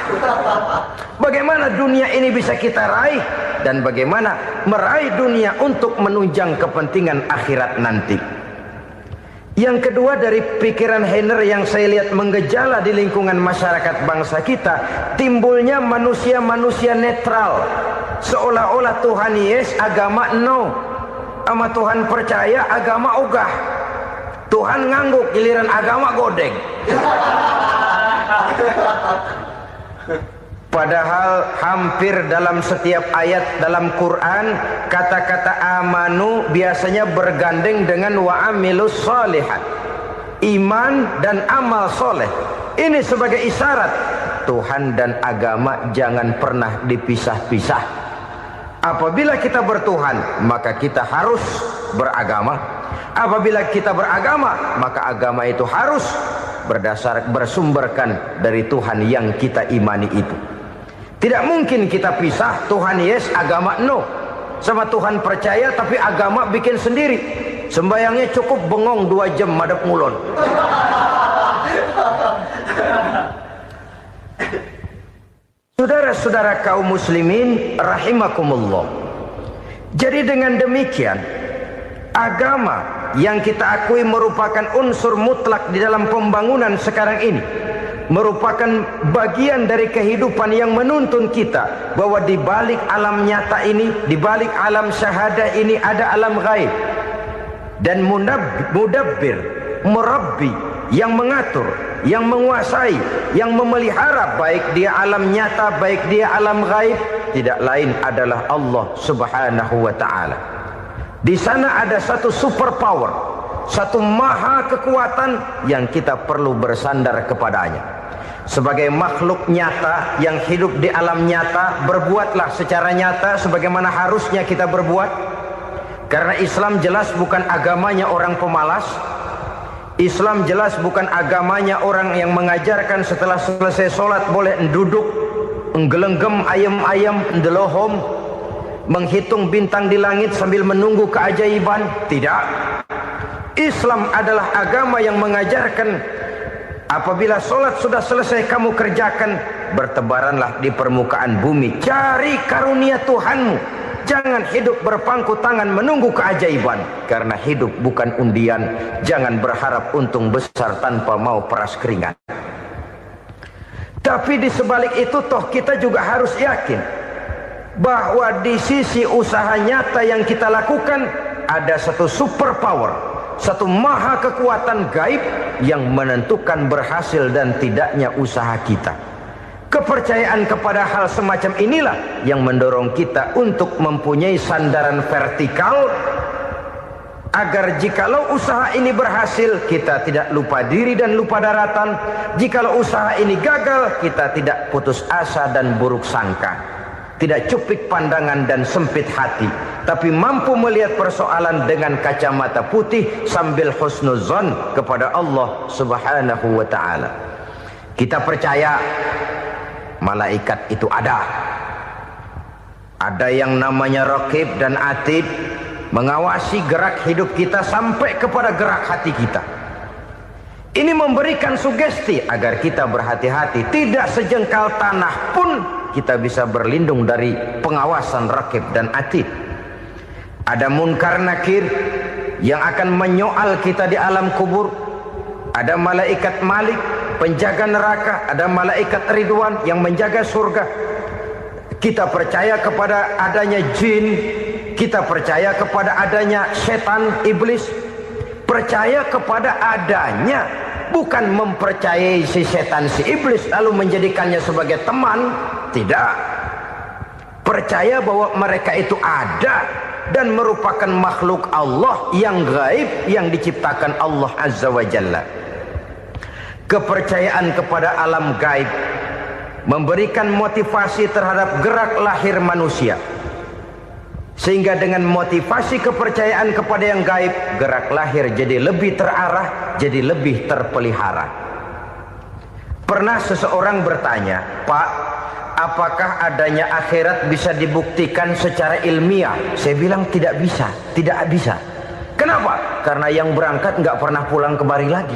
S1: Bagaimana dunia ini bisa kita raih, dan bagaimana meraih dunia untuk menunjang kepentingan akhirat nanti. Yang kedua, dari pikiran Heiner yang saya lihat menggejala di lingkungan masyarakat bangsa kita, timbulnya manusia-manusia netral. Seolah-olah Tuhan yes, agama no. Sama Tuhan percaya, agama ogah. Tuhan ngangguk, giliran agama godeng. Padahal hampir dalam setiap ayat dalam Quran, kata-kata amanu biasanya bergandeng dengan wa amilus shalihat. iman dan amal soleh. Ini sebagai isyarat Tuhan dan agama jangan pernah dipisah-pisah. Apabila kita bertuhan, maka kita harus beragama. Apabila kita beragama, maka agama itu harus bersumberkan dari Tuhan yang kita imani itu. Tidak mungkin kita pisah, Tuhan yes, agama no. Sama Tuhan percaya tapi agama bikin sendiri. Sembayangnya cukup bengong 2 jam madep ngulon. Saudara-saudara kaum muslimin rahimakumullah. Jadi dengan demikian, agama yang kita akui merupakan unsur mutlak di dalam pembangunan sekarang ini, merupakan bagian dari kehidupan yang menuntun kita bahwa di balik alam nyata ini, di balik alam syahadah ini ada alam gaib. Dan mudabbir, murabbi, yang mengatur, yang menguasai, yang memelihara baik dia alam nyata, baik dia alam gaib, tidak lain adalah Allah Subhanahu wa ta'ala. Di sana ada satu super power, satu maha kekuatan yang kita perlu bersandar kepadanya. Sebagai makhluk nyata yang hidup di alam nyata, berbuatlah secara nyata sebagaimana harusnya kita berbuat. Karena Islam jelas bukan agamanya orang pemalas. Islam jelas bukan agamanya orang yang mengajarkan setelah selesai sholat boleh duduk, nggelenggem ayam-ayam, ndelohom, menghitung bintang di langit sambil menunggu keajaiban. Tidak. Islam adalah agama yang mengajarkan apabila sholat sudah selesai kamu kerjakan, bertebaranlah di permukaan bumi, cari karunia Tuhanmu. Jangan hidup berpangku tangan menunggu keajaiban. Karena hidup bukan undian. Jangan berharap untung besar tanpa mau peras keringat. Tapi di sebalik itu toh kita juga harus yakin bahwa di sisi usaha nyata yang kita lakukan ada satu super power, satu maha kekuatan gaib yang menentukan berhasil dan tidaknya usaha kita. Kepercayaan kepada hal semacam inilah yang mendorong kita untuk mempunyai sandaran vertikal, agar jikalau usaha ini berhasil kita tidak lupa diri dan lupa daratan. Jikalau usaha ini gagal kita tidak putus asa dan buruk sangka, tidak cupik pandangan dan sempit hati, tapi mampu melihat persoalan dengan kacamata putih sambil husnuzon kepada Allah Subhanahu wa ta'ala. Kita percaya malaikat itu ada. Ada yang namanya raqib dan atid, mengawasi gerak hidup kita sampai kepada gerak hati kita. Ini memberikan sugesti agar kita berhati-hati. Tidak sejengkal tanah pun kita bisa berlindung dari pengawasan raqib dan atid. Ada munkar nakir yang akan menyoal kita di alam kubur. Ada malaikat Malik, penjaga neraka. Ada malaikat Ridwan yang menjaga surga. Kita percaya kepada adanya jin. Kita percaya kepada adanya setan, iblis. Percaya kepada adanya, bukan mempercayai si setan, si iblis lalu menjadikannya sebagai teman. Tidak. Percaya bahwa mereka itu ada dan merupakan makhluk Allah yang gaib yang diciptakan Allah Azza wa Jalla. Kepercayaan kepada alam gaib memberikan motivasi terhadap gerak lahir manusia, sehingga dengan motivasi kepercayaan kepada yang gaib, gerak lahir jadi lebih terarah, jadi lebih terpelihara. Pernah seseorang bertanya, "Pak, apakah adanya akhirat bisa dibuktikan secara ilmiah?" Saya bilang tidak bisa, tidak bisa. Kenapa? Karena yang berangkat nggak pernah pulang kemari lagi.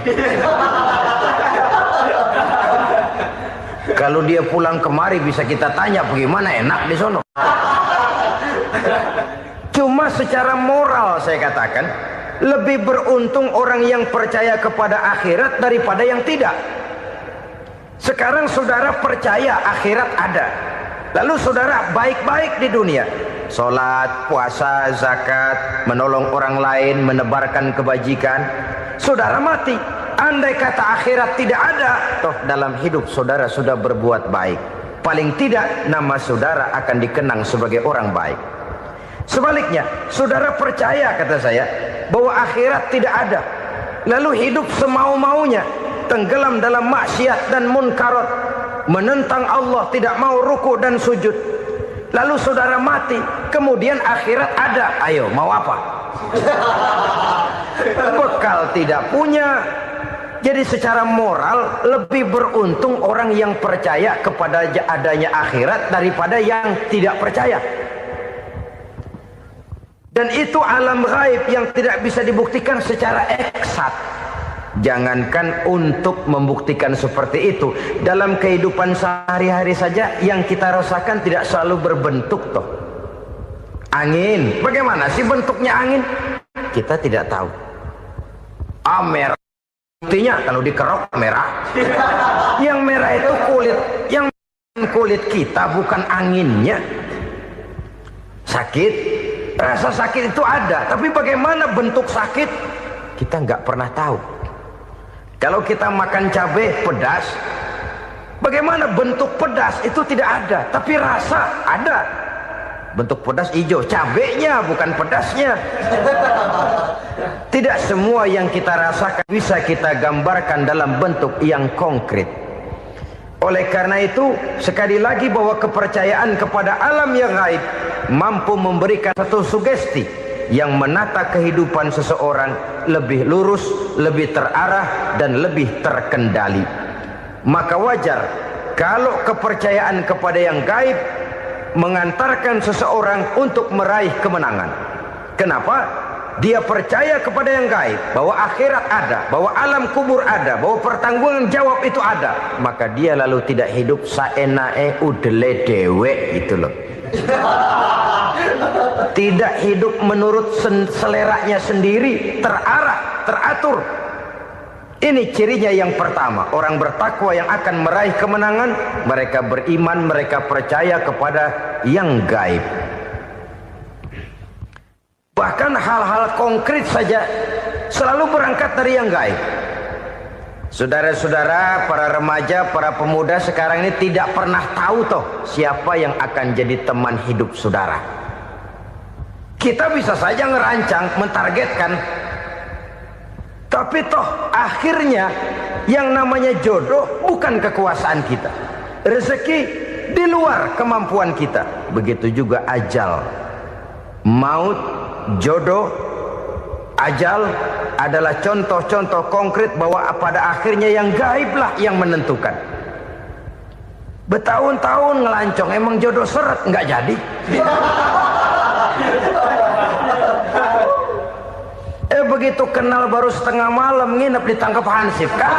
S1: Kalau dia pulang kemari bisa kita tanya bagaimana enak di sono. Cuma secara moral saya katakan, lebih beruntung orang yang percaya kepada akhirat daripada yang tidak. Sekarang saudara percaya akhirat ada, lalu saudara baik-baik di dunia, sholat, puasa, zakat, menolong orang lain, menebarkan kebajikan. Saudara mati, andai kata akhirat tidak ada, toh dalam hidup saudara sudah berbuat baik. Paling tidak nama saudara akan dikenang sebagai orang baik. Sebaliknya, saudara percaya, kata saya, bahwa akhirat tidak ada, lalu hidup semau-maunya, tenggelam dalam maksiat dan munkarat, menentang Allah, tidak mau ruku dan sujud, lalu saudara mati, kemudian akhirat ada, ayo mau apa? Bekal tidak punya. Jadi secara moral lebih beruntung orang yang percaya kepada adanya akhirat daripada yang tidak percaya. Dan itu alam gaib yang tidak bisa dibuktikan secara eksat. Jangankan untuk membuktikan seperti itu, dalam kehidupan sehari-hari saja yang kita rasakan tidak selalu berbentuk toh. Angin, bagaimana sih bentuknya angin? Kita tidak tahu. Merah, buktinya kalau dikerok merah. Yang merah itu kulit, yang kulit kita bukan anginnya. Sakit, rasa sakit itu ada, tapi bagaimana bentuk sakit? Kita nggak pernah tahu. Kalau kita makan cabai pedas, bagaimana bentuk pedas itu tidak ada, tapi rasa ada. Bentuk pedas hijau, cabainya bukan pedasnya. Tidak semua yang kita rasakan bisa kita gambarkan dalam bentuk yang konkret. Oleh karena itu, sekali lagi bahwa kepercayaan kepada alam yang gaib mampu memberikan satu sugesti yang menata kehidupan seseorang lebih lurus, lebih terarah, dan lebih terkendali. Maka wajar kalau kepercayaan kepada yang gaib mengantarkan seseorang untuk meraih kemenangan. Kenapa? Dia percaya kepada yang gaib, bahwa akhirat ada, bahwa alam kubur ada, bahwa pertanggungan jawab itu ada. Maka dia lalu tidak hidup saenae udele dewe gitu loh. Tidak hidup menurut seleranya sendiri, terarah, teratur. Ini cirinya yang pertama. Orang bertakwa yang akan meraih kemenangan, mereka beriman, mereka percaya kepada yang gaib. Bahkan hal-hal konkret saja selalu berangkat dari yang gaib. Saudara-saudara, para remaja, para pemuda sekarang ini tidak pernah tahu toh siapa yang akan jadi teman hidup saudara. Kita bisa saja ngerancang, mentargetkan, tapi toh akhirnya yang namanya jodoh bukan kekuasaan kita. Rezeki di luar kemampuan kita. Begitu juga ajal. Maut, jodoh, ajal adalah contoh-contoh konkret bahwa pada akhirnya yang gaiblah yang menentukan. Bertahun-tahun ngelancong, emang jodoh seret, nggak jadi. Begitu kenal baru setengah malam nginep ditangkap hansip kan.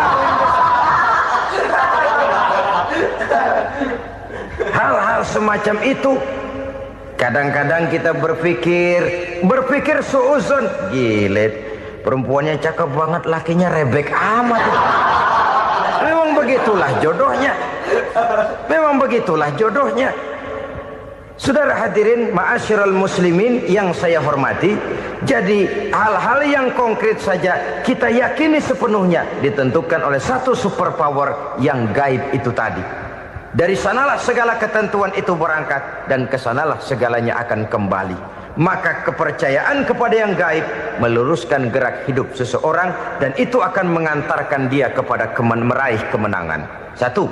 S1: Hal-hal semacam itu kadang-kadang kita berpikir suuzon, gilet, perempuannya cakep banget, lakinya rebek amat. Memang begitulah jodohnya. Memang begitulah jodohnya. Saudara hadirin ma'asyiral muslimin yang saya hormati, jadi hal-hal yang konkret saja kita yakini sepenuhnya ditentukan oleh satu superpower yang gaib itu tadi. Dari sanalah segala ketentuan itu berangkat dan kesanalah segalanya akan kembali. Maka kepercayaan kepada yang gaib meluruskan gerak hidup seseorang dan itu akan mengantarkan dia kepada meraih kemenangan. Satu.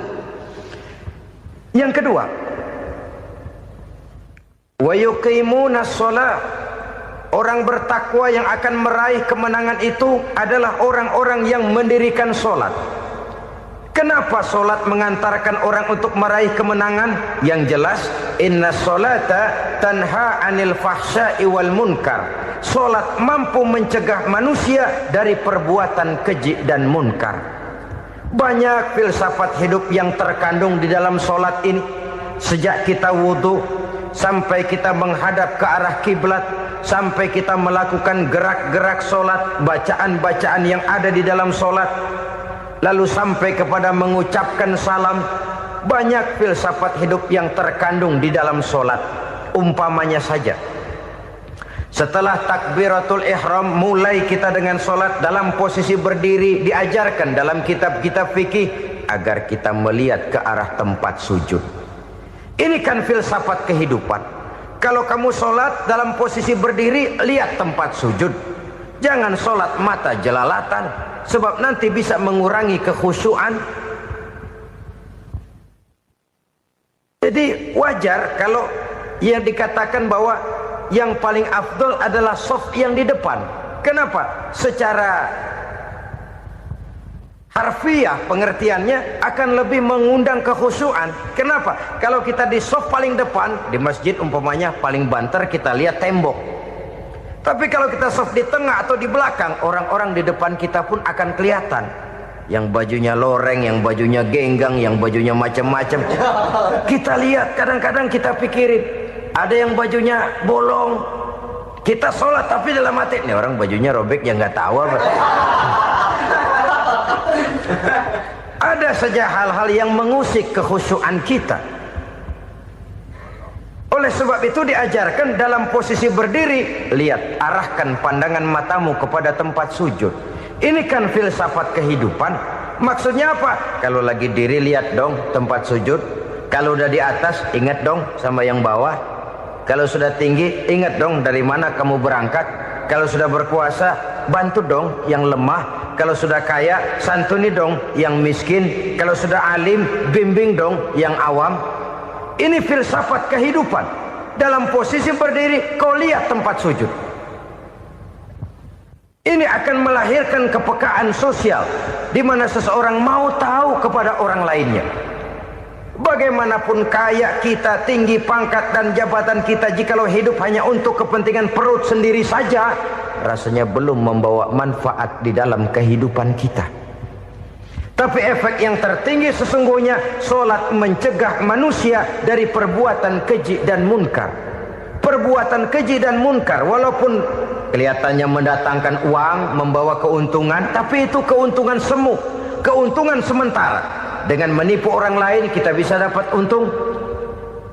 S1: Yang kedua, wa yuqimuna shalah. Orang bertakwa yang akan meraih kemenangan itu adalah orang-orang yang mendirikan sholat. Kenapa sholat mengantarkan orang untuk meraih kemenangan? Yang jelas, inna sholata tanha anil fahsya'i wal munkar. Sholat mampu mencegah manusia dari perbuatan keji dan munkar. Banyak filsafat hidup yang terkandung di dalam sholat ini. Sejak kita wudhu sampai kita menghadap ke arah kiblat, sampai kita melakukan gerak-gerak sholat, bacaan-bacaan yang ada di dalam sholat, lalu sampai kepada mengucapkan salam. Banyak filsafat hidup yang terkandung di dalam sholat. Umpamanya saja, setelah takbiratul ihram mulai kita dengan sholat dalam posisi berdiri, diajarkan dalam kitab-kitab fikih agar kita melihat ke arah tempat sujud. Ini kan filsafat kehidupan. Kalau kamu sholat dalam posisi berdiri, lihat tempat sujud. Jangan sholat mata jelalatan, sebab nanti bisa mengurangi kekhusyuan. Jadi wajar kalau yang dikatakan bahwa yang paling afdol adalah shaf yang di depan. Kenapa? Secara harfiah pengertiannya akan lebih mengundang kekhusyuan. Kenapa? Kalau kita di shaf paling depan di masjid umpamanya paling banter kita lihat tembok. Tapi kalau kita shaf di tengah atau di belakang, orang-orang di depan kita pun akan kelihatan. Yang bajunya loreng, yang bajunya genggang, yang bajunya macam-macam. Kita lihat, kadang-kadang kita pikirin, ada yang bajunya bolong. Kita sholat tapi dalam hati, nih orang bajunya robek yang nggak tahu apa. Ada saja hal-hal yang mengusik kekhusyuan kita. Oleh sebab itu diajarkan dalam posisi berdiri, lihat, arahkan pandangan matamu kepada tempat sujud. Ini kan filsafat kehidupan. Maksudnya apa? Kalau lagi diri lihat dong tempat sujud. Kalau udah di atas ingat dong sama yang bawah. Kalau sudah tinggi ingat dong dari mana kamu berangkat. Kalau sudah berkuasa bantu dong yang lemah. Kalau sudah kaya santuni dong yang miskin. Kalau sudah alim bimbing dong yang awam. Ini filsafat kehidupan. Dalam posisi berdiri kau lihat tempat sujud. Ini akan melahirkan kepekaan sosial di mana seseorang mau tahu kepada orang lainnya. Bagaimanapun kaya kita, tinggi pangkat dan jabatan kita, jikalau hidup hanya untuk kepentingan perut sendiri saja, rasanya belum membawa manfaat di dalam kehidupan kita. Tapi efek yang tertinggi sesungguhnya sholat mencegah manusia dari perbuatan keji dan munkar. Perbuatan keji dan munkar walaupun kelihatannya mendatangkan uang, membawa keuntungan, tapi itu keuntungan semu, keuntungan sementara. Dengan menipu orang lain kita bisa dapat untung,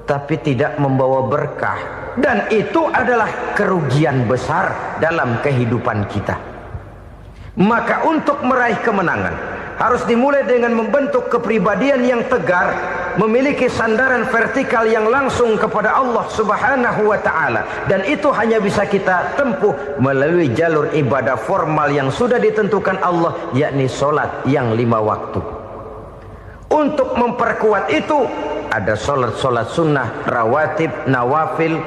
S1: tapi tidak membawa berkah. Dan itu adalah kerugian besar dalam kehidupan kita. Maka untuk meraih kemenangan harus dimulai dengan membentuk kepribadian yang tegar, memiliki sandaran vertikal yang langsung kepada Allah Subhanahu wa ta'ala. Dan itu hanya bisa kita tempuh melalui jalur ibadah formal yang sudah ditentukan Allah, yakni sholat yang 5 waktu. Untuk memperkuat itu ada sholat-sholat sunnah, rawatib, nawafil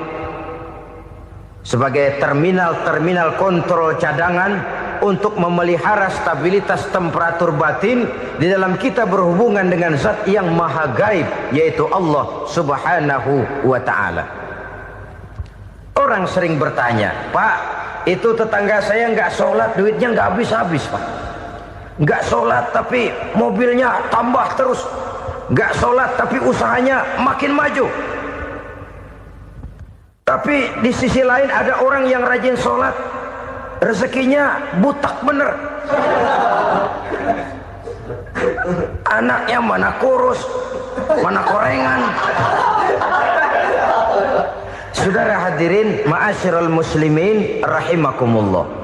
S1: sebagai terminal-terminal kontrol cadangan untuk memelihara stabilitas temperatur batin di dalam kita berhubungan dengan zat yang maha gaib, yaitu Allah Subhanahu wa ta'ala. Orang sering bertanya, Pak, itu tetangga saya nggak sholat, duitnya nggak habis-habis, Pak. Nggak sholat tapi mobilnya tambah terus. Nggak sholat tapi usahanya makin maju. Tapi di sisi lain ada orang yang rajin sholat, rezekinya butak bener. Anaknya mana kurus, mana korengan. Saudara hadirin ma'asyiral muslimin rahimakumullah.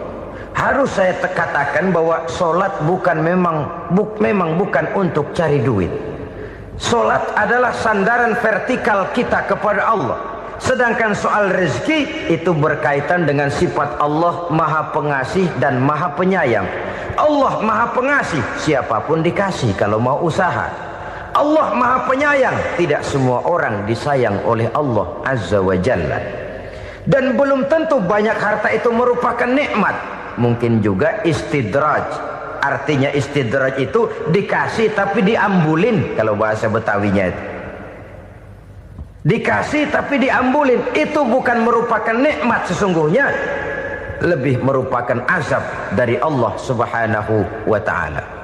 S1: Harus saya katakan bahwa sholat memang bukan untuk cari duit. Sholat adalah sandaran vertikal kita kepada Allah. Sedangkan soal rezeki itu berkaitan dengan sifat Allah maha pengasih dan maha penyayang. Allah maha pengasih, siapapun dikasih kalau mau usaha. Allah maha penyayang, tidak semua orang disayang oleh Allah Azza wa Jalla. Dan belum tentu banyak harta itu merupakan nikmat. Mungkin juga istidraj. Artinya istidraj itu dikasih tapi diambulin, kalau bahasa Betawinya itu. Dikasih tapi diambulin, itu bukan merupakan nikmat sesungguhnya, lebih merupakan azab dari Allah Subhanahu wa ta'ala.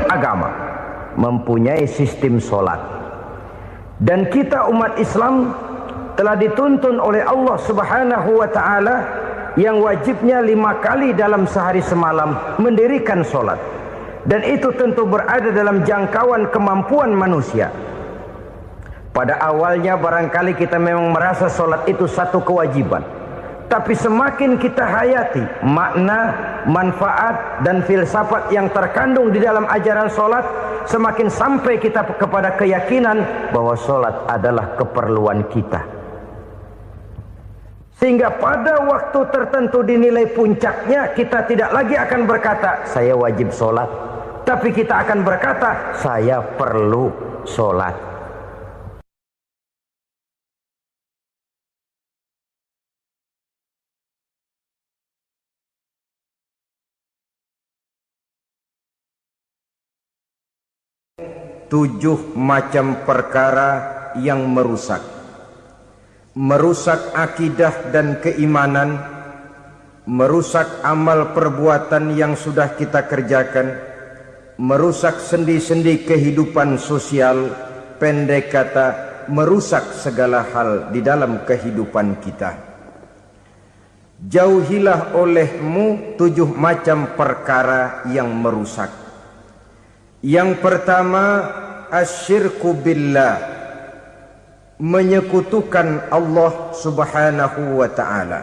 S1: Agama mempunyai sistem sholat, dan kita umat Islam telah dituntun oleh Allah Subhanahu wa ta'ala yang wajibnya 5 kali dalam sehari semalam mendirikan solat, dan itu tentu berada dalam jangkauan kemampuan manusia. Pada awalnya barangkali kita memang merasa solat itu satu kewajiban, tapi semakin kita hayati makna, manfaat dan filsafat yang terkandung di dalam ajaran solat, semakin sampai kita kepada keyakinan bahwa solat adalah keperluan kita. Sehingga pada waktu tertentu dinilai puncaknya, kita tidak lagi akan berkata saya wajib solat, tapi kita akan berkata saya perlu solat. Tujuh macam perkara yang merusak akidah dan keimanan, merusak amal perbuatan yang sudah kita kerjakan, merusak sendi-sendi kehidupan sosial, pendek kata merusak segala hal di dalam kehidupan kita. Jauhilah olehmu 7 macam perkara yang merusak. Yang pertama, asyirku billah, menyekutukan Allah subhanahu wa ta'ala.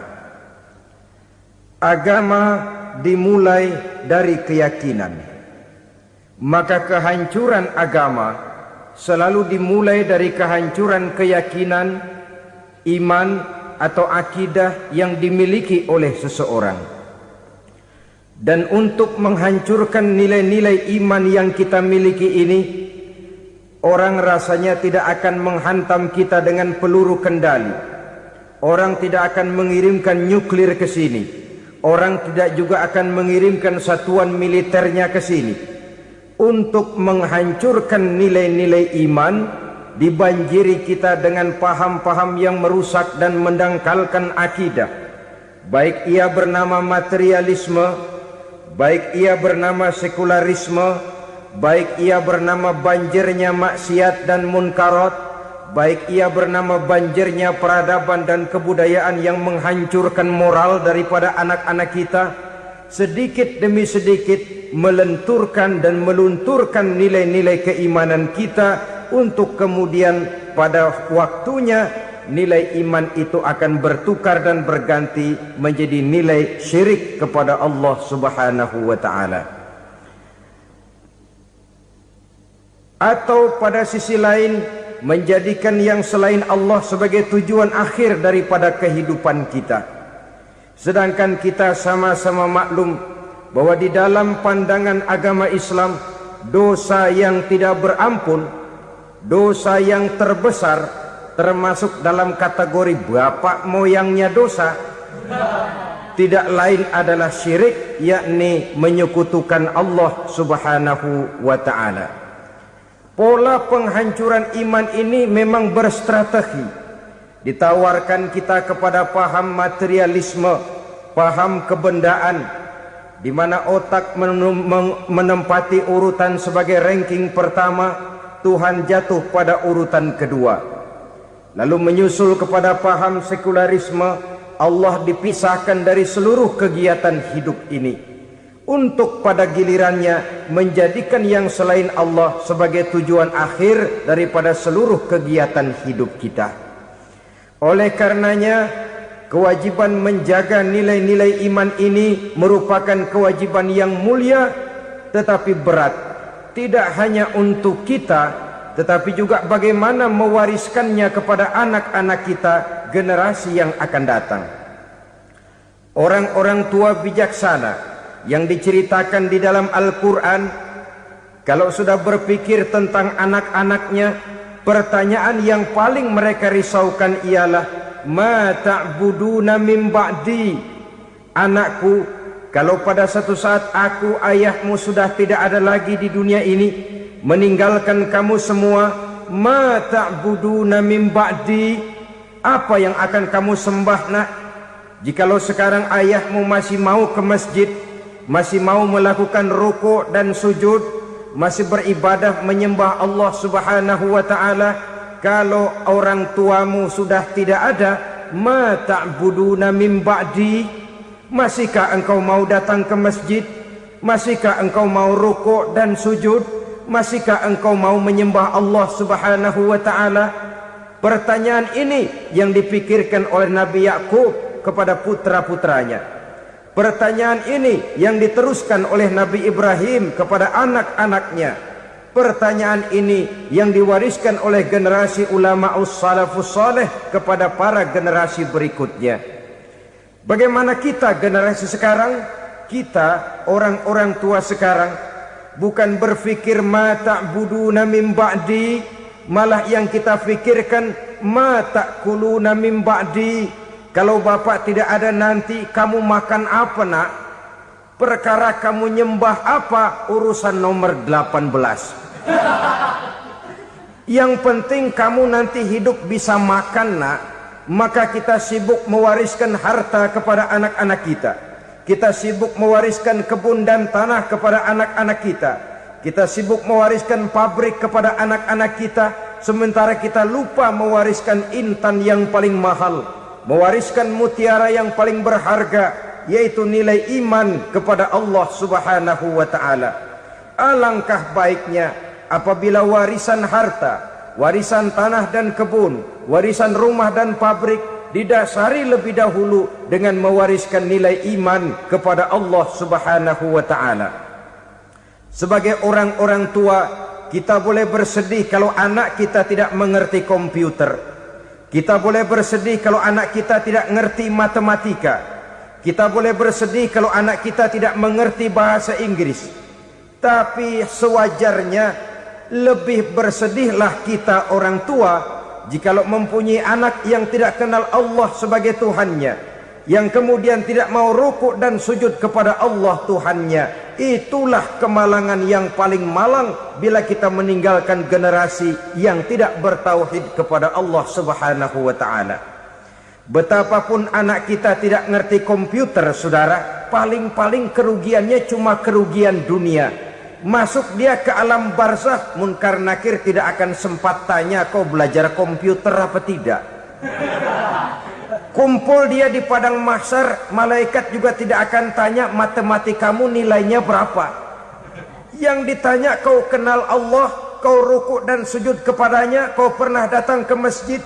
S1: Agama dimulai dari keyakinan, maka kehancuran agama selalu dimulai dari kehancuran keyakinan, iman atau akidah yang dimiliki oleh seseorang. Dan untuk menghancurkan nilai-nilai iman yang kita miliki ini, orang rasanya tidak akan menghantam kita dengan peluru kendali. Orang tidak akan mengirimkan nuklir ke sini. Orang tidak juga akan mengirimkan satuan militernya ke sini. Untuk menghancurkan nilai-nilai iman, dibanjiri kita dengan paham-paham yang merusak dan mendangkalkan akidah. Baik ia bernama materialisme, baik ia bernama sekularisme, baik ia bernama banjirnya maksiat dan munkarat, baik ia bernama banjirnya peradaban dan kebudayaan yang menghancurkan moral daripada anak-anak kita, sedikit demi sedikit melenturkan dan melunturkan nilai-nilai keimanan kita, untuk kemudian pada waktunya nilai iman itu akan bertukar dan berganti menjadi nilai syirik kepada Allah subhanahu wa ta'ala. Atau pada sisi lain, menjadikan yang selain Allah sebagai tujuan akhir daripada kehidupan kita. Sedangkan kita sama-sama maklum bahwa di dalam pandangan agama Islam, dosa yang tidak berampun, dosa yang terbesar, termasuk dalam kategori bapak moyangnya dosa, tidak lain adalah syirik, yakni menyekutukan Allah subhanahu wa ta'ala. Pola penghancuran iman ini memang berstrategi. Ditawarkan kita kepada paham materialisme, paham kebendaan, di mana otak menempati urutan sebagai ranking pertama, Tuhan jatuh pada urutan kedua. Lalu menyusul kepada paham sekularisme, Allah dipisahkan dari seluruh kegiatan hidup ini, untuk pada gilirannya menjadikan yang selain Allah sebagai tujuan akhir daripada seluruh kegiatan hidup kita. Oleh karenanya, kewajiban menjaga nilai-nilai iman ini merupakan kewajiban yang mulia tetapi berat, tidak hanya untuk kita, tetapi juga bagaimana mewariskannya kepada anak-anak kita, generasi yang akan datang. Orang-orang tua bijaksana yang diceritakan di dalam Al-Quran, kalau sudah berpikir tentang anak-anaknya, pertanyaan yang paling mereka risaukan ialah, ma ta'buduna min ba'di. Anakku, kalau pada satu saat aku, ayahmu sudah tidak ada lagi di dunia ini, meninggalkan kamu semua, ma ta'buduna min ba'di, apa yang akan kamu sembah nak? Jikalau sekarang ayahmu masih mau ke masjid, masih mau melakukan rukuk dan sujud, masih beribadah menyembah Allah subhanahu wa ta'ala, kalau orang tuamu sudah tidak ada, ma ta'buduna min ba'di, Masihkah engkau mau datang ke masjid? Masihkah engkau mau rukuk dan sujud? Masihkah engkau mau menyembah Allah Subhanahu wa ta'ala? Pertanyaan ini yang dipikirkan oleh Nabi Yakub kepada putra-putranya. Pertanyaan ini yang diteruskan oleh Nabi Ibrahim kepada anak-anaknya. Pertanyaan ini yang diwariskan oleh generasi ulama salafus saleh kepada para generasi berikutnya. Bagaimana kita generasi sekarang? Kita orang-orang tua sekarang bukan berfikir ma ta'buduna min ba'di, malah yang kita fikirkan ma ta'kuluna min ba'di. Kalau bapak tidak ada nanti kamu makan apa nak? Perkara kamu nyembah apa urusan nomor 18. Yang penting kamu nanti hidup bisa makan nak. Maka kita sibuk mewariskan harta kepada anak-anak kita. Kita sibuk mewariskan kebun dan tanah kepada anak-anak kita. Kita sibuk mewariskan pabrik kepada anak-anak kita. Sementara kita lupa mewariskan intan yang paling mahal, mewariskan mutiara yang paling berharga, yaitu nilai iman kepada Allah Subhanahu wa ta'ala. Alangkah baiknya apabila warisan harta, warisan tanah dan kebun, warisan rumah dan pabrik didasari lebih dahulu dengan mewariskan nilai iman kepada Allah Subhanahu wa ta'ala. Sebagai orang-orang tua, kita boleh bersedih kalau anak kita tidak mengerti komputer. Kita boleh bersedih kalau anak kita tidak mengerti matematika. Kita boleh bersedih kalau anak kita tidak mengerti bahasa Inggris. Tapi sewajarnya lebih bersedihlah kita orang tua jikalau mempunyai anak yang tidak kenal Allah sebagai Tuhannya, yang kemudian tidak mau rukuk dan sujud kepada Allah Tuhannya. Itulah kemalangan yang paling malang bila kita meninggalkan generasi yang tidak bertauhid kepada Allah Subhanahu wa ta'ala. Betapapun anak kita tidak ngerti komputer, saudara, paling-paling kerugiannya cuma kerugian dunia. Masuk dia ke alam barzakh, munkar nakir tidak akan sempat tanya kau belajar komputer apa tidak. Kumpul dia di padang mahsyar, malaikat juga tidak akan tanya matematikamu nilainya berapa. Yang ditanya kau kenal Allah, kau rukuk dan sujud kepadanya, kau pernah datang ke masjid.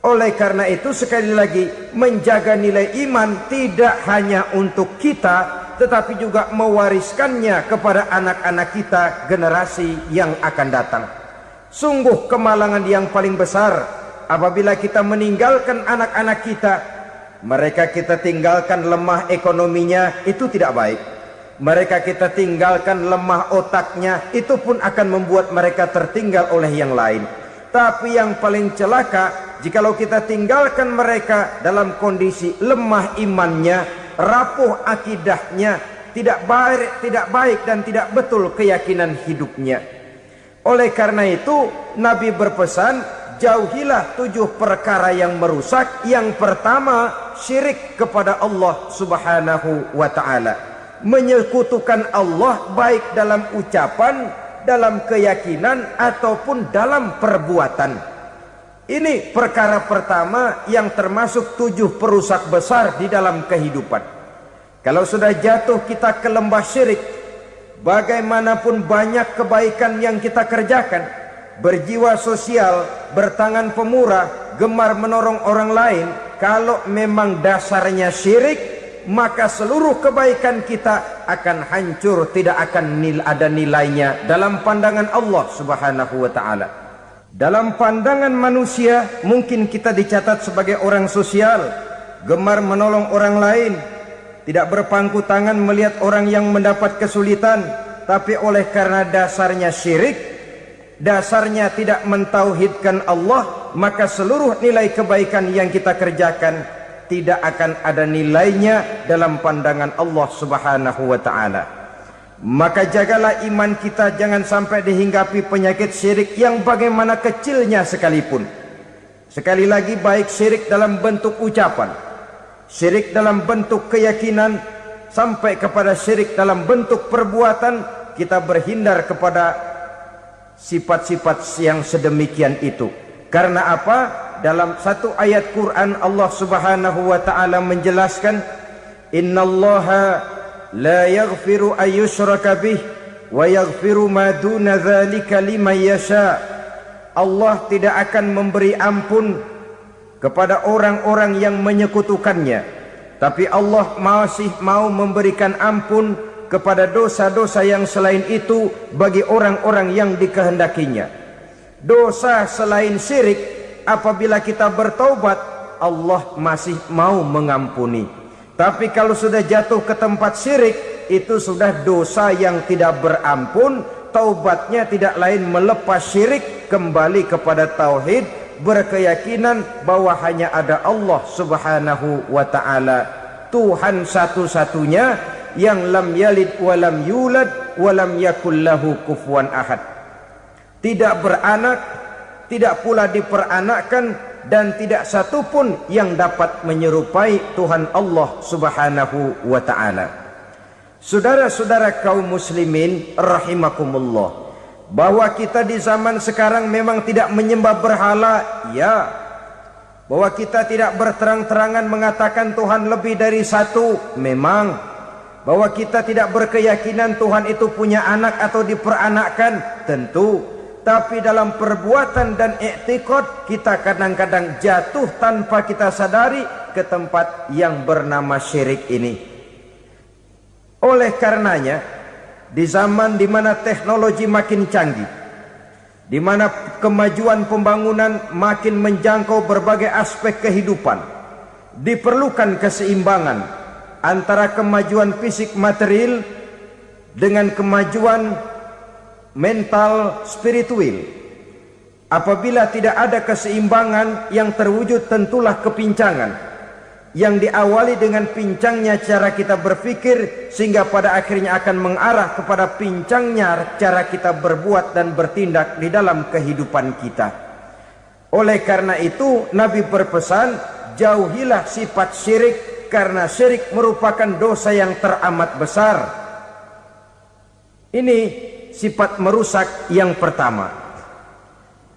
S1: Oleh karena itu sekali lagi, menjaga nilai iman tidak hanya untuk kita, tetapi juga mewariskannya kepada anak-anak kita generasi yang akan datang. Sungguh kemalangan yang paling besar apabila kita meninggalkan anak-anak kita. Mereka kita tinggalkan lemah ekonominya, itu tidak baik. Mereka kita tinggalkan lemah otaknya, itu pun akan membuat mereka tertinggal oleh yang lain. Tapi yang paling celaka jikalau kita tinggalkan mereka dalam kondisi lemah imannya, rapuh akidahnya, tidak baik dan tidak betul keyakinan hidupnya. Oleh karena itu Nabi berpesan, jauhilah 7 perkara yang merusak. Yang pertama, syirik kepada Allah Subhanahu wa ta'ala, menyekutukan Allah baik dalam ucapan, dalam keyakinan ataupun dalam perbuatan. Ini perkara pertama yang termasuk 7 perusak besar di dalam kehidupan. Kalau sudah jatuh kita ke lembah syirik, bagaimanapun banyak kebaikan yang kita kerjakan, berjiwa sosial, bertangan pemurah, gemar menolong orang lain, kalau memang dasarnya syirik, maka seluruh kebaikan kita akan hancur, tidak akan ada nilainya dalam pandangan Allah Subhanahu wa ta'ala. Dalam pandangan manusia mungkin kita dicatat sebagai orang sosial, gemar menolong orang lain, tidak berpangku tangan melihat orang yang mendapat kesulitan. Tapi oleh karena dasarnya syirik, dasarnya tidak mentauhidkan Allah, maka seluruh nilai kebaikan yang kita kerjakan tidak akan ada nilainya dalam pandangan Allah Subhanahu wa ta'ala. Maka jagalah iman kita jangan sampai dihinggapi penyakit syirik yang bagaimana kecilnya sekalipun. Sekali lagi, baik syirik dalam bentuk ucapan, syirik dalam bentuk keyakinan, sampai kepada syirik dalam bentuk perbuatan, kita berhindar kepada sifat-sifat yang sedemikian itu. Karena apa? Dalam satu ayat Quran Allah Subhanahu wa ta'ala menjelaskan, Innallaha la yaghfiru an yushraka bih wa yaghfiru ma duna dzalika liman yasha. Allah tidak akan memberi ampun kepada orang-orang yang menyekutukannya, tapi Allah masih mau memberikan ampun kepada dosa-dosa yang selain itu bagi orang-orang yang dikehendakinya. Dosa selain syirik, apabila kita bertaubat, Allah masih mau mengampuni. Tapi kalau sudah jatuh ke tempat syirik, itu sudah dosa yang tidak berampun. Taubatnya tidak lain melepas syirik, kembali kepada tauhid, berkeyakinan bahwa hanya ada Allah Subhanahu wa ta'ala, Tuhan satu-satunya yang lam yalid wa lam yulad wa lam yakul lahu kufuwan ahad. Tidak beranak, tidak pula diperanakkan, dan tidak satupun yang dapat menyerupai Tuhan Allah Subhanahu wa ta'ala. Saudara-saudara kaum muslimin rahimakumullah, bahwa kita di zaman sekarang memang tidak menyembah berhala, ya. Bahwa kita tidak berterang-terangan mengatakan Tuhan lebih dari satu, memang. Bahwa kita tidak berkeyakinan Tuhan itu punya anak atau diperanakkan, tentu. Tapi dalam perbuatan dan i'tiqad, kita kadang-kadang jatuh tanpa kita sadari ke tempat yang bernama syirik ini. Oleh karenanya, di zaman di mana teknologi makin canggih, di mana kemajuan pembangunan makin menjangkau berbagai aspek kehidupan, diperlukan keseimbangan antara kemajuan fisik material dengan kemajuan mental spiritual. Apabila tidak ada keseimbangan, yang terwujud tentulah kepincangan, yang diawali dengan pincangnya cara kita berpikir, sehingga pada akhirnya akan mengarah kepada pincangnya cara kita berbuat dan bertindak di dalam kehidupan kita. Oleh karena itu, Nabi berpesan, jauhilah sifat syirik, karena syirik merupakan dosa yang teramat besar. Ini sifat merusak yang pertama.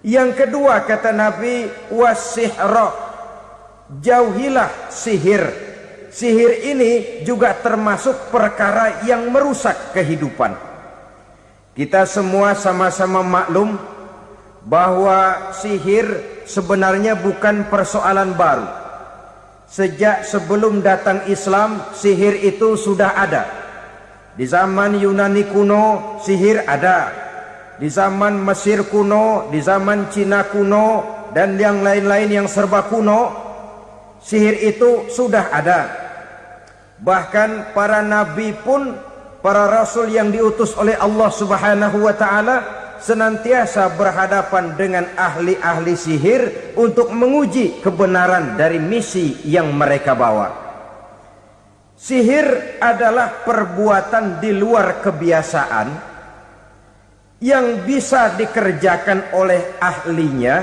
S1: Yang kedua, kata Nabi, wasihra, jauhilah sihir. Sihir ini juga termasuk perkara yang merusak kehidupan. Kita semua sama-sama maklum bahwa sihir sebenarnya bukan persoalan baru. Sejak sebelum datang Islam, sihir itu sudah ada. Di zaman Yunani kuno, sihir ada. Di zaman Mesir kuno, di zaman Cina kuno, dan yang lain-lain yang serba kuno, sihir itu sudah ada. Bahkan para nabi pun, para rasul yang diutus oleh Allah Subhanahu wa ta'ala, senantiasa berhadapan dengan ahli-ahli sihir untuk menguji kebenaran dari misi yang mereka bawa. Sihir adalah perbuatan di luar kebiasaan yang bisa dikerjakan oleh ahlinya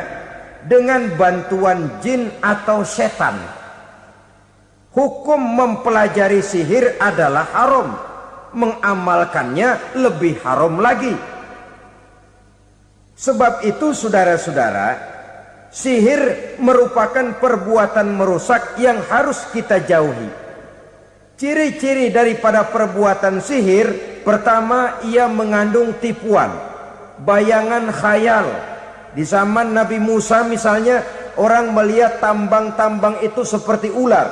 S1: dengan bantuan jin atau setan. Hukum mempelajari sihir adalah haram, mengamalkannya lebih haram lagi. Sebab itu saudara-saudara, sihir merupakan perbuatan merusak yang harus kita jauhi. Ciri-ciri daripada perbuatan sihir, pertama, ia mengandung tipuan, bayangan khayal. Di zaman Nabi Musa misalnya, orang melihat tambang-tambang itu seperti ular.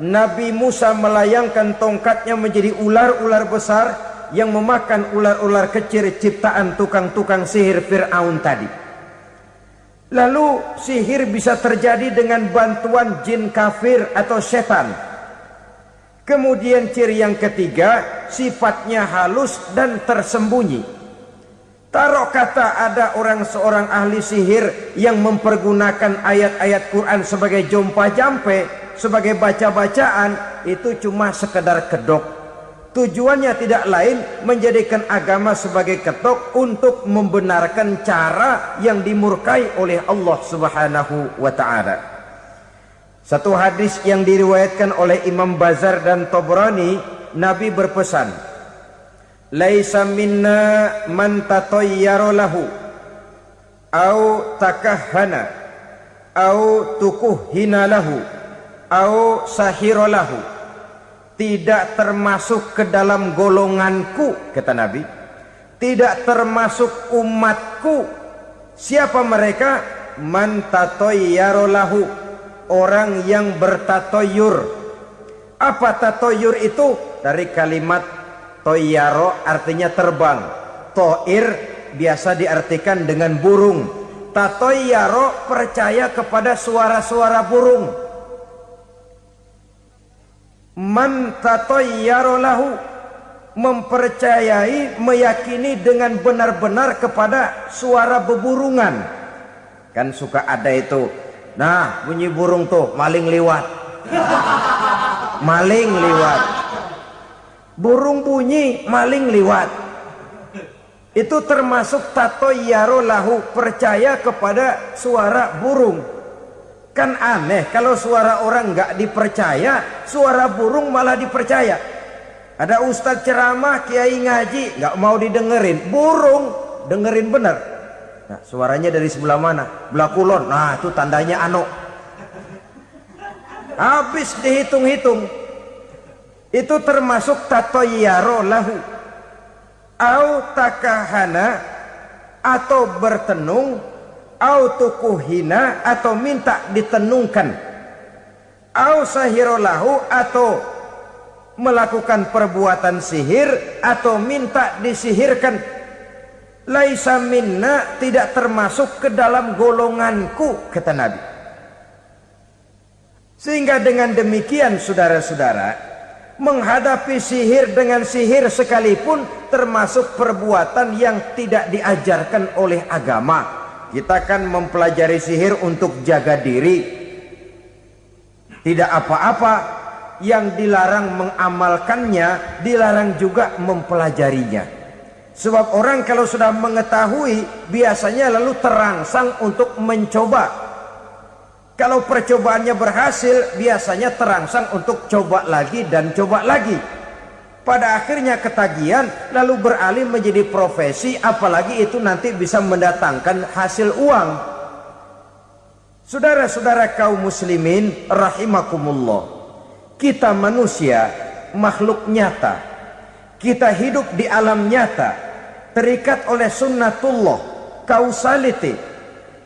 S1: Nabi Musa melayangkan tongkatnya menjadi ular-ular besar yang memakan ular-ular kecil ciptaan tukang-tukang sihir Fir'aun tadi. Lalu sihir bisa terjadi dengan bantuan jin kafir atau setan. Kemudian ciri yang ketiga, sifatnya halus dan tersembunyi. Taruh kata ada seorang ahli sihir yang mempergunakan ayat-ayat Quran sebagai jompa-jampe, sebagai baca-bacaan, itu cuma sekedar kedok. Tujuannya tidak lain menjadikan agama sebagai ketok untuk membenarkan cara yang dimurkai oleh Allah Subhanahu wa ta'ala. Satu hadis yang diriwayatkan oleh Imam Bazar dan Tabrani, Nabi berpesan, laisa minna man tatayyara lahu au takahhana au tukuhhina lahu au sahira lahu tidak termasuk ke dalam golonganku, kata Nabi, tidak termasuk umatku. Siapa mereka? Man tatoyyaro lahu, orang yang bertatoyur. Apa tatoyur itu? Dari kalimat toyaro, artinya terbang. Toir biasa diartikan dengan burung. Tatoyaro percaya kepada suara-suara burung. Man tatoyyaro lahu, mempercayai, meyakini dengan benar-benar kepada suara beburungan. Kan suka ada itu, nah bunyi burung tuh, maling liwat. Maling liwat, burung bunyi, maling liwat. Itu termasuk tatoyyaro lahu, percaya kepada suara burung. Kan aneh kalau suara orang nggak dipercaya, suara burung malah dipercaya. Ada ustadz ceramah, kiai ngaji, nggak mau didengerin, burung dengerin bener. Nah, suaranya dari sebelah mana? Belah kulon. Nah, itu tandanya ano. Habis dihitung-hitung. Itu termasuk tatoyyaro lahu. Au takahana, atau bertenung, au tukuhina, atau minta ditenungkan, au sahirolahu, atau melakukan perbuatan sihir, atau minta disihirkan. Laisa minna, tidak termasuk ke dalam golonganku, kata Nabi. Sehingga dengan demikian saudara-saudara, menghadapi sihir dengan sihir sekalipun termasuk perbuatan yang tidak diajarkan oleh agama. Kita kan mempelajari sihir untuk jaga diri, tidak apa-apa. Yang dilarang mengamalkannya, dilarang juga mempelajarinya. Sebab orang kalau sudah mengetahui, biasanya lalu terangsang untuk mencoba. Kalau percobaannya berhasil, biasanya terangsang untuk coba lagi dan coba lagi. Pada akhirnya ketagihan, lalu beralih menjadi profesi, apalagi itu nanti bisa mendatangkan hasil uang. Saudara-saudara kaum muslimin rahimakumullah, kita manusia makhluk nyata, kita hidup di alam nyata, terikat oleh sunnatullah, causality.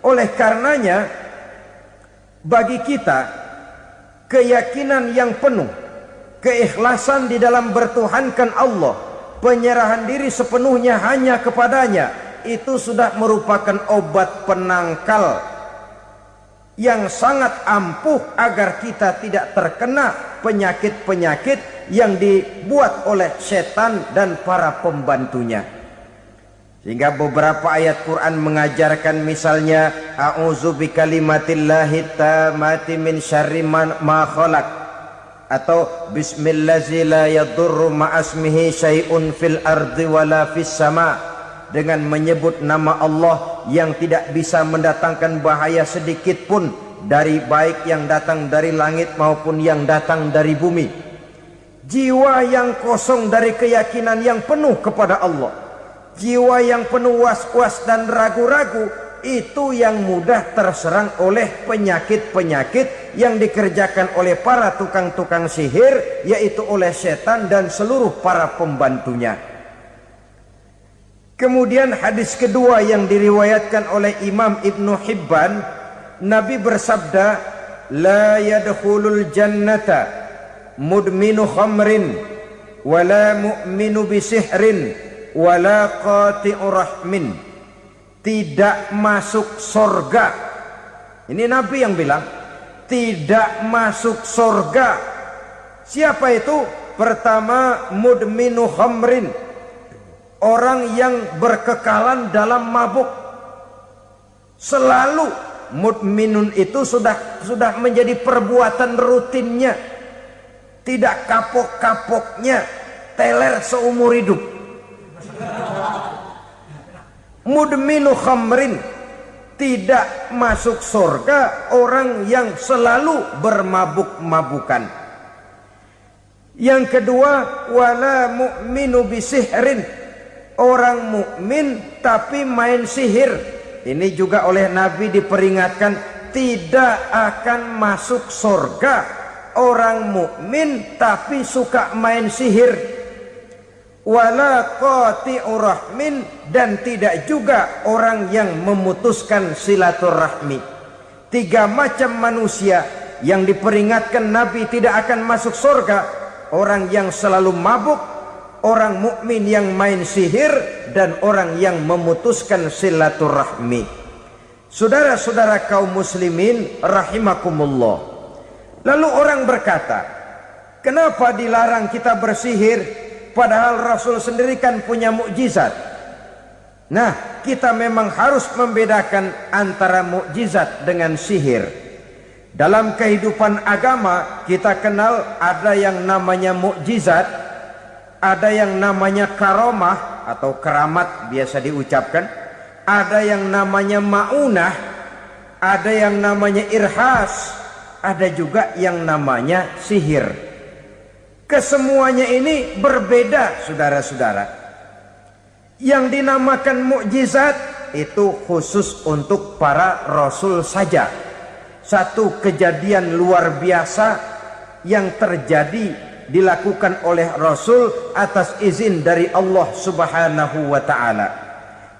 S1: Oleh karenanya bagi kita keyakinan yang penuh, keikhlasan di dalam bertuhankan Allah, penyerahan diri sepenuhnya hanya kepadanya, itu sudah merupakan obat penangkal yang sangat ampuh agar kita tidak terkena penyakit-penyakit yang dibuat oleh setan dan para pembantunya. Sehingga beberapa ayat Quran mengajarkan, misalnya a'udzu bikalimatillahi tammati min syarri ma khalaq, atau bismillazi la yadurru ma'asmihi syai'un fil ardi wala fis sama, dengan menyebut nama Allah yang tidak bisa mendatangkan bahaya sedikit pun, dari baik yang datang dari langit maupun yang datang dari bumi. Jiwa yang kosong dari keyakinan yang penuh kepada Allah, jiwa yang penuh was-was dan ragu-ragu, itu yang mudah terserang oleh penyakit-penyakit yang dikerjakan oleh para tukang-tukang sihir, yaitu oleh setan dan seluruh para pembantunya. Kemudian hadis kedua yang diriwayatkan oleh Imam Ibnu Hibban, Nabi bersabda, la yadkhulul jannata mudminu khamrin wala mu'minu bisihrin wala qati'ur rahmin. Tidak masuk surga. Ini Nabi yang bilang, tidak masuk surga. Siapa itu? Pertama, mudminu khamrin, orang yang berkekalan dalam mabuk. Selalu mudminun itu sudah menjadi perbuatan rutinnya, tidak kapok-kapoknya, teler seumur hidup. Mudminu khamrin, tidak masuk surga orang yang selalu bermabuk-mabukan. Yang kedua, wala mu'minu bisihrin, orang mukmin tapi main sihir. Ini juga oleh Nabi diperingatkan, tidak akan masuk surga orang mukmin tapi suka main sihir. Wala qati'ur rahmin, dan tidak juga orang yang memutuskan silaturahmi. 3 macam manusia yang diperingatkan Nabi tidak akan masuk surga: orang yang selalu mabuk, orang mukmin yang main sihir, dan orang yang memutuskan silaturahmi. Saudara-saudara kaum muslimin rahimakumullah. Lalu orang berkata, kenapa dilarang kita bersihir? Padahal Rasul sendiri kan punya mukjizat. Nah, kita memang harus membedakan antara mukjizat dengan sihir. Dalam kehidupan agama kita kenal ada yang namanya mukjizat, ada yang namanya karomah atau keramat biasa diucapkan, ada yang namanya maunah, ada yang namanya irhas, ada juga yang namanya sihir. Kesemuanya ini berbeda, saudara-saudara. Yang dinamakan mukjizat itu khusus untuk para rasul saja. Satu kejadian luar biasa yang terjadi dilakukan oleh rasul atas izin dari Allah Subhanahu wa taala.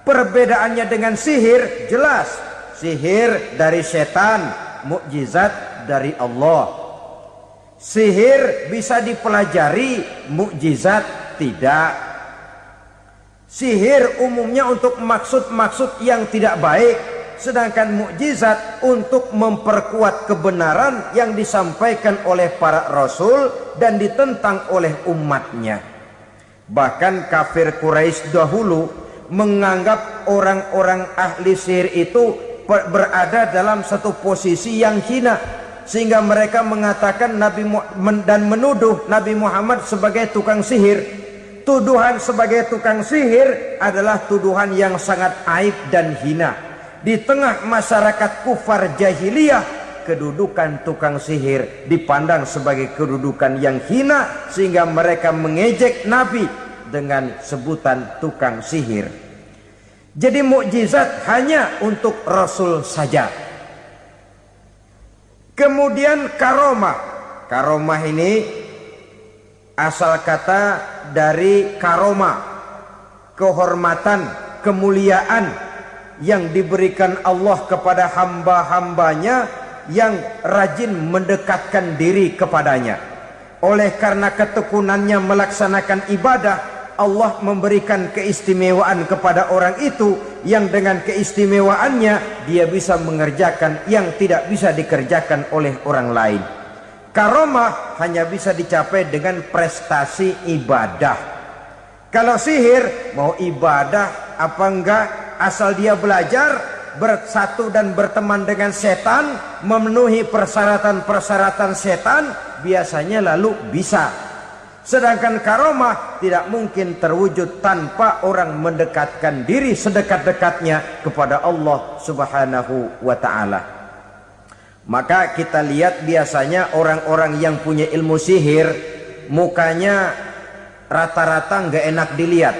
S1: Perbedaannya dengan sihir jelas. Sihir dari setan, mukjizat dari Allah. Sihir bisa dipelajari, mukjizat tidak. Sihir umumnya untuk maksud-maksud yang tidak baik, sedangkan mukjizat untuk memperkuat kebenaran yang disampaikan oleh para rasul dan ditentang oleh umatnya. Bahkan kafir Quraisy dahulu menganggap orang-orang ahli sihir itu berada dalam satu posisi yang hina, sehingga mereka mengatakan dan menuduh Nabi Muhammad sebagai tukang sihir. Tuduhan sebagai tukang sihir adalah tuduhan yang sangat aib dan hina. Di tengah masyarakat kufar jahiliyah, kedudukan tukang sihir dipandang sebagai kedudukan yang hina, sehingga mereka mengejek Nabi dengan sebutan tukang sihir. Jadi mukjizat hanya untuk Rasul saja. Kemudian karomah. Karomah ini asal kata dari karomah, kehormatan, kemuliaan yang diberikan Allah kepada hamba-hambanya yang rajin mendekatkan diri kepadanya. Oleh karena ketekunannya melaksanakan ibadah, Allah memberikan keistimewaan kepada orang itu, yang dengan keistimewaannya dia bisa mengerjakan yang tidak bisa dikerjakan oleh orang lain. Karomah hanya bisa dicapai dengan prestasi ibadah. Kalau sihir, mau ibadah apa enggak, asal dia belajar, bersatu dan berteman dengan setan, memenuhi persyaratan-persyaratan setan, biasanya lalu bisa. Sedangkan karomah tidak mungkin terwujud tanpa orang mendekatkan diri sedekat-dekatnya kepada Allah Subhanahu wa ta'ala. Maka kita lihat biasanya orang-orang yang punya ilmu sihir, mukanya rata-rata nggak enak dilihat.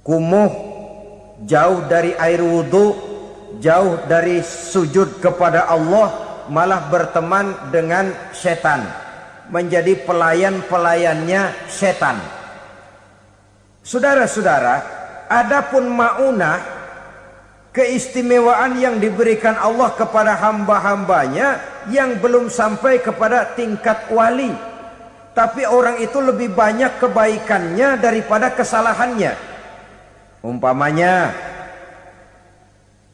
S1: Kumuh, jauh dari air wudhu, jauh dari sujud kepada Allah, malah berteman dengan setan, menjadi pelayan-pelayannya setan. Saudara-saudara, adapun maunah, keistimewaan yang diberikan Allah kepada hamba-hambanya yang belum sampai kepada tingkat wali, tapi orang itu lebih banyak kebaikannya daripada kesalahannya. Umpamanya,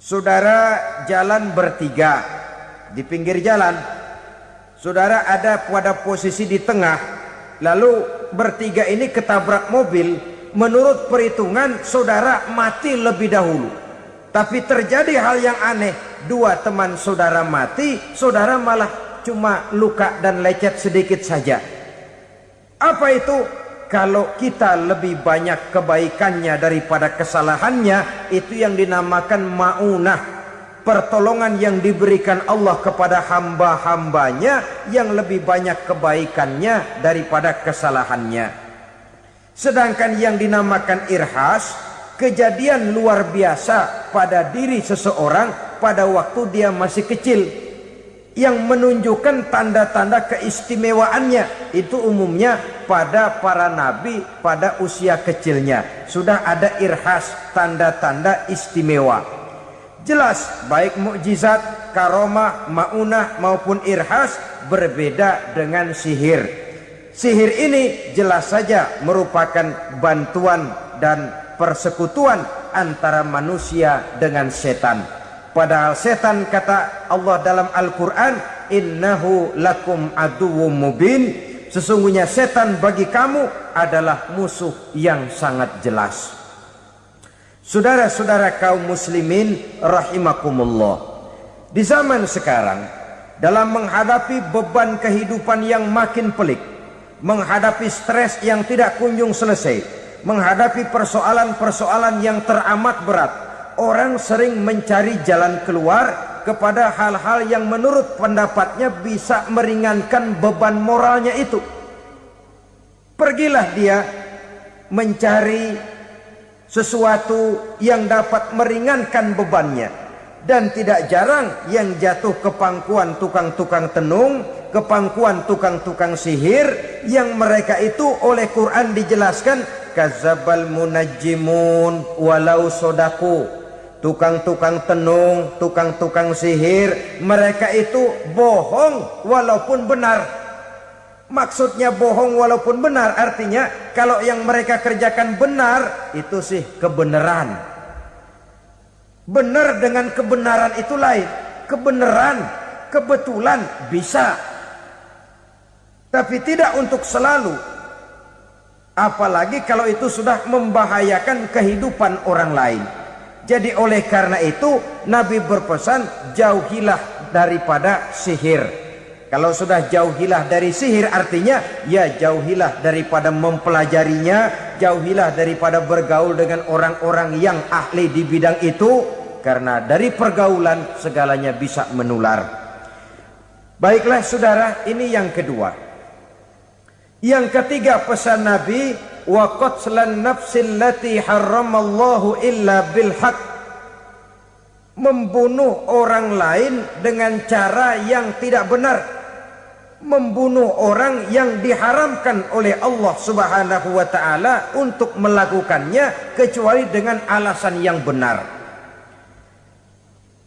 S1: saudara jalan bertiga. Di pinggir jalan, saudara ada pada posisi di tengah, lalu bertiga ini ketabrak mobil. Menurut perhitungan saudara mati lebih dahulu, tapi terjadi hal yang aneh. 2 teman saudara mati, saudara malah cuma luka dan lecet sedikit saja. Apa itu? Kalau kita lebih banyak kebaikannya daripada kesalahannya, itu yang dinamakan maunah, pertolongan yang diberikan Allah kepada hamba-hambanya yang lebih banyak kebaikannya daripada kesalahannya. Sedangkan yang dinamakan irhas, kejadian luar biasa pada diri seseorang pada waktu dia masih kecil. yang menunjukkan tanda-tanda keistimewaannya. Itu umumnya pada para nabi pada usia kecilnya sudah ada irhas, tanda-tanda istimewa. Jelas baik mukjizat, karomah, maunah maupun irhas berbeda dengan sihir. Sihir ini jelas saja merupakan bantuan dan persekutuan antara manusia dengan setan. Padahal setan, kata Allah dalam Al-Quran, innahu lakum aduwwum mubin, sesungguhnya setan bagi kamu adalah musuh yang sangat jelas. Saudara-saudara kaum muslimin rahimakumullah, di zaman sekarang dalam menghadapi beban kehidupan yang makin pelik, menghadapi stres yang tidak kunjung selesai, menghadapi persoalan-persoalan yang teramat berat, orang sering mencari jalan keluar kepada hal-hal yang menurut pendapatnya bisa meringankan beban moralnya itu. Pergilah dia mencari sesuatu yang dapat meringankan bebannya. Dan tidak jarang yang jatuh ke pangkuan tukang-tukang tenung, ke pangkuan tukang-tukang sihir, yang mereka itu oleh Quran dijelaskan kadzabal munajjimun walau sodaku. Tukang-tukang tenung, tukang-tukang sihir, mereka itu bohong walaupun benar. Maksudnya bohong walaupun benar artinya kalau yang mereka kerjakan benar, itu sih kebenaran. Benar dengan kebenaran itu lain. Kebenaran, kebetulan bisa, tapi tidak untuk selalu. Apalagi kalau itu sudah membahayakan kehidupan orang lain. Jadi oleh karena itu Nabi berpesan, jauhilah daripada sihir. Kalau sudah jauhilah dari sihir artinya ya jauhilah daripada mempelajarinya, jauhilah daripada bergaul dengan orang-orang yang ahli di bidang itu, karena dari pergaulan segalanya bisa menular. Baiklah saudara, ini yang kedua. Yang ketiga pesan Nabi, wa qatlan nafsil lati harramallahu illa bil haqq. Membunuh orang lain dengan cara yang tidak benar. Membunuh orang yang diharamkan oleh Allah Subhanahu wa taala untuk melakukannya kecuali dengan alasan yang benar.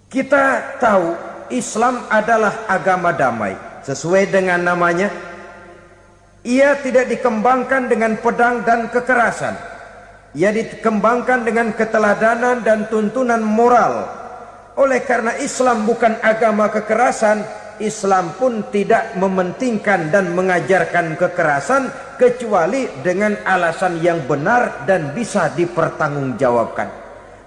S1: Kita tahu Islam adalah agama damai. Sesuai dengan namanya, ia tidak dikembangkan dengan pedang dan kekerasan. Ia dikembangkan dengan keteladanan dan tuntunan moral. Oleh karena Islam bukan agama kekerasan, Islam pun tidak mementingkan dan mengajarkan kekerasan kecuali dengan alasan yang benar dan bisa dipertanggungjawabkan.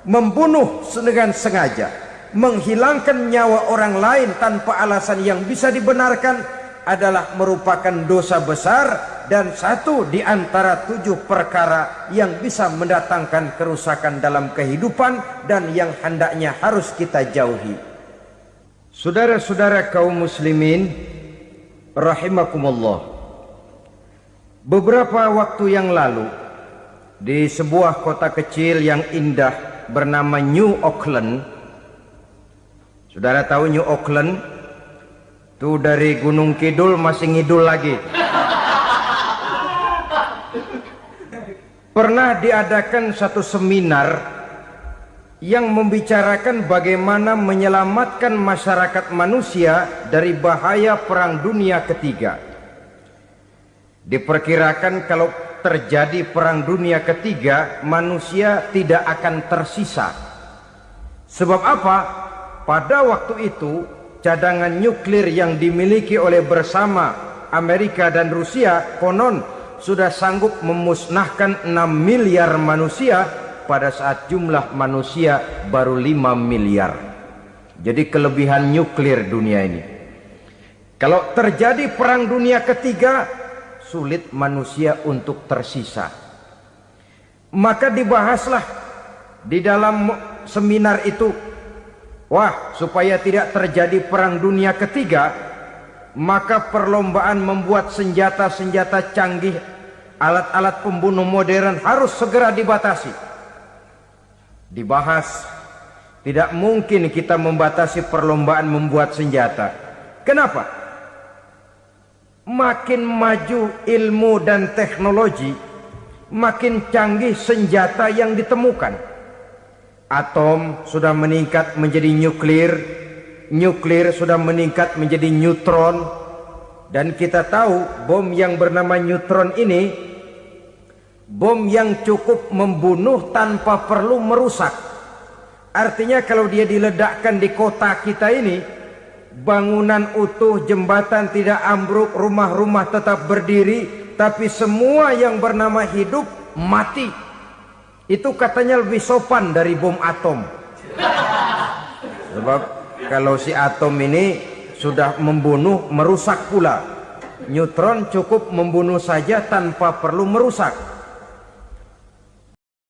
S1: Membunuh dengan sengaja, menghilangkan nyawa orang lain tanpa alasan yang bisa dibenarkan adalah merupakan dosa besar dan satu di antara 7 perkara yang bisa mendatangkan kerusakan dalam kehidupan dan yang hendaknya harus kita jauhi. Saudara-saudara kaum muslimin rahimakumullah, beberapa waktu yang lalu di sebuah kota kecil yang indah bernama New Auckland. Saudara tahu New Auckland? Itu dari Gunung Kidul masih ngidul lagi. Pernah diadakan satu seminar yang membicarakan bagaimana menyelamatkan masyarakat manusia dari bahaya Perang Dunia Ketiga. Diperkirakan kalau terjadi Perang Dunia Ketiga, manusia tidak akan tersisa. Sebab apa? Pada waktu itu cadangan nuklir yang dimiliki oleh bersama Amerika dan Rusia konon sudah sanggup memusnahkan 6 miliar manusia pada saat jumlah manusia baru 5 miliar. Jadi kelebihan nuklir dunia ini. Kalau terjadi Perang Dunia Ketiga, sulit manusia untuk tersisa. Maka dibahaslah di dalam seminar itu, wah, supaya tidak terjadi Perang Dunia Ketiga, maka perlombaan membuat senjata-senjata canggih, alat-alat pembunuh modern harus segera dibatasi. Dibahas, tidak mungkin kita membatasi perlombaan membuat senjata. Kenapa? Makin maju ilmu dan teknologi, makin canggih senjata yang ditemukan. Atom sudah meningkat menjadi nuklir, nuklir sudah meningkat menjadi neutron, dan kita tahu bom yang bernama neutron ini bom yang cukup membunuh tanpa perlu merusak. Artinya kalau dia diledakkan di kota kita ini, bangunan utuh, jembatan tidak ambruk, rumah-rumah tetap berdiri, tapi semua yang bernama hidup mati. Itu katanya lebih sopan dari bom atom. Sebab kalau si atom ini sudah membunuh, merusak pula. Neutron cukup membunuh saja tanpa perlu merusak.